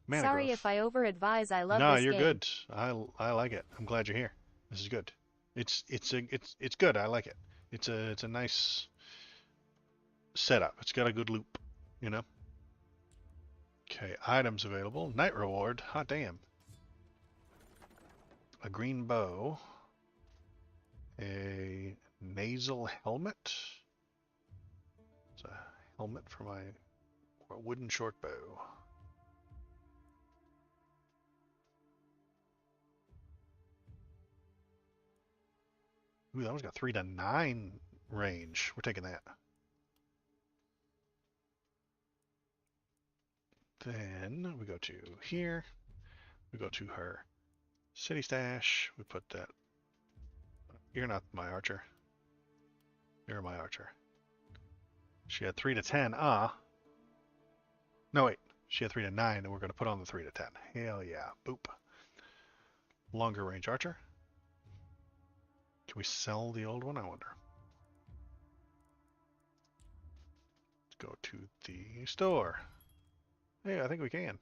[SPEAKER 2] mana
[SPEAKER 1] Sorry
[SPEAKER 2] growth.
[SPEAKER 1] if I over-advise. I love
[SPEAKER 2] No,
[SPEAKER 1] this
[SPEAKER 2] you're
[SPEAKER 1] game.
[SPEAKER 2] good. I like it. I'm glad you're here. This is good. It's good. I like it. It's a nice setup. It's got a good loop, you know. Okay, items available. Night reward. Hot damn. A green bow. A nasal helmet. It's a helmet for my wooden short bow. Ooh, that one's got 3 to 9 range. We're taking that. Then we go to here. We go to her city stash. We put that. You're not my archer. You're my archer. She had 3 to 10. No, wait. She had 3 to 9, and we're going to put on the 3 to 10. Hell yeah. Boop. Longer range archer. Can we sell the old one? I wonder. Let's go to the store. Yeah, I think we can.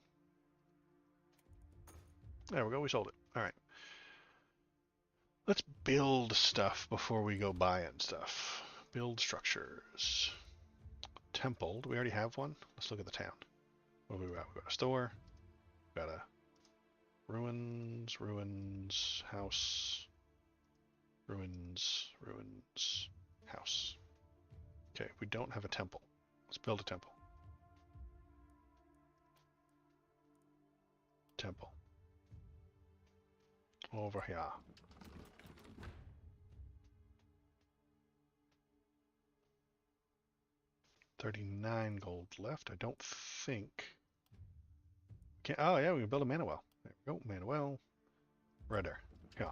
[SPEAKER 2] There we go. We sold it. All right. Let's build stuff before we go buying stuff. Build structures. temple. Do we already have one? Let's look at the town. What do we got? We got a store. We got a ruins, house, ruins, house. Okay, we don't have a temple. Let's build a temple. Temple. Over here. 39 gold left. I don't think. Oh yeah, we can build a mana well. There we go, mana well. Right there. Yeah.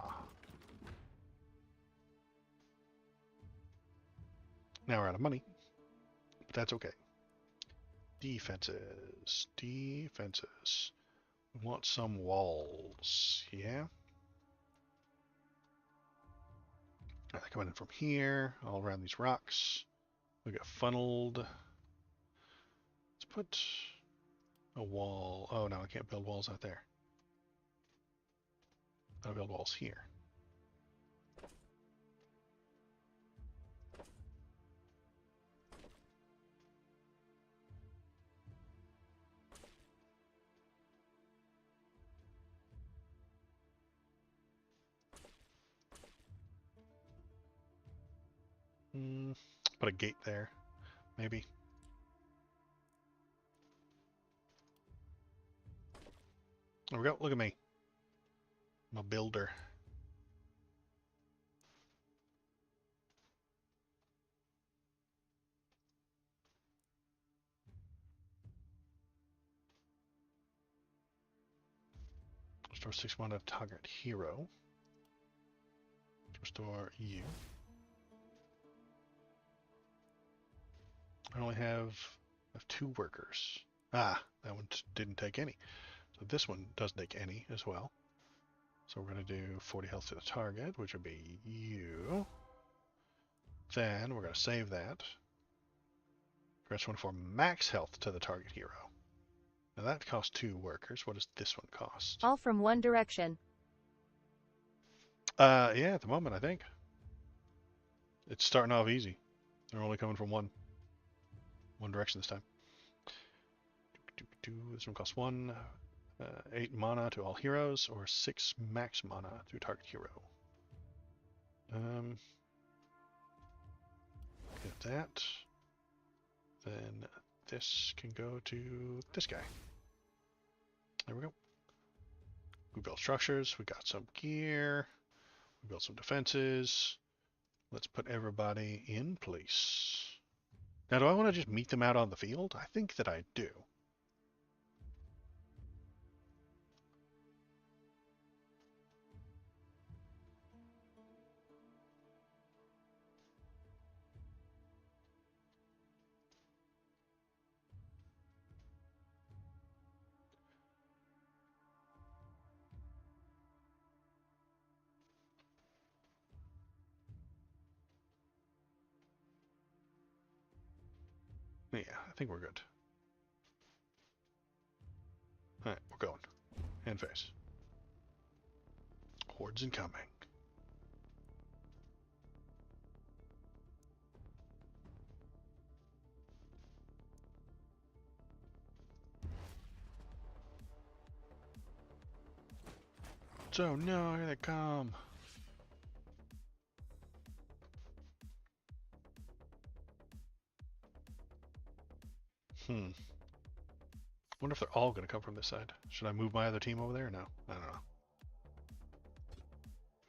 [SPEAKER 2] Now we're out of money, but that's okay. Defenses. Defenses. We want some walls. Yeah. They're coming in from here, all around these rocks. We get funneled. Let's put a wall. Oh no, I can't build walls out there. I'll build walls here. Put a gate there, maybe. There we go. Look at me. I'm a builder. Restore 6 mana to target hero. Restore you. I only have 2 workers. Ah, that one didn't take any. So this one does take any as well. So we're going to do 40 health to the target, which would be you. Then we're going to save that. Press 1 for max health to the target hero. Now that costs 2 workers. What does this one cost?
[SPEAKER 1] All from one direction.
[SPEAKER 2] Yeah, at the moment I think. It's starting off easy. They're only coming from one direction this time. This one costs 1. 8 mana to all heroes, or 6 max mana to target hero. Get that. Then this can go to this guy. There we go. We built structures. We got some gear. We built some defenses. Let's put everybody in place. Now, do I want to just meet them out on the field? I think that I do. Yeah, I think we're good. Alright, we're going. Hand face. Hordes incoming. So, no, here they come. Wonder if they're all going to come from this side. Should I move my other team over there? No, I don't know.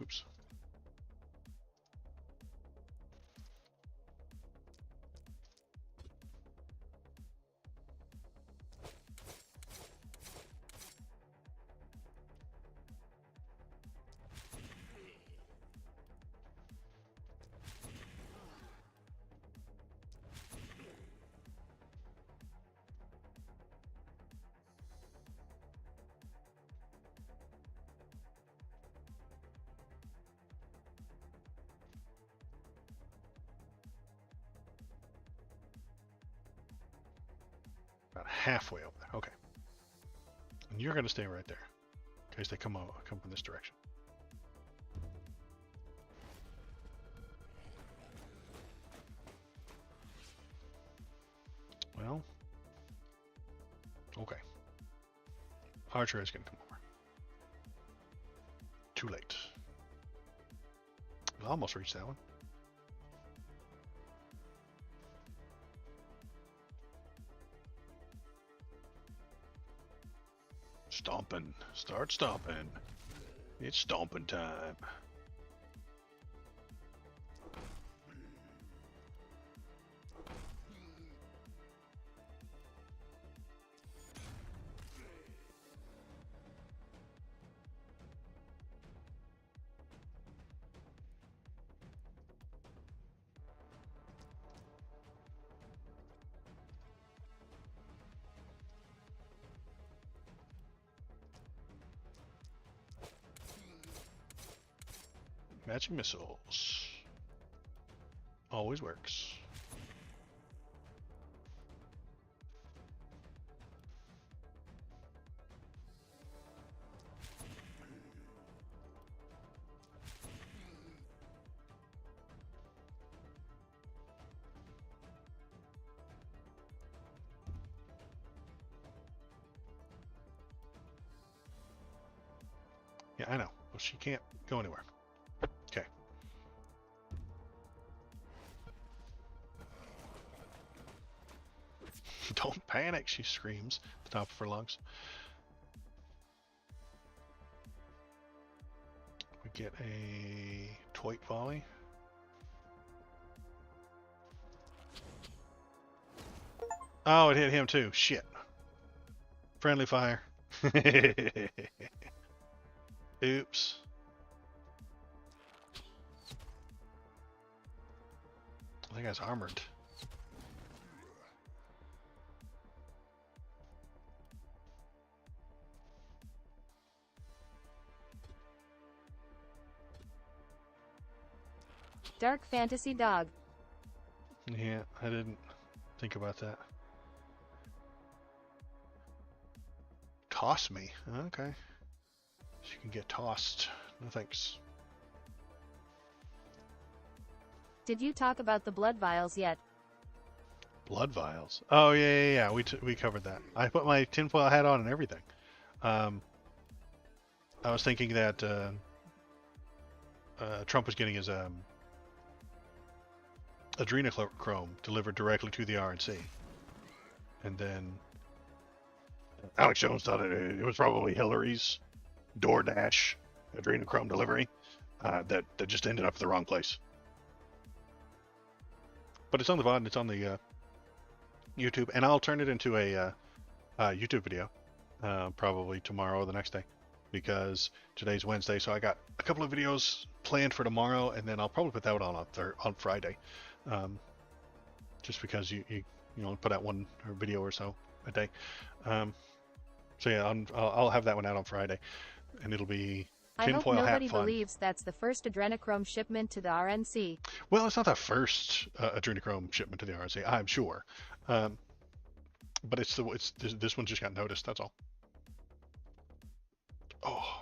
[SPEAKER 2] Oops. About halfway over there. Okay. And you're going to stay right there in case they come from this direction. Okay. Archer is going to come over. Too late. We almost reached that one. Stomping. Start stomping. It's stomping time. Matching missiles. Always works. Yeah, I know. Well, she can't go anywhere. Okay. Don't panic, she screams at the top of her lungs. We get a Toit volley. Oh, it hit him too. Shit. Friendly fire. Oops. That guy's armored.
[SPEAKER 1] Dark fantasy dog.
[SPEAKER 2] Yeah, I didn't think about that. Toss me. Okay. She can get tossed. No thanks.
[SPEAKER 1] Did you talk about the blood vials yet?
[SPEAKER 2] Blood vials. Oh yeah. We covered that. I put my tinfoil hat on and everything. I was thinking that Trump was getting his adrenochrome delivered directly to the RNC, and then Alex Jones thought it was probably Hillary's DoorDash adrenochrome delivery that just ended up at the wrong place. But it's on the VOD and it's on the YouTube, and I'll turn it into a YouTube video probably tomorrow or the next day, because today's Wednesday, so I got a couple of videos planned for tomorrow, and then I'll probably put that one on Friday, just because you put out one video or so a day. So yeah, I'll have that one out on Friday, and it'll be
[SPEAKER 1] I hope
[SPEAKER 2] tinfoil hat
[SPEAKER 1] nobody
[SPEAKER 2] fun.
[SPEAKER 1] believes that's the first adrenochrome shipment to the RNC.
[SPEAKER 2] Well, it's not the first adrenochrome shipment to the RNC, I'm sure, but this one just got noticed. That's all. Oh.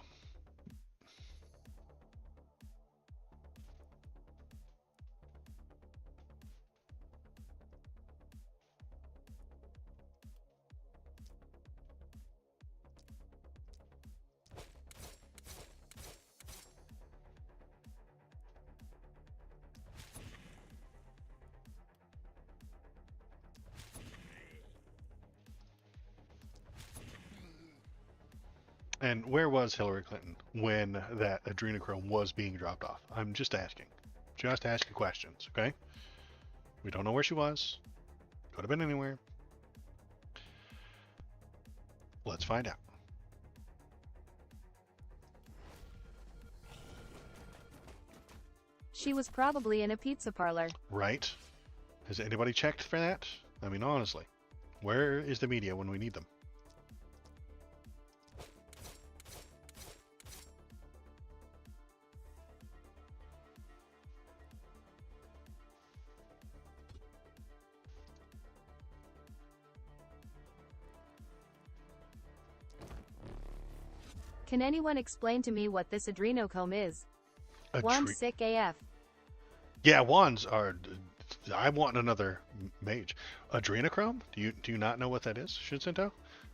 [SPEAKER 2] And where was Hillary Clinton when that adrenochrome was being dropped off? I'm just asking. Just asking questions, okay? We don't know where she was. Could have been anywhere. Let's find out.
[SPEAKER 1] She was probably in a pizza parlor.
[SPEAKER 2] Right? Has anybody checked for that? I mean, honestly, where is the media when we need them?
[SPEAKER 1] Can anyone explain to me what this adrenochrome is? Juan's sick AF.
[SPEAKER 2] Yeah, wands are. I want another mage. Adrenochrome? Do you not know what that is, Shinsinto?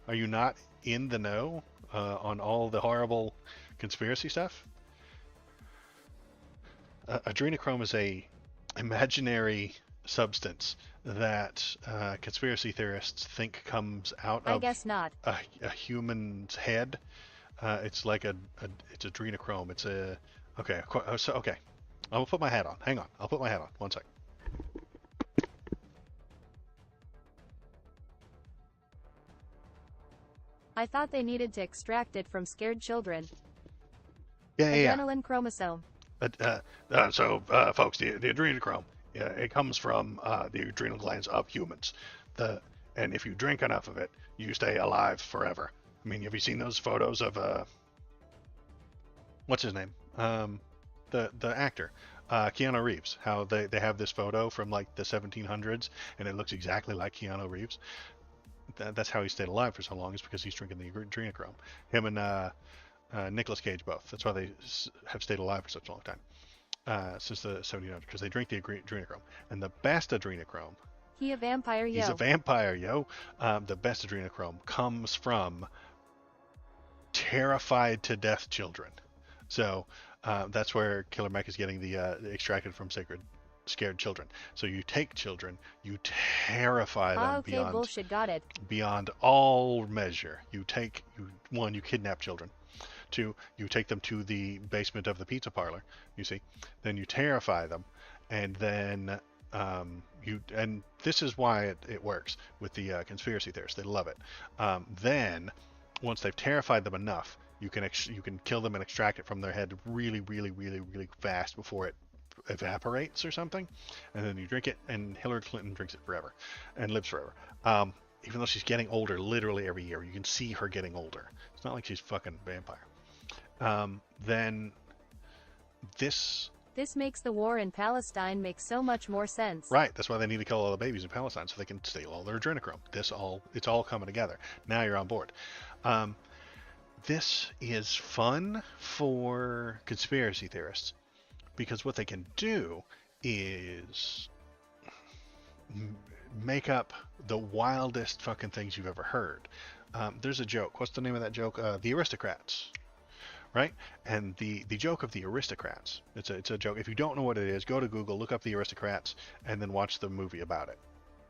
[SPEAKER 2] Are you not in the know on all the horrible conspiracy stuff? Adrenochrome is a imaginary substance that conspiracy theorists think comes out
[SPEAKER 1] I
[SPEAKER 2] of
[SPEAKER 1] guess not.
[SPEAKER 2] a human's head. It's like it's adrenochrome. It's a okay. So okay, I'll put my hat on. Hang on, I'll put my hat on. One sec.
[SPEAKER 1] I thought they needed to extract it from scared children.
[SPEAKER 2] Yeah.
[SPEAKER 1] Adrenaline chromosome.
[SPEAKER 2] Folks, the adrenochrome, it comes from the adrenal glands of humans. And if you drink enough of it, you stay alive forever. I mean, have you seen those photos of what's his name? The actor, Keanu Reeves. How they have this photo from like the 1700s, and it looks exactly like Keanu Reeves. That's how he stayed alive for so long, is because he's drinking the adrenochrome. Him and Nicolas Cage both. That's why they have stayed alive for such a long time, since the 1700s, because they drink the adrenochrome. And the best adrenochrome,
[SPEAKER 1] He a vampire, yo.
[SPEAKER 2] he's a vampire, yo. The best adrenochrome comes from terrified to death children. So that's where Killer Mike is getting the extracted from scared children. So you take children, you terrify them
[SPEAKER 1] okay, bullshit, got it.
[SPEAKER 2] beyond all measure. You kidnap children. Two, you take them to the basement of the pizza parlor, you see. Then you terrify them, and then and this is why it works with the conspiracy theorists. They love it. Then, once they've terrified them enough, you can kill them and extract it from their head really, really, really, really fast before it evaporates or something, and then you drink it, and Hillary Clinton drinks it forever and lives forever. Even though she's getting older literally every year, you can see her getting older. It's not like she's fucking vampire. Then this
[SPEAKER 1] makes the war in Palestine make so much more sense.
[SPEAKER 2] Right, that's why they need to kill all the babies in Palestine so they can steal all their adrenochrome. It's all coming together. Now you're on board. This is fun for conspiracy theorists, because what they can do is make up the wildest fucking things you've ever heard. There's a joke. What's the name of that joke? The Aristocrats. Right? And the joke of the Aristocrats, it's a joke. If you don't know what it is, go to Google, look up the Aristocrats, and then watch the movie about it.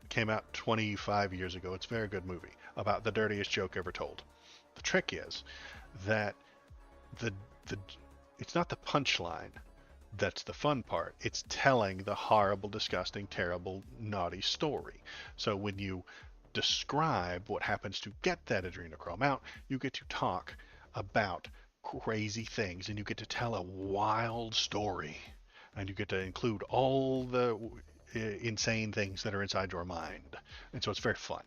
[SPEAKER 2] It came out 25 years ago. It's a very good movie about the dirtiest joke ever told. The trick is that it's not the punchline that's the fun part. It's telling the horrible, disgusting, terrible, naughty story. So when you describe what happens to get that adrenochrome out, you get to talk about crazy things, and you get to tell a wild story, and you get to include all the insane things that are inside your mind, and so it's very fun.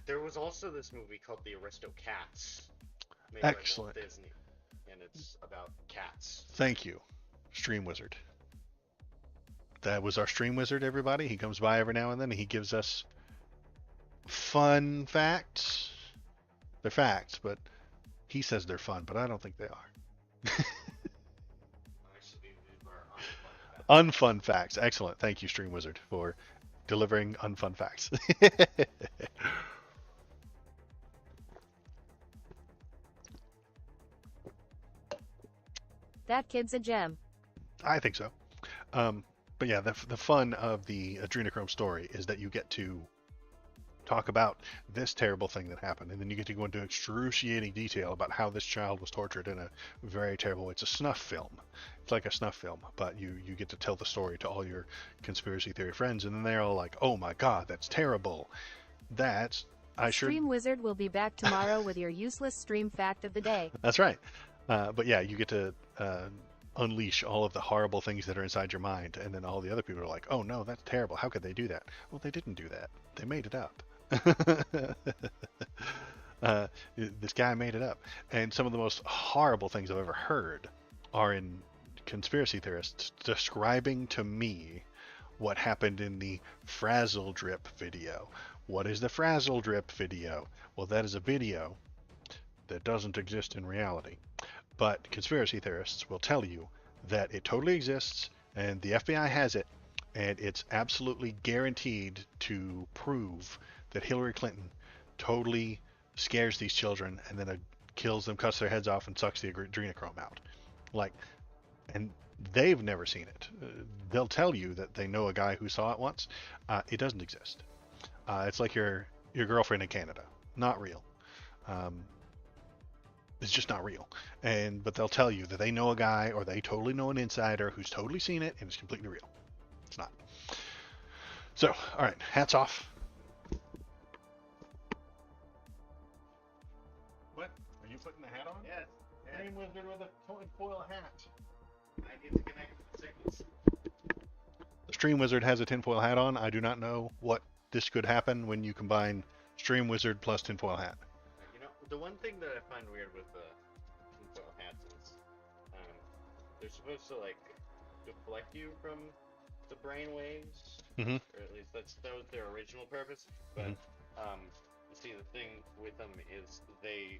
[SPEAKER 3] There was also this movie called The Aristocats, made
[SPEAKER 2] Excellent.
[SPEAKER 3] by Walt Disney, and it's about cats.
[SPEAKER 2] Thank you, Stream Wizard. That was our Stream Wizard, everybody. He comes by every now and then, and he gives us fun facts. They're facts, but he says they're fun, but I don't think they are. Unfun facts. Excellent. Thank you, Stream Wizard, for delivering unfun facts.
[SPEAKER 1] That kid's a gem.
[SPEAKER 2] I think so. But yeah, the fun of the adrenochrome story is that you get to talk about this terrible thing that happened, and then you get to go into excruciating detail about how this child was tortured in a very terrible way. It's a snuff film. It's like a snuff film, but you get to tell the story to all your conspiracy theory friends, and then they're all like, oh my god, that's terrible.
[SPEAKER 1] Stream Wizard will be back tomorrow with your useless stream fact of the day.
[SPEAKER 2] That's right. But yeah, you get to unleash all of the horrible things that are inside your mind, and then all the other people are like, oh no, that's terrible. How could they do that? Well, they didn't do that. They made it up. This guy made it up. And some of the most horrible things I've ever heard are in conspiracy theorists describing to me what happened in the Frazzle Drip video. What is the Frazzle Drip video? Well, that is a video that doesn't exist in reality. But conspiracy theorists will tell you that it totally exists, and the FBI has it, and it's absolutely guaranteed to prove that Hillary Clinton totally scares these children and then kills them, cuts their heads off, and sucks the adrenochrome out. Like, and they've never seen it. They'll tell you that they know a guy who saw it once. It doesn't exist. It's like your girlfriend in Canada. Not real. It's just not real. But they'll tell you that they know a guy, or they totally know an insider who's totally seen it, and it's completely real. It's not. So, all right, hats off. What? Are you putting the hat on?
[SPEAKER 3] Yes.
[SPEAKER 2] Dream Wizard with a tinfoil hat.
[SPEAKER 3] I need to connect with the signals.
[SPEAKER 2] The Stream Wizard has a tinfoil hat on. I do not know what this could happen when you combine Stream Wizard plus tinfoil hat.
[SPEAKER 3] You know, the one thing that I find weird with the tinfoil hats is they're supposed to like deflect you from the brain waves,
[SPEAKER 2] Mhm.
[SPEAKER 3] or at least that was their original purpose. But see, the thing with them is they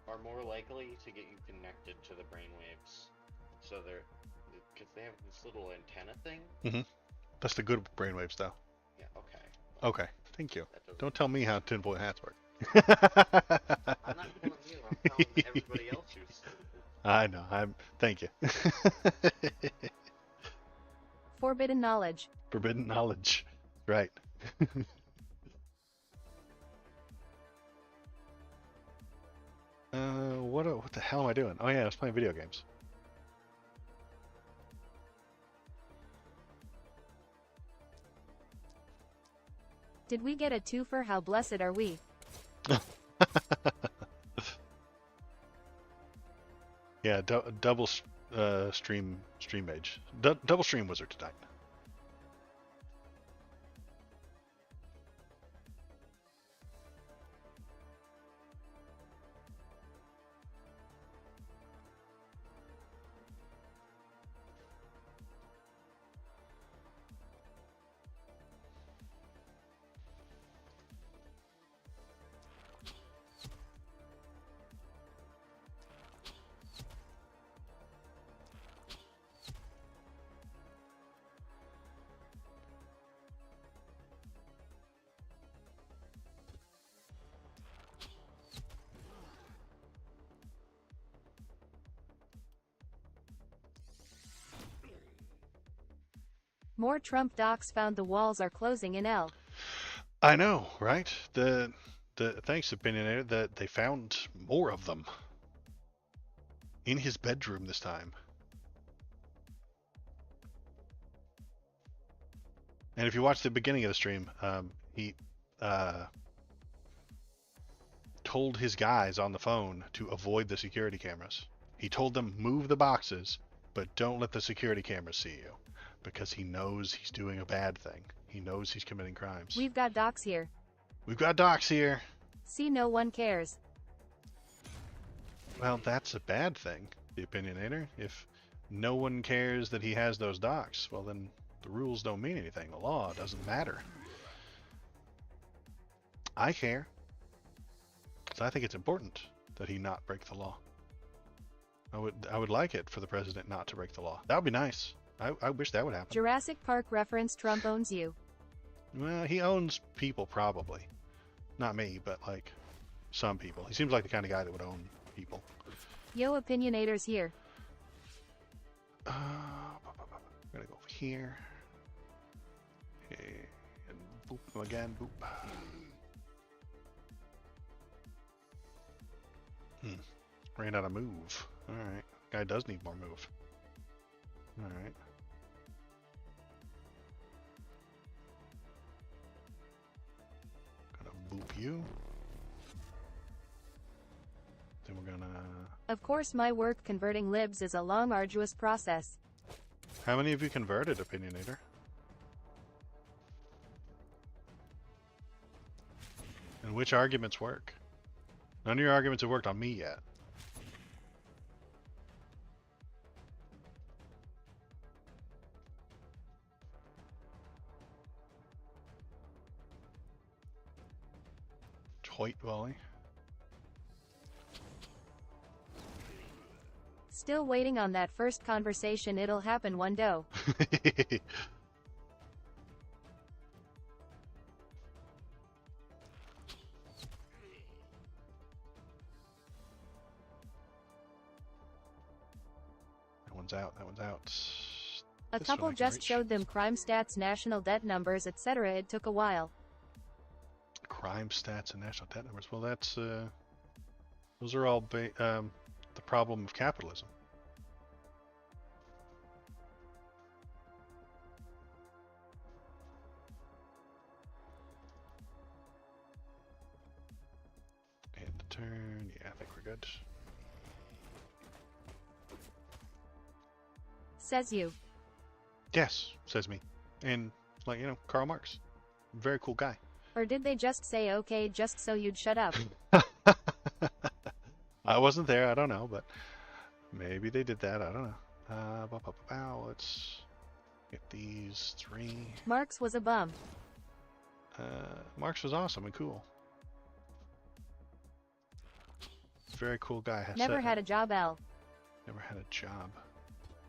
[SPEAKER 3] are more likely to get you connected to the brain waves. So they're because they have this little antenna thing.
[SPEAKER 2] That's the good brainwaves, though.
[SPEAKER 3] Yeah. Okay.
[SPEAKER 2] Okay, thank you.
[SPEAKER 3] That doesn't-
[SPEAKER 2] Don't tell me how tinfoil hats work.
[SPEAKER 3] I'm not telling you. I'm telling everybody else who's stupid.
[SPEAKER 2] I know. Thank you.
[SPEAKER 1] Forbidden knowledge.
[SPEAKER 2] Forbidden knowledge. Right. What the hell am I doing? Oh yeah, I was playing video games.
[SPEAKER 1] Did we get a twofer? How blessed are we?
[SPEAKER 2] Yeah, double stream mage. Double stream wizard tonight.
[SPEAKER 1] More Trump docs found the walls are closing in L.
[SPEAKER 2] I know, right? The thanks, opinionator, that they found more of them in his bedroom this time. And if you watch the beginning of the stream, he told his guys on the phone to avoid the security cameras. He told them, move the boxes, but don't let the security cameras see you, because he knows he's doing a bad thing. He knows he's committing crimes.
[SPEAKER 1] We've got docs here.
[SPEAKER 2] We've got docs here.
[SPEAKER 1] See, no one cares.
[SPEAKER 2] Well, that's a bad thing, the opinionator. If no one cares that he has those docs, well then the rules don't mean anything. The law doesn't matter. I care. So I think it's important that he not break the law. I would like it for the president not to break the law. That would be nice. I wish that would happen.
[SPEAKER 1] Jurassic Park reference. Trump owns you.
[SPEAKER 2] Well, he owns people, probably. Not me, but like some people. He seems like the kind of guy that would own people.
[SPEAKER 1] Yo, opinionators here.
[SPEAKER 2] We're gonna go over here. Okay, and boop him again. Boop. Ran out of move. Alright. Guy does need more move. Alright. Gonna boop you. Then we're gonna...
[SPEAKER 1] Of course, my work converting libs is a long, arduous process.
[SPEAKER 2] How many of you converted, opinionator? And which arguments work? None of your arguments have worked on me yet. Hoyt volley.
[SPEAKER 1] Still waiting on that first conversation. It'll happen one day.
[SPEAKER 2] one's out. That one's out.
[SPEAKER 1] A
[SPEAKER 2] This
[SPEAKER 1] couple
[SPEAKER 2] one I can
[SPEAKER 1] just
[SPEAKER 2] reach.
[SPEAKER 1] showed them crime stats, national debt numbers, etc. It took a while.
[SPEAKER 2] Crime stats and national debt numbers. Well, that's those are all the problem of capitalism. And the turn. Yeah, I think we're good.
[SPEAKER 1] Says you.
[SPEAKER 2] Yes, says me. And like, you know, Karl Marx. Very cool guy.
[SPEAKER 1] Or did they just say okay just so you'd shut up?
[SPEAKER 2] I wasn't there, I don't know, but maybe they did that, I don't know. Let's get these 3.
[SPEAKER 1] Marx was a bum.
[SPEAKER 2] Marx was awesome and cool. Very cool guy.
[SPEAKER 1] Never had a job, L.
[SPEAKER 2] Never had a job.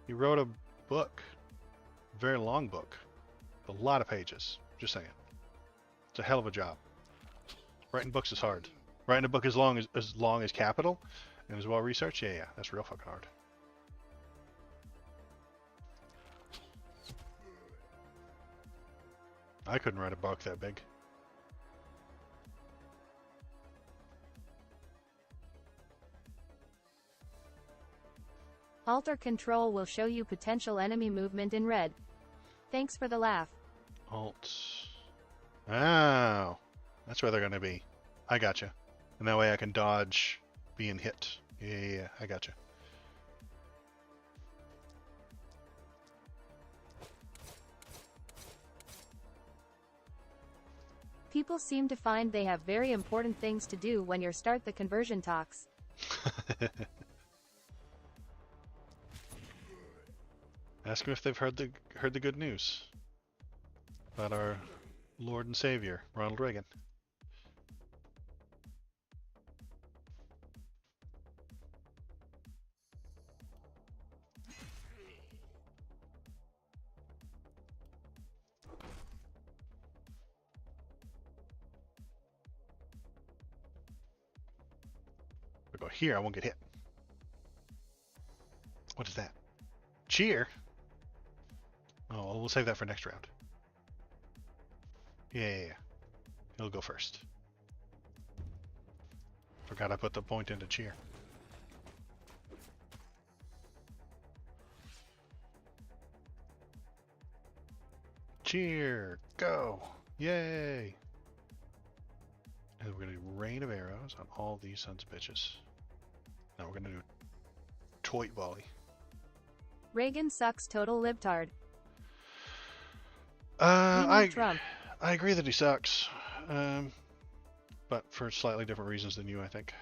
[SPEAKER 2] He wrote a book. Very long book. A lot of pages. Just saying. It's a hell of a job. Writing books is hard. Writing a book as long as Capital and as well researched, yeah, that's real fucking hard. I couldn't write a book that big.
[SPEAKER 1] Alt or Control will show you potential enemy movement in red. Thanks for the laugh.
[SPEAKER 2] Alt. Oh, that's where they're gonna be. I gotcha. And that way I can dodge being hit. Yeah, I gotcha.
[SPEAKER 1] People seem to find they have very important things to do when you start the conversion talks.
[SPEAKER 2] Ask them if they've heard the good news about our Lord and Savior, Ronald Reagan. If I go here, I won't get hit. What is that? Cheer? Oh, well, we'll save that for next round. Yeah. He'll go first. Forgot I put the point into cheer. Cheer! Go! Yay! And we're gonna do rain of arrows on all these sons of bitches. Now we're gonna do toit volley.
[SPEAKER 1] Reagan sucks, total libtard.
[SPEAKER 2] I agree that he sucks, but for slightly different reasons than you, I think.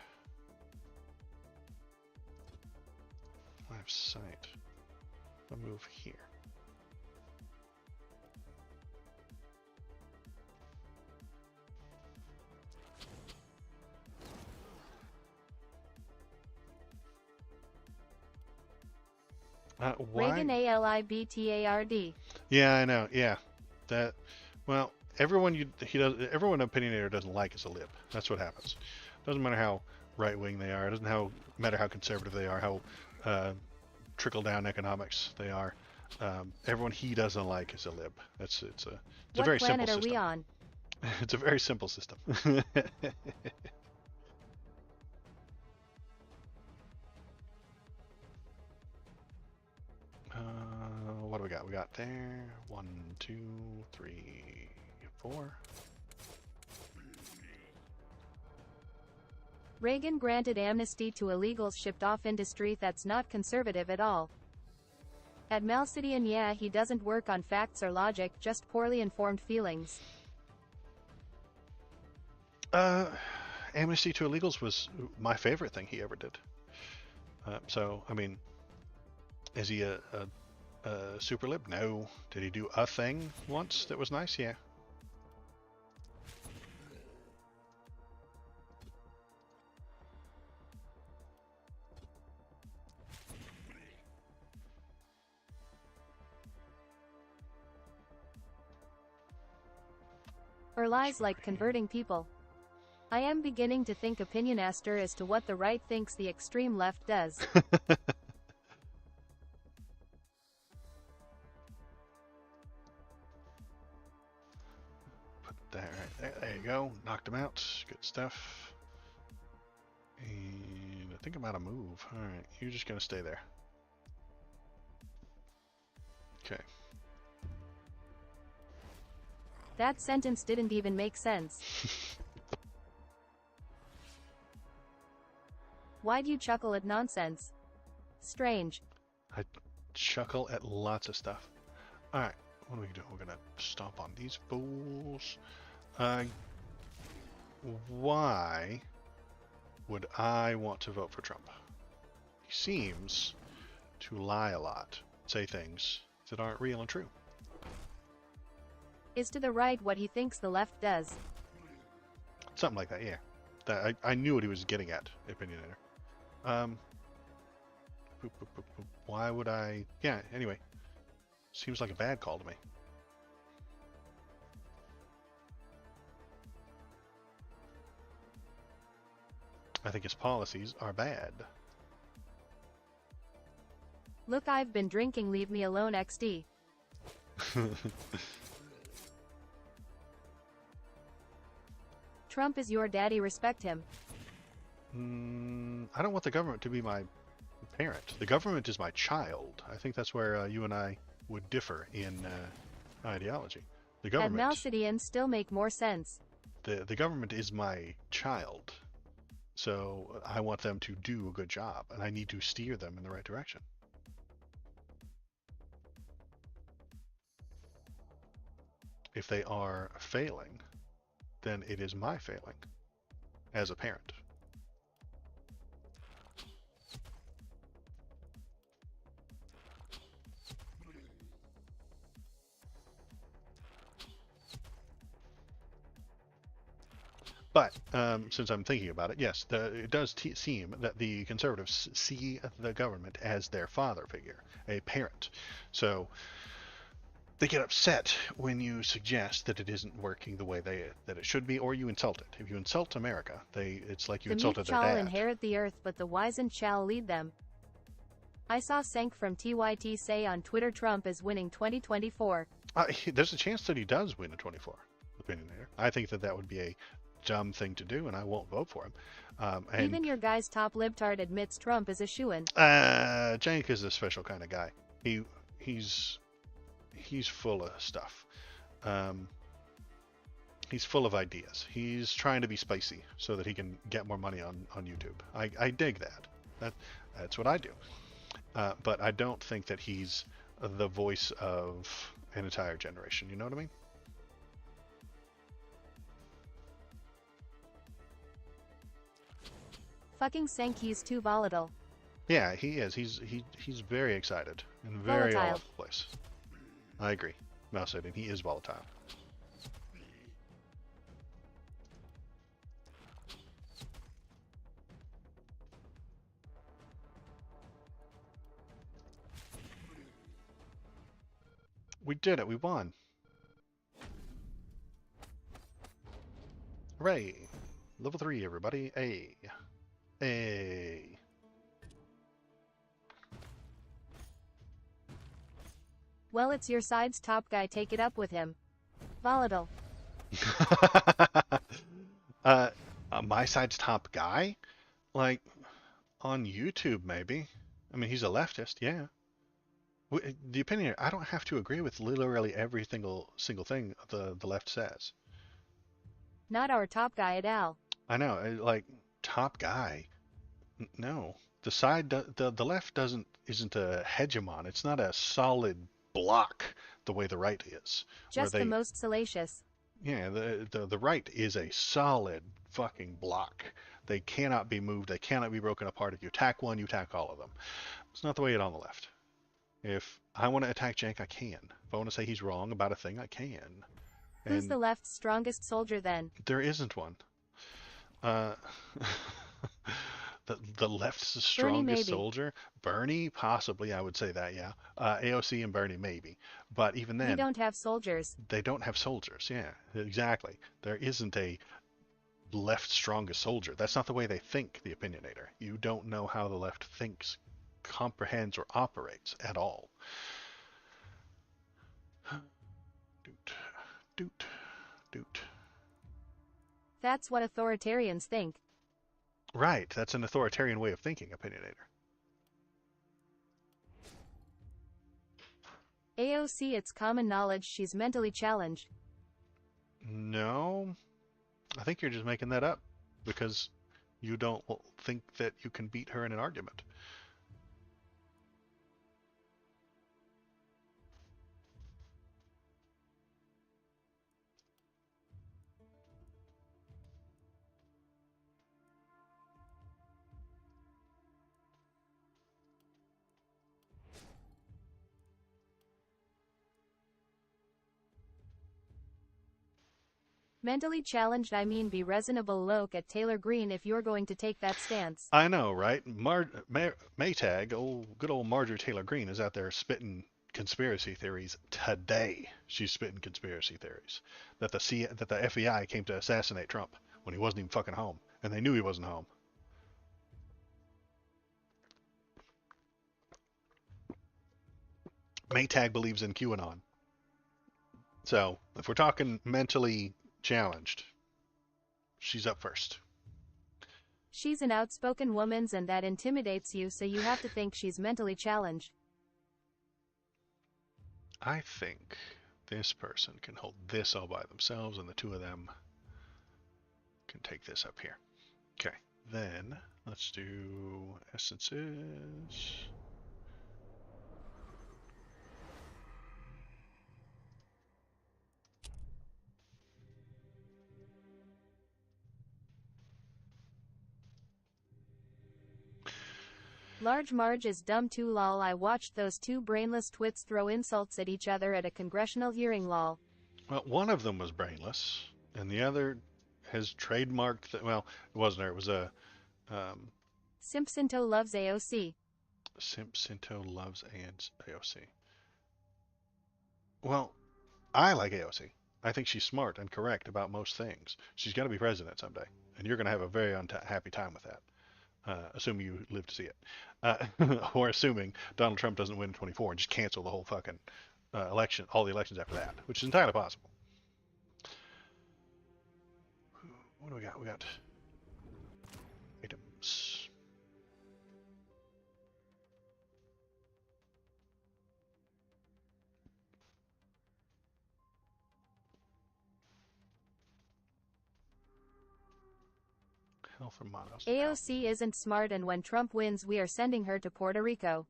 [SPEAKER 2] I have sight. I'll move here. Why?
[SPEAKER 1] Reagan ALIBTARD.
[SPEAKER 2] Yeah, I know. Yeah, that. Well, everyone opinionator doesn't like is a lib. That's what happens. Doesn't matter how right wing they are. It doesn't matter how conservative they are. How trickle down economics they are. Everyone he doesn't like is a lib. It's a very simple system.
[SPEAKER 1] What planet are we on?
[SPEAKER 2] It's a very simple system. What do we got? We got there 1, 2, 3, 4.
[SPEAKER 1] Reagan granted amnesty to illegals shipped off industry that's not conservative at all. At Malcidian, yeah, he doesn't work on facts or logic, just poorly informed feelings.
[SPEAKER 2] Amnesty to illegals was my favorite thing he ever did. So, I mean, is he a super lib? No. Did he do a thing once that was nice? Yeah.
[SPEAKER 1] Or lies like converting people. I am beginning to think opinionaster as to what the right thinks the extreme left does.
[SPEAKER 2] There you go. Knocked him out. Good stuff. And I think I'm out of move. Alright, you're just gonna stay there. Okay.
[SPEAKER 1] That sentence didn't even make sense. Why'd you chuckle at nonsense? Strange.
[SPEAKER 2] I chuckle at lots of stuff. Alright, what are we doing? We're gonna stomp on these fools. Why would I want to vote for Trump? He seems to lie a lot, say things that aren't real and true.
[SPEAKER 1] Is to the right what he thinks the left does.
[SPEAKER 2] Something like that, yeah. I knew what he was getting at, opinionator. Why would I... Yeah, anyway. Seems like a bad call to me. I think his policies are bad.
[SPEAKER 1] Look, I've been drinking, leave me alone XD. Trump is your daddy, respect him.
[SPEAKER 2] I don't want the government to be my parent. The government is my child. I think that's where you and I would differ in ideology. The government...
[SPEAKER 1] And Malcidians still make more sense.
[SPEAKER 2] The government is my child. So I want them to do a good job, and I need to steer them in the right direction. If they are failing, then it is my failing as a parent. But since I'm thinking about it, yes, it does seem that the conservatives see the government as their father figure, a parent. So they get upset when you suggest that it isn't working the way that it should be, or you insult it. If you insult America, it's like you insulted their dad.
[SPEAKER 1] The meek shall inherit the earth, but the wizened shall lead them. I saw Sank from TYT say on Twitter Trump is winning 2024.
[SPEAKER 2] There's a chance that he does win in 24, opinionator. I think that would be a dumb thing to do, and I won't vote for him. And
[SPEAKER 1] even your guy's top libtard admits Trump is a shoo-in.
[SPEAKER 2] Jank is a special kind of guy. He's full of stuff. He's full of ideas. He's trying to be spicy so that he can get more money on YouTube. I dig that. That's what I do. But I don't think that he's the voice of an entire generation. You know what I mean?
[SPEAKER 1] Fucking Sank, he's too volatile.
[SPEAKER 2] Yeah, he is. He's very excited and very all over the place. I agree. Malcidian, he is volatile. We did it. We won. Hooray. Level 3, everybody. Hey. Hey.
[SPEAKER 1] Well, it's your side's top guy. Take it up with him. Volatile.
[SPEAKER 2] My side's top guy? Like, on YouTube, maybe. I mean, he's a leftist, yeah. The opinion, I don't have to agree with literally every single thing the left says.
[SPEAKER 1] Not our top guy at all.
[SPEAKER 2] I know, like, top guy. No. The side, the left isn't a hegemon. It's not a solid block the way the right is.
[SPEAKER 1] Just the most salacious.
[SPEAKER 2] Yeah, the right is a solid fucking block. They cannot be moved. They cannot be broken apart. If you attack one, you attack all of them. It's not the way it is on the left. If I want to attack Jank, I can. If I want to say he's wrong about a thing, I can.
[SPEAKER 1] Who's the left's strongest soldier then?
[SPEAKER 2] There isn't one. The left's strongest soldier? Bernie, possibly, I would say that, yeah. AOC and Bernie, maybe. But even then...
[SPEAKER 1] We don't have soldiers.
[SPEAKER 2] They don't have soldiers, yeah. Exactly. There isn't a left strongest soldier. That's not the way they think, the opinionator. You don't know how the left thinks, comprehends, or operates at all. Doot, doot, doot.
[SPEAKER 1] That's what authoritarians think.
[SPEAKER 2] Right, that's an authoritarian way of thinking, opinionator.
[SPEAKER 1] AOC, it's common knowledge she's mentally challenged.
[SPEAKER 2] No, I think you're just making that up because you don't think that you can beat her in an argument.
[SPEAKER 1] Mentally challenged, I mean be reasonable. Look at Taylor Greene if you're going to take that stance.
[SPEAKER 2] I know, right? Maytag, good old Marjorie Taylor Greene, is out there spitting conspiracy theories today. She's spitting conspiracy theories that the FBI came to assassinate Trump when he wasn't even fucking home, and they knew he wasn't home. Maytag believes in QAnon. So if we're talking mentally challenged, she's up first.
[SPEAKER 1] She's an outspoken woman and that intimidates you, so you have to think she's mentally challenged.
[SPEAKER 2] I think this person can hold this all by themselves, and the two of them can take this up here. Okay, then let's do essences.
[SPEAKER 1] Large Marge is dumb too, lol. I watched those two brainless twits throw insults at each other at a congressional hearing, lol.
[SPEAKER 2] Well, one of them was brainless, and the other has trademarked. Well, it wasn't her. It was a.
[SPEAKER 1] Simpsonto loves AOC.
[SPEAKER 2] Simpsonto loves AOC. Well, I like AOC. I think she's smart and correct about most things. She's going to be president someday, and you're going to have a very unhappy time with that. Assuming you live to see it. Or assuming Donald Trump doesn't win in 24 and just cancel the whole fucking election, all the elections after that, which is entirely possible. What do we got? We got items. Health and models.
[SPEAKER 1] AOC isn't smart, and when Trump wins, we are sending her to Puerto Rico.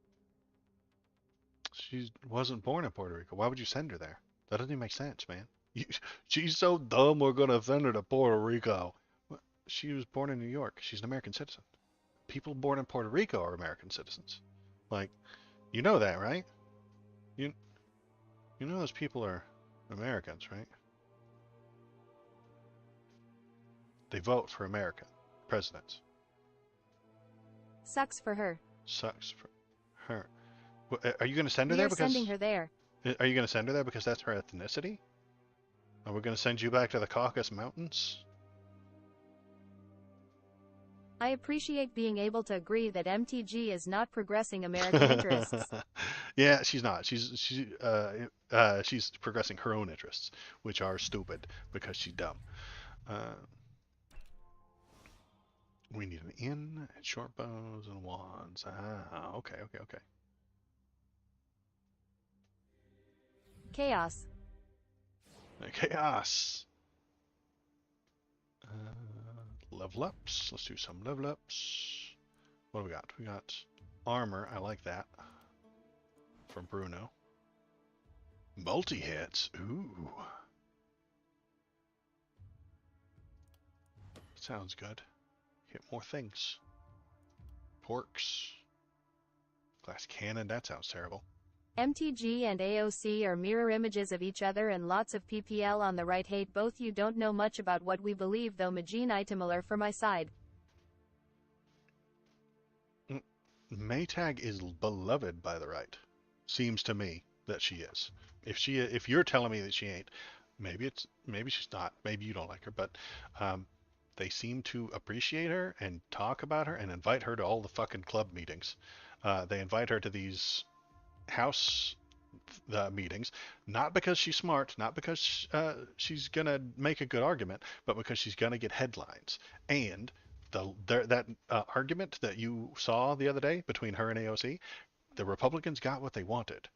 [SPEAKER 2] She wasn't born in Puerto Rico. Why would you send her there? That doesn't even make sense, man. She's so dumb, we're going to send her to Puerto Rico. She was born in New York. She's an American citizen. People born in Puerto Rico are American citizens. Like, you know that, right? You know those people are Americans, right? They vote for America presidents.
[SPEAKER 1] Sucks for her.
[SPEAKER 2] Sucks for her. Are you going to send her
[SPEAKER 1] We
[SPEAKER 2] there?
[SPEAKER 1] are sending her there.
[SPEAKER 2] Are you going to send her there because that's her ethnicity? Are we going to send you back to the Caucasus Mountains?
[SPEAKER 1] I appreciate being able to agree that MTG is not progressing American interests.
[SPEAKER 2] Yeah, she's not. She's progressing her own interests, which are stupid because she's dumb. We need an inn and short bows and wands. Ah, okay.
[SPEAKER 1] Chaos.
[SPEAKER 2] Chaos. Level ups. Let's do some level ups. What do we got? We got armor. I like that. From Bruno. Multi-hits. Ooh. Sounds good. Hit more things. Porks. Glass cannon. That sounds terrible.
[SPEAKER 1] MTG and AOC are mirror images of each other, and lots of PPL on the right. Hate both. You don't know much about what we believe, though. Magine Itemaler for my side.
[SPEAKER 2] Maytag is beloved by the right. Seems to me that she is. If you're telling me that she ain't, maybe she's not. Maybe you don't like her, but they seem to appreciate her and talk about her and invite her to all the fucking club meetings. They invite her to these house the meetings, not because she's smart, not because she's gonna make a good argument, but because she's gonna get headlines. And that argument that you saw the other day between her and AOC, the Republicans got what they wanted.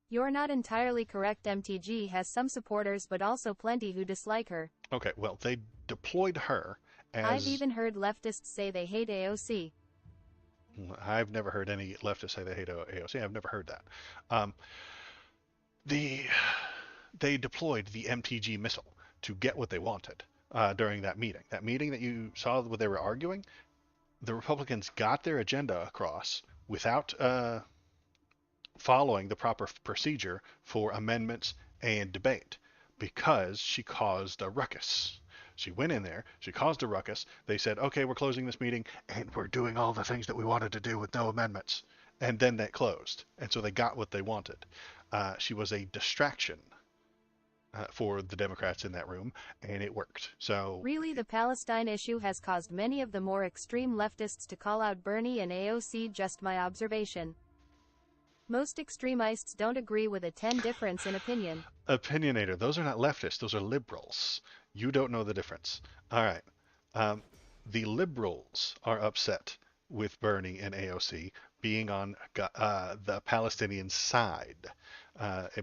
[SPEAKER 1] You're not entirely correct. MTG has some supporters but also plenty who dislike her.
[SPEAKER 2] Okay, well, they deployed her as...
[SPEAKER 1] I've even heard leftists say they hate AOC.
[SPEAKER 2] I've never heard any leftists say they hate AOC. I've never heard that. They deployed the MTG missile to get what they wanted during that meeting. That meeting that you saw where they were arguing, the Republicans got their agenda across without following the proper procedure for amendments and debate because she caused a ruckus. She went in there, she caused a ruckus. They said, okay, we're closing this meeting and we're doing all the things that we wanted to do with no amendments. And then that closed. And so they got what they wanted. She was a distraction for the Democrats in that room, and it worked. So
[SPEAKER 1] really, the Palestine issue has caused many of the more extreme leftists to call out Bernie and AOC. Just my observation. Most extremists don't agree with a 10 difference in opinion.
[SPEAKER 2] Opinionator, those are not leftists, those are liberals. You don't know the difference. All right. The liberals are upset with Bernie and AOC being on the Palestinian side.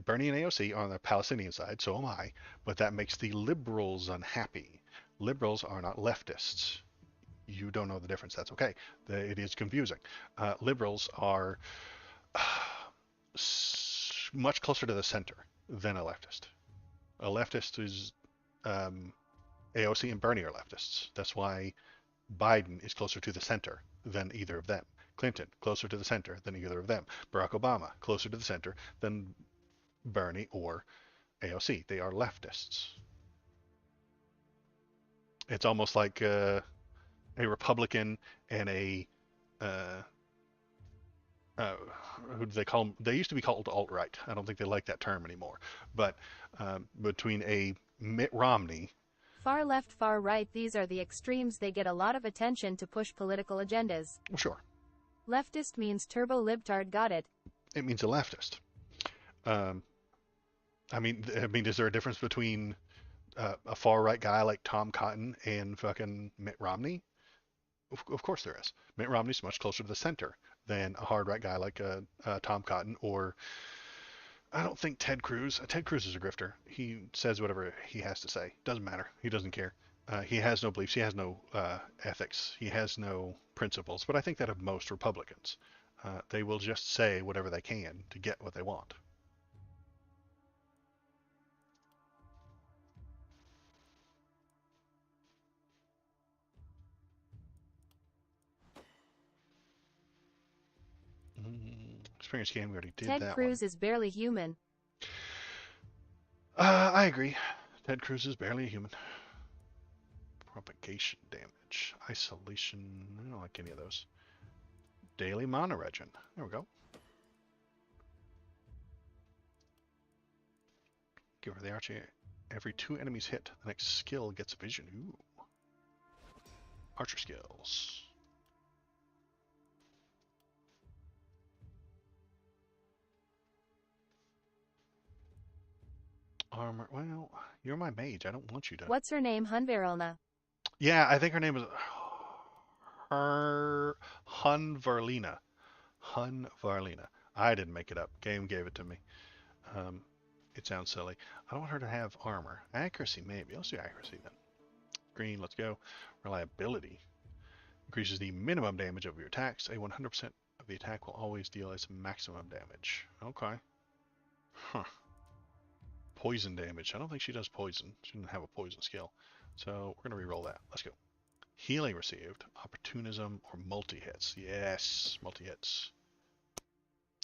[SPEAKER 2] Bernie and AOC are on the Palestinian side, so am I, but that makes the liberals unhappy. Liberals are not leftists. You don't know the difference. That's okay. It is confusing. Liberals are much closer to the center than a leftist. A leftist is AOC and Bernie are leftists. That's why Biden is closer to the center than either of them. Clinton, closer to the center than either of them. Barack Obama, closer to the center than Bernie or AOC. They are leftists. It's almost like a Republican and a who do they call them? They used to be called alt-right. I don't think they like that term anymore. But between a Mitt Romney...
[SPEAKER 1] Far left, far right, these are the extremes. They get a lot of attention to push political agendas.
[SPEAKER 2] Sure.
[SPEAKER 1] Leftist means turbo-libtard, got it.
[SPEAKER 2] It means a leftist. I mean, is there a difference between a far-right guy like Tom Cotton and fucking Mitt Romney? Of course there is. Mitt Romney's much closer to the center than a hard right guy like Tom Cotton, or I don't think Ted Cruz. Ted Cruz is a grifter. He says whatever he has to say. Doesn't matter. He doesn't care. He has no beliefs. He has no ethics. He has no principles. But I think that of most Republicans. They will just say whatever they can to get what they want. Experience game, we already did that.
[SPEAKER 1] Ted Cruz is barely human.
[SPEAKER 2] I agree. Ted Cruz is barely a human. Propagation damage. Isolation. I don't like any of those. Daily mana regen. There we go. Give her the archer. Every 2 enemies hit, the next skill gets vision. Ooh. Archer skills. Armor. Well, you're my mage. I don't want you to.
[SPEAKER 1] What's her name? Hunverelna.
[SPEAKER 2] Yeah, I think her name is Hunvarlina. Hunvarlina. I didn't make it up. Game gave it to me. It sounds silly. I don't want her to have armor. Accuracy, maybe. Let's do accuracy then. Green, let's go. Reliability. Increases the minimum damage of your attacks. A 100% of the attack will always deal its maximum damage. Okay. Huh. Poison damage. I don't think she does poison. She doesn't have a poison skill. So we're going to reroll that. Let's go. Healing received. Opportunism or multi-hits. Yes, multi-hits.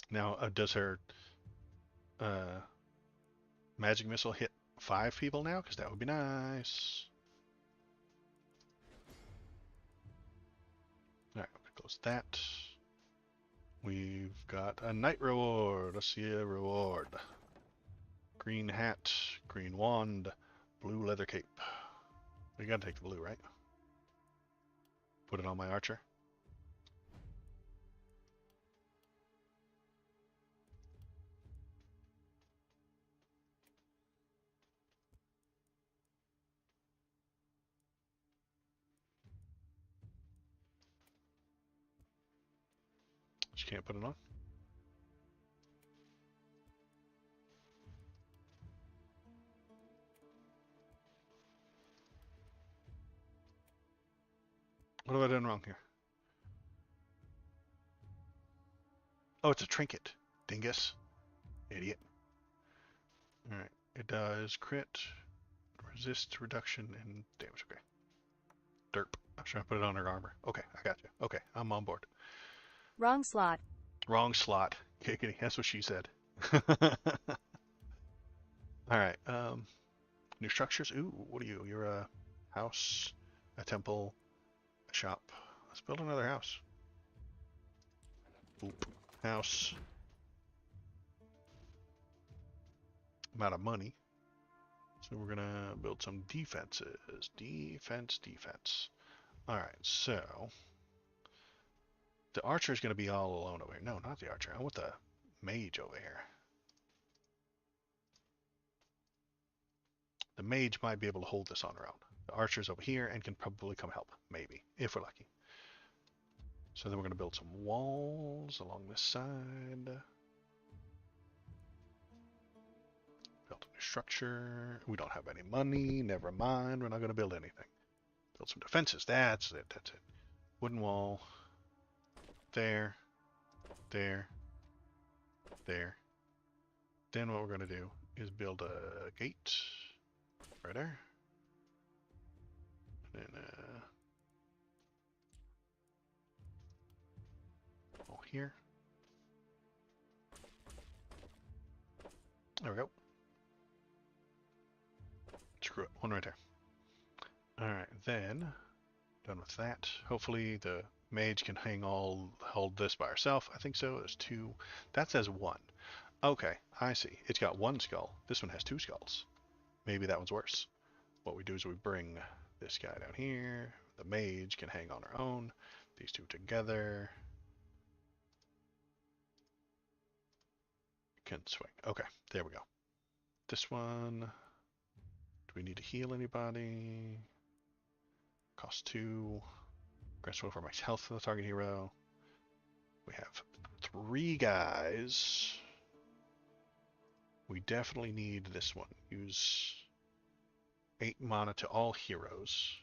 [SPEAKER 2] Now, does her magic missile hit 5 people now? Because that would be nice. Alright, I'm going to close that. We've got a night reward. Let's see a reward. Green hat, green wand, blue leather cape. We gotta take the blue, right? Put it on my archer. Just can't put it on. What have I done wrong here? Oh, it's a trinket. Dingus. Idiot. Alright. It does crit, resist, reduction, and damage. Okay. Derp. I was trying to put it on her armor. Okay, I got you. Okay, I'm on board.
[SPEAKER 1] Wrong slot.
[SPEAKER 2] Wrong slot. Kickity. That's what she said. Alright. New structures. Ooh, what are you? You're a house, a temple, a shop. Let's build another house. Boop. House. I'm out of money. So we're gonna build some defenses. Defense, defense. Alright, so the archer is gonna be all alone over here. No, not the archer. I want the mage over here. The mage might be able to hold this on her own. The archer's over here and can probably come help. Maybe, if we're lucky. So then we're gonna build some walls along this side. Build a new structure. We don't have any money. Never mind. We're not going to build anything. Build some defenses. That's it. That's it. Wooden wall. There. There. There. Then what we're going to do is build a gate. Right there. And then wall here. There we go. Screw it, one right there. Alright, then, done with that. Hopefully the mage can hold this by herself. I think so. There's two. That says one. Okay, I see. It's got one skull. This one has two skulls. Maybe that one's worse. What we do is we bring this guy down here. The mage can hang on her own. These two together. Can swing. Okay, there we go. This one. Do we need to heal anybody? Cost 2. Grants 4 for max health for the target hero. We have 3 guys. We definitely need this one. Use 8 mana to all heroes.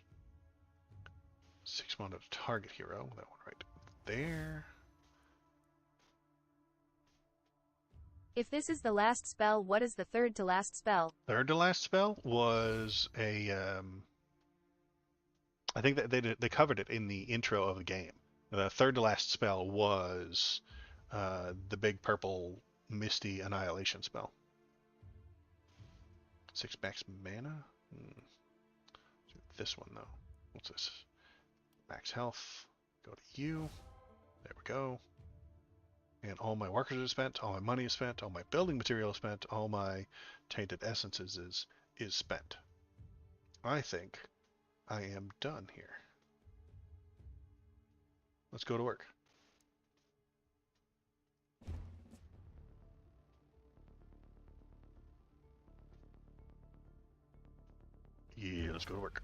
[SPEAKER 2] 6 mana to target hero. That one right there.
[SPEAKER 1] If this is the last spell, what is the third to last spell?
[SPEAKER 2] Third to last spell was a I think that they covered it in the intro of the game. The third to last spell was the big purple misty annihilation spell. 6 max mana. This one though. What's this? Max health. Go to you. There we go. And all my workers are spent, all my money is spent, all my building material is spent, all my tainted essences is spent. I think I am done here. Let's go to work. Yeah, let's go to work.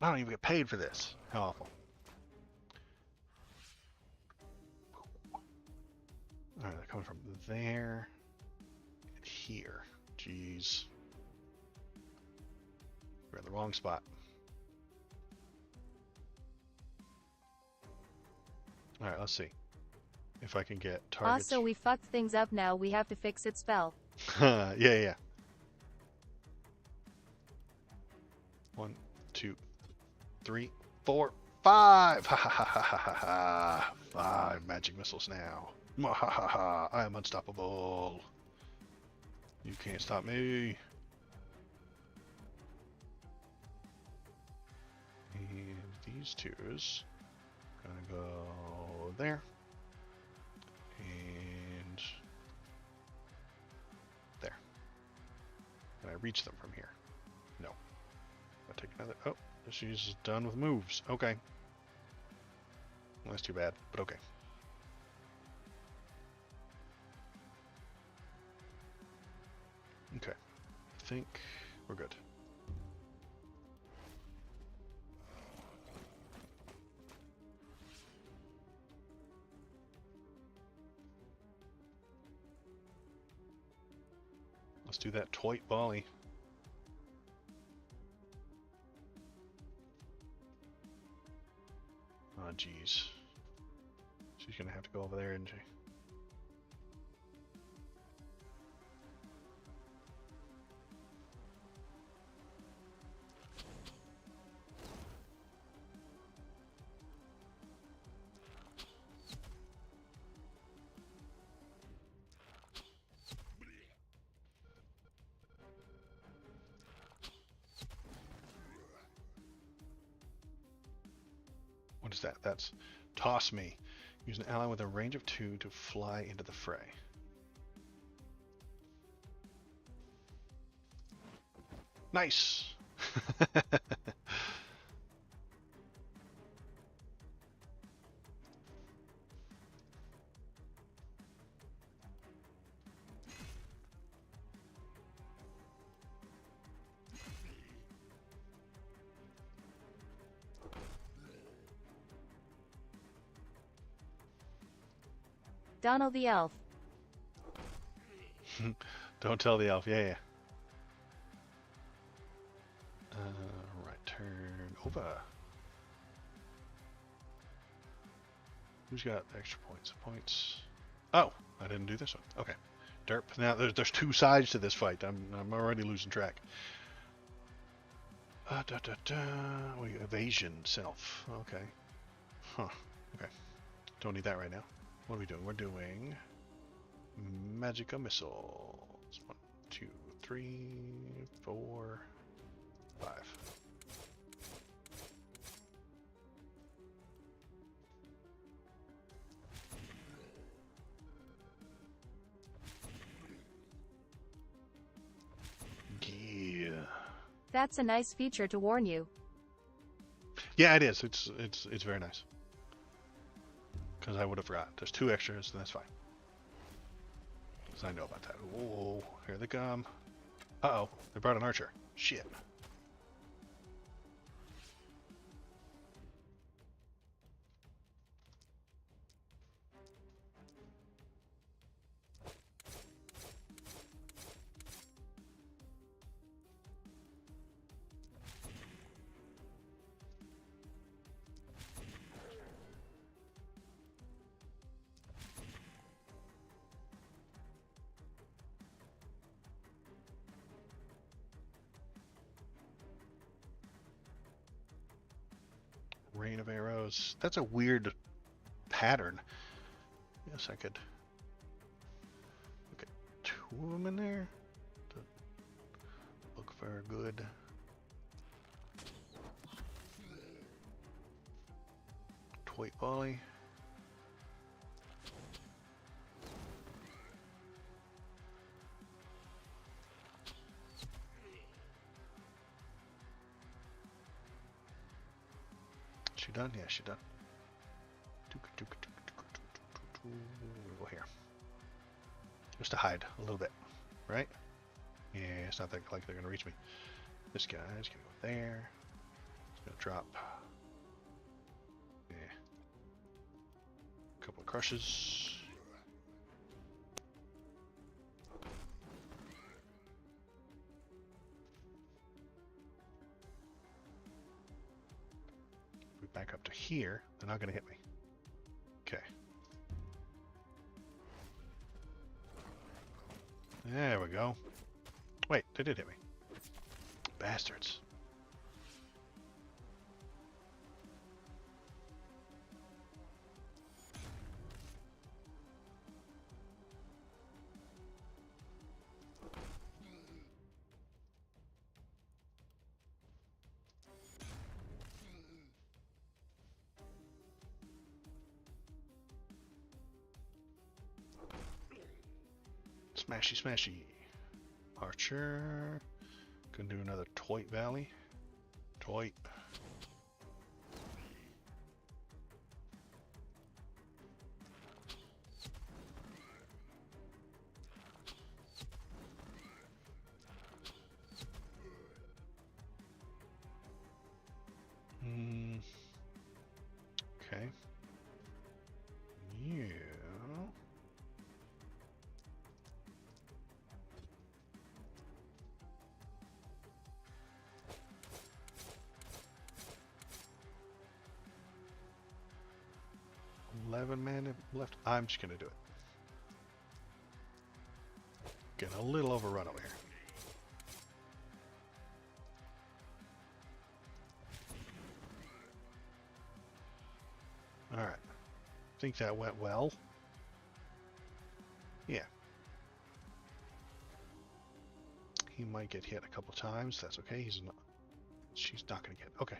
[SPEAKER 2] I don't even get paid for this. How awful. Alright, they're coming from there and here. Jeez. We're in the wrong spot. Alright, let's see. If I can get targets.
[SPEAKER 1] Also, we fucked things up now. We have to fix it spell.
[SPEAKER 2] Yeah. 1, 2, 3, 4, 5! Ha ha ha ha ha ha! 5 magic missiles now. Mwahaha! I am unstoppable. You can't stop me. And these two's gonna go there. And there. Can I reach them from here? No. I'll take another. Oh, she's done with moves. Okay. Well, that's too bad, but okay. Okay, I think we're good. Let's do that toit volley. Oh, jeez. She's gonna have to go over there, isn't she? What is that? That's toss me. Use an ally with a range of 2 to fly into the fray. Nice!
[SPEAKER 1] Donald the Elf.
[SPEAKER 2] Don't tell the elf. Yeah, yeah. Right, turn over. Who's got extra points? Points. Oh, I didn't do this one. Okay. Derp. Now there's 2 sides to this fight. I'm already losing track. Wait, evasion self. Okay. Huh. Okay. Don't need that right now. What are we doing? We're doing Magica missiles. 1, 2, 3, 4, 5. Yeah.
[SPEAKER 1] That's a nice feature to warn you.
[SPEAKER 2] Yeah, it is. It's very nice. Because I would have forgot. There's 2 extras, and that's fine. Because I know about that. Whoa, here they come. Uh-oh, they brought an archer. Shit. Rain of arrows. That's a weird pattern. Yes, I could look at 2 of them in there to look for good. Toit volley. She done? Yeah, she done. We'll go here. Just to hide a little bit, right? Yeah, it's not that like they're gonna reach me. This guy's gonna go there. It's gonna drop. Yeah. A couple of crushes. If we back up to here, they're not gonna hit me. Okay. There we go. Wait, they did hit me. Bastards. Smashy, smashy. Archer. Gonna do another Toit Valley. Toit. Okay. Yeah. 11 men left. I'm just gonna do it. Getting a little overrun over here. Alright. Think that went well. Yeah. He might get hit a couple times. That's okay. He's not. She's not gonna get. Okay.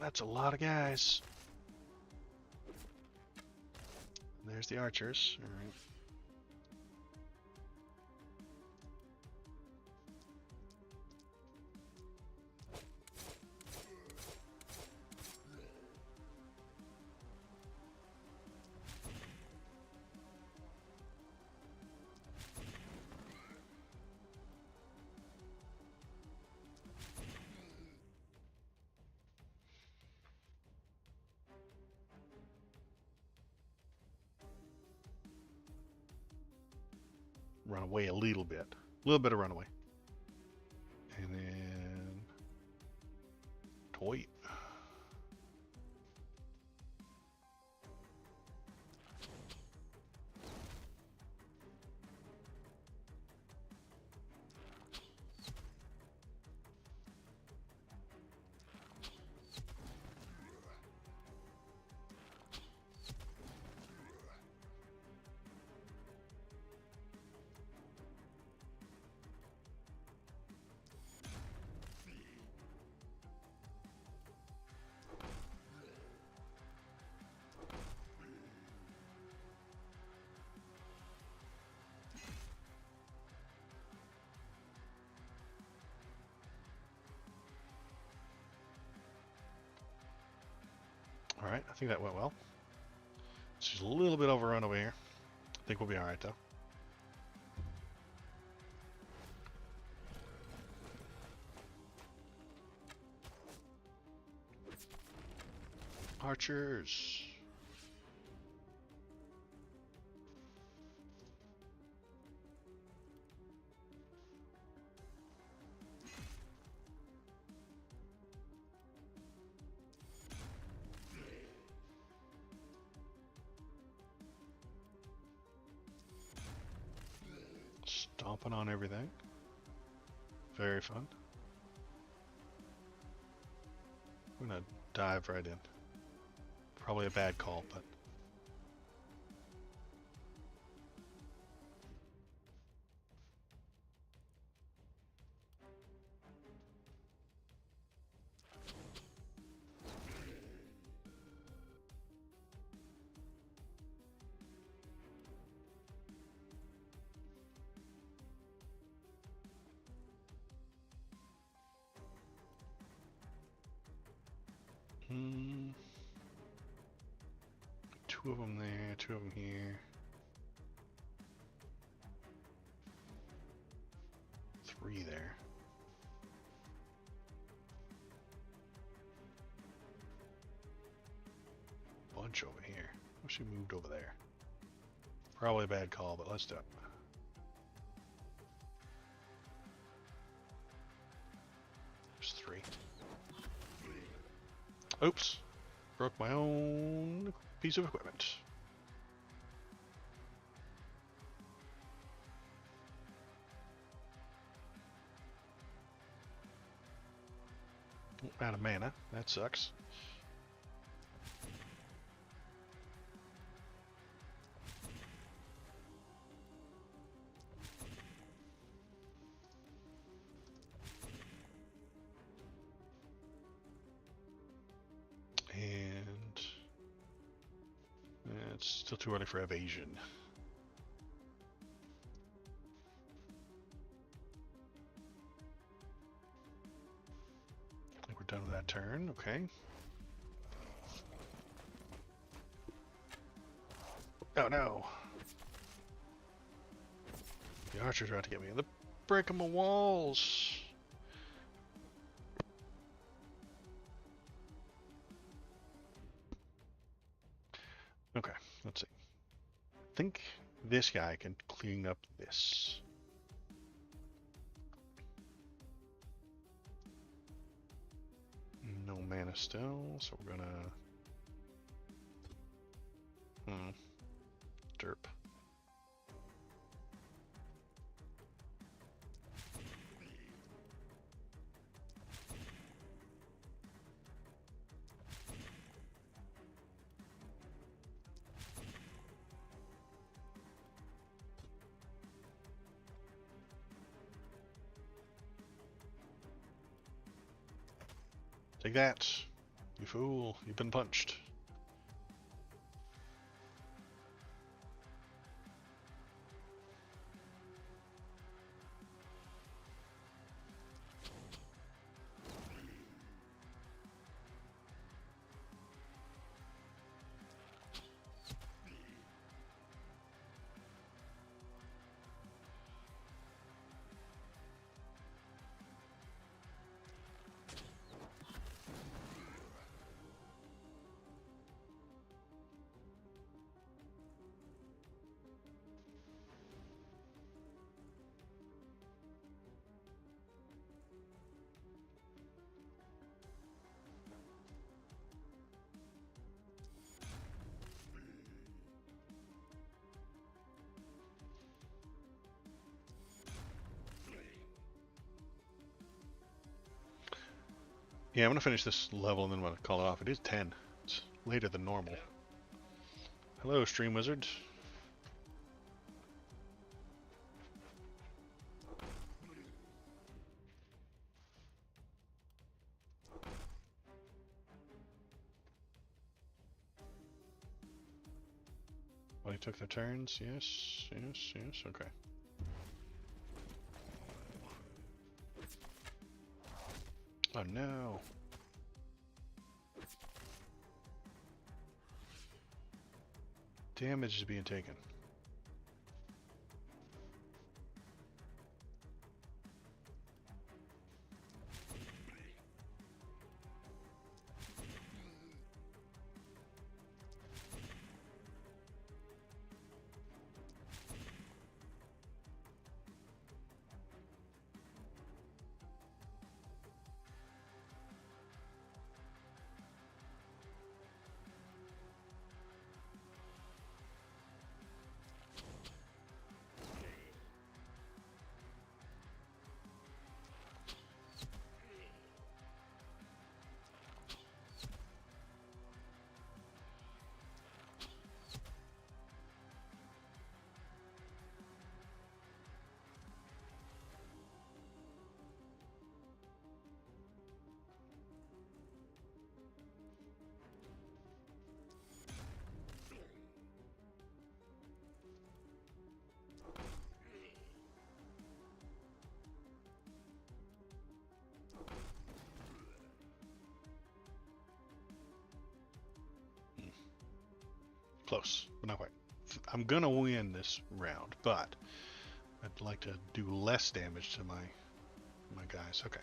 [SPEAKER 2] That's a lot of guys. There's the archers. All right. Run away a little bit. A little bit of runaway. And then toy. Alright, I think that went well. She's a little bit overrun over here. I think we'll be alright though. Archers. Stomping on everything. Very fun. We're gonna dive right in. Probably a bad call, but two of them there, two of them here. 3 there. Bunch over here. Wish we moved over there. Probably a bad call, but let's do it. There's 3. Oops. Broke my own piece of equipment. Out of mana. That sucks. And it's still too early for evasion. I think we're done with that turn. Okay. Oh no! The archers are out to get me. They're breaking my walls! Okay, let's see. I think this guy can clean up this. mana still, so we're gonna... Derp. Take that, you fool, you've been punched. Yeah, I'm gonna finish this level and then I'm gonna call it off. It is 10. It's later than normal. Hello, Stream Wizard. Well, he took their turns. Yes, yes, yes. Okay. Oh no. Damage is being taken. Close, but not quite. I'm gonna win this round, but I'd like to do less damage to my guys. Okay.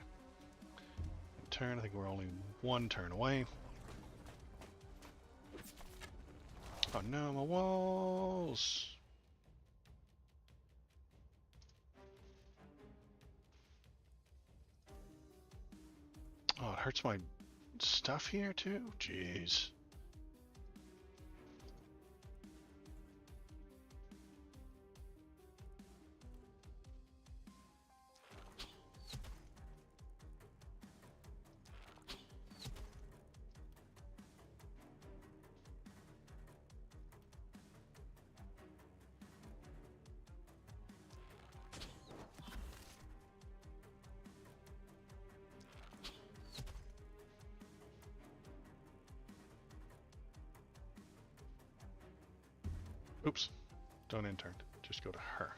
[SPEAKER 2] Turn. I think we're only one turn away. Oh no, my walls! Oh, it hurts my stuff here too? Jeez. Oops, don't intern, just go to her.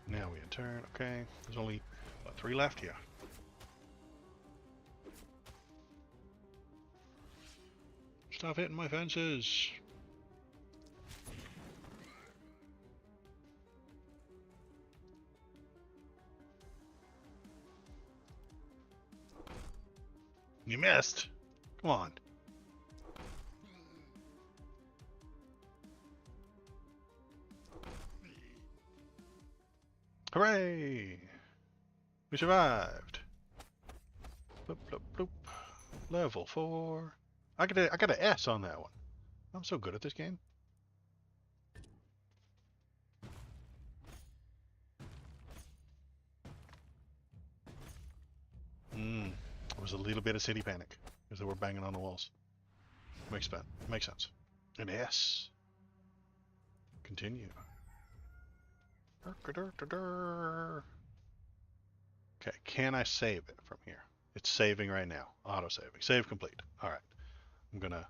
[SPEAKER 2] Now we intern, okay. There's only, what, 3 left here. Stop hitting my fences! You missed. Come on. Hooray! We survived. Bloop, bloop, bloop. Level 4. I got an S on that one. I'm so good at this game. It was a little bit of city panic because they were banging on the walls. Makes sense. An S. Continue. Okay, can I save it from here? It's saving right now. Auto saving. Save complete. All right. I'm gonna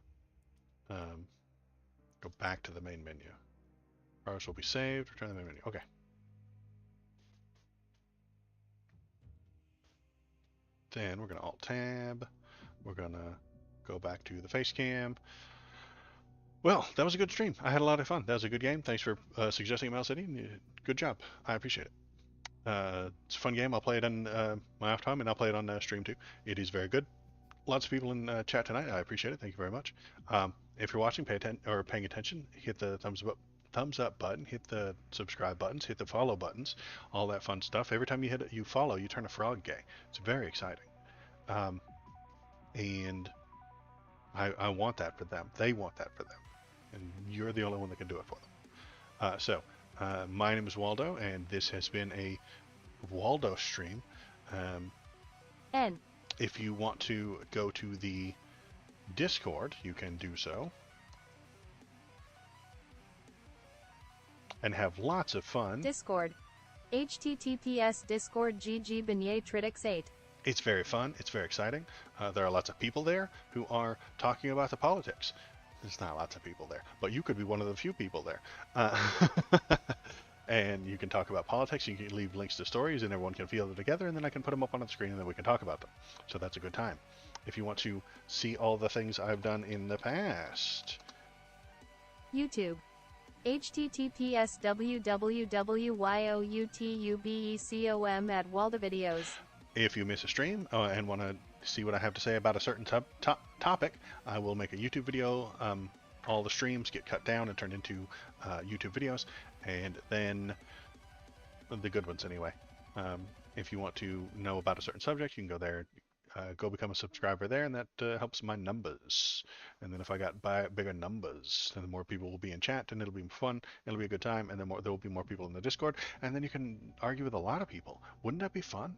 [SPEAKER 2] go back to the main menu. Progress will be saved. Return to the main menu. Okay. Then we're gonna Alt Tab. We're gonna go back to the face cam. Well, that was a good stream. I had a lot of fun. That was a good game. Thanks for suggesting Mouse City. Good job. I appreciate it. It's a fun game. I'll play it on my off time, and I'll play it on stream too. It is very good. Lots of people in chat tonight. I appreciate it. Thank you very much. If you're watching, paying attention, hit the thumbs up button, hit the subscribe buttons, hit the follow buttons, all that fun stuff. Every time you follow, you turn a frog gay. It's very exciting. And I want that for them. They want that for them. And you're the only one that can do it for them. My name is Waldo, and this has been a Waldo stream. If you want to go to the Discord, you can do so. And have lots of fun.
[SPEAKER 1] Discord. https Discord GG Beignet Tritix 8.
[SPEAKER 2] It's very fun. It's very exciting. There are lots of people there who are talking about the politics. There's not lots of people there, but you could be one of the few people there. And you can talk about politics. You can leave links to stories, and everyone can field it together, and then I can put them up on the screen, and then we can talk about them. So that's a good time. If you want to see all the things I've done in the past.
[SPEAKER 1] YouTube. https www.youtubecom at waldovideos.
[SPEAKER 2] If you miss a stream and want to see what I have to say about a certain topic, I will make a YouTube video. All the streams get cut down and turned into YouTube videos, and then the good ones anyway. If you want to know about a certain subject, you can go there, go become a subscriber there, and that helps my numbers. And then if I got bigger numbers, then the more people will be in chat, and it'll be fun, it'll be a good time, and then there will be more people in the Discord, and then you can argue with a lot of people. Wouldn't that be fun?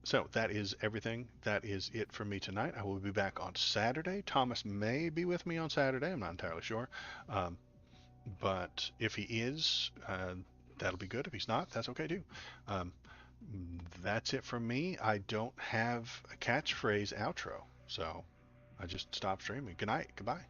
[SPEAKER 2] So that is everything. That is it for me tonight. I will be back on Saturday. Thomas may be with me on Saturday. I'm not entirely sure. But if he is, that'll be good. If he's not, that's okay too. That's it from me. I don't have a catchphrase outro, so I just stopped streaming. Good night. Goodbye.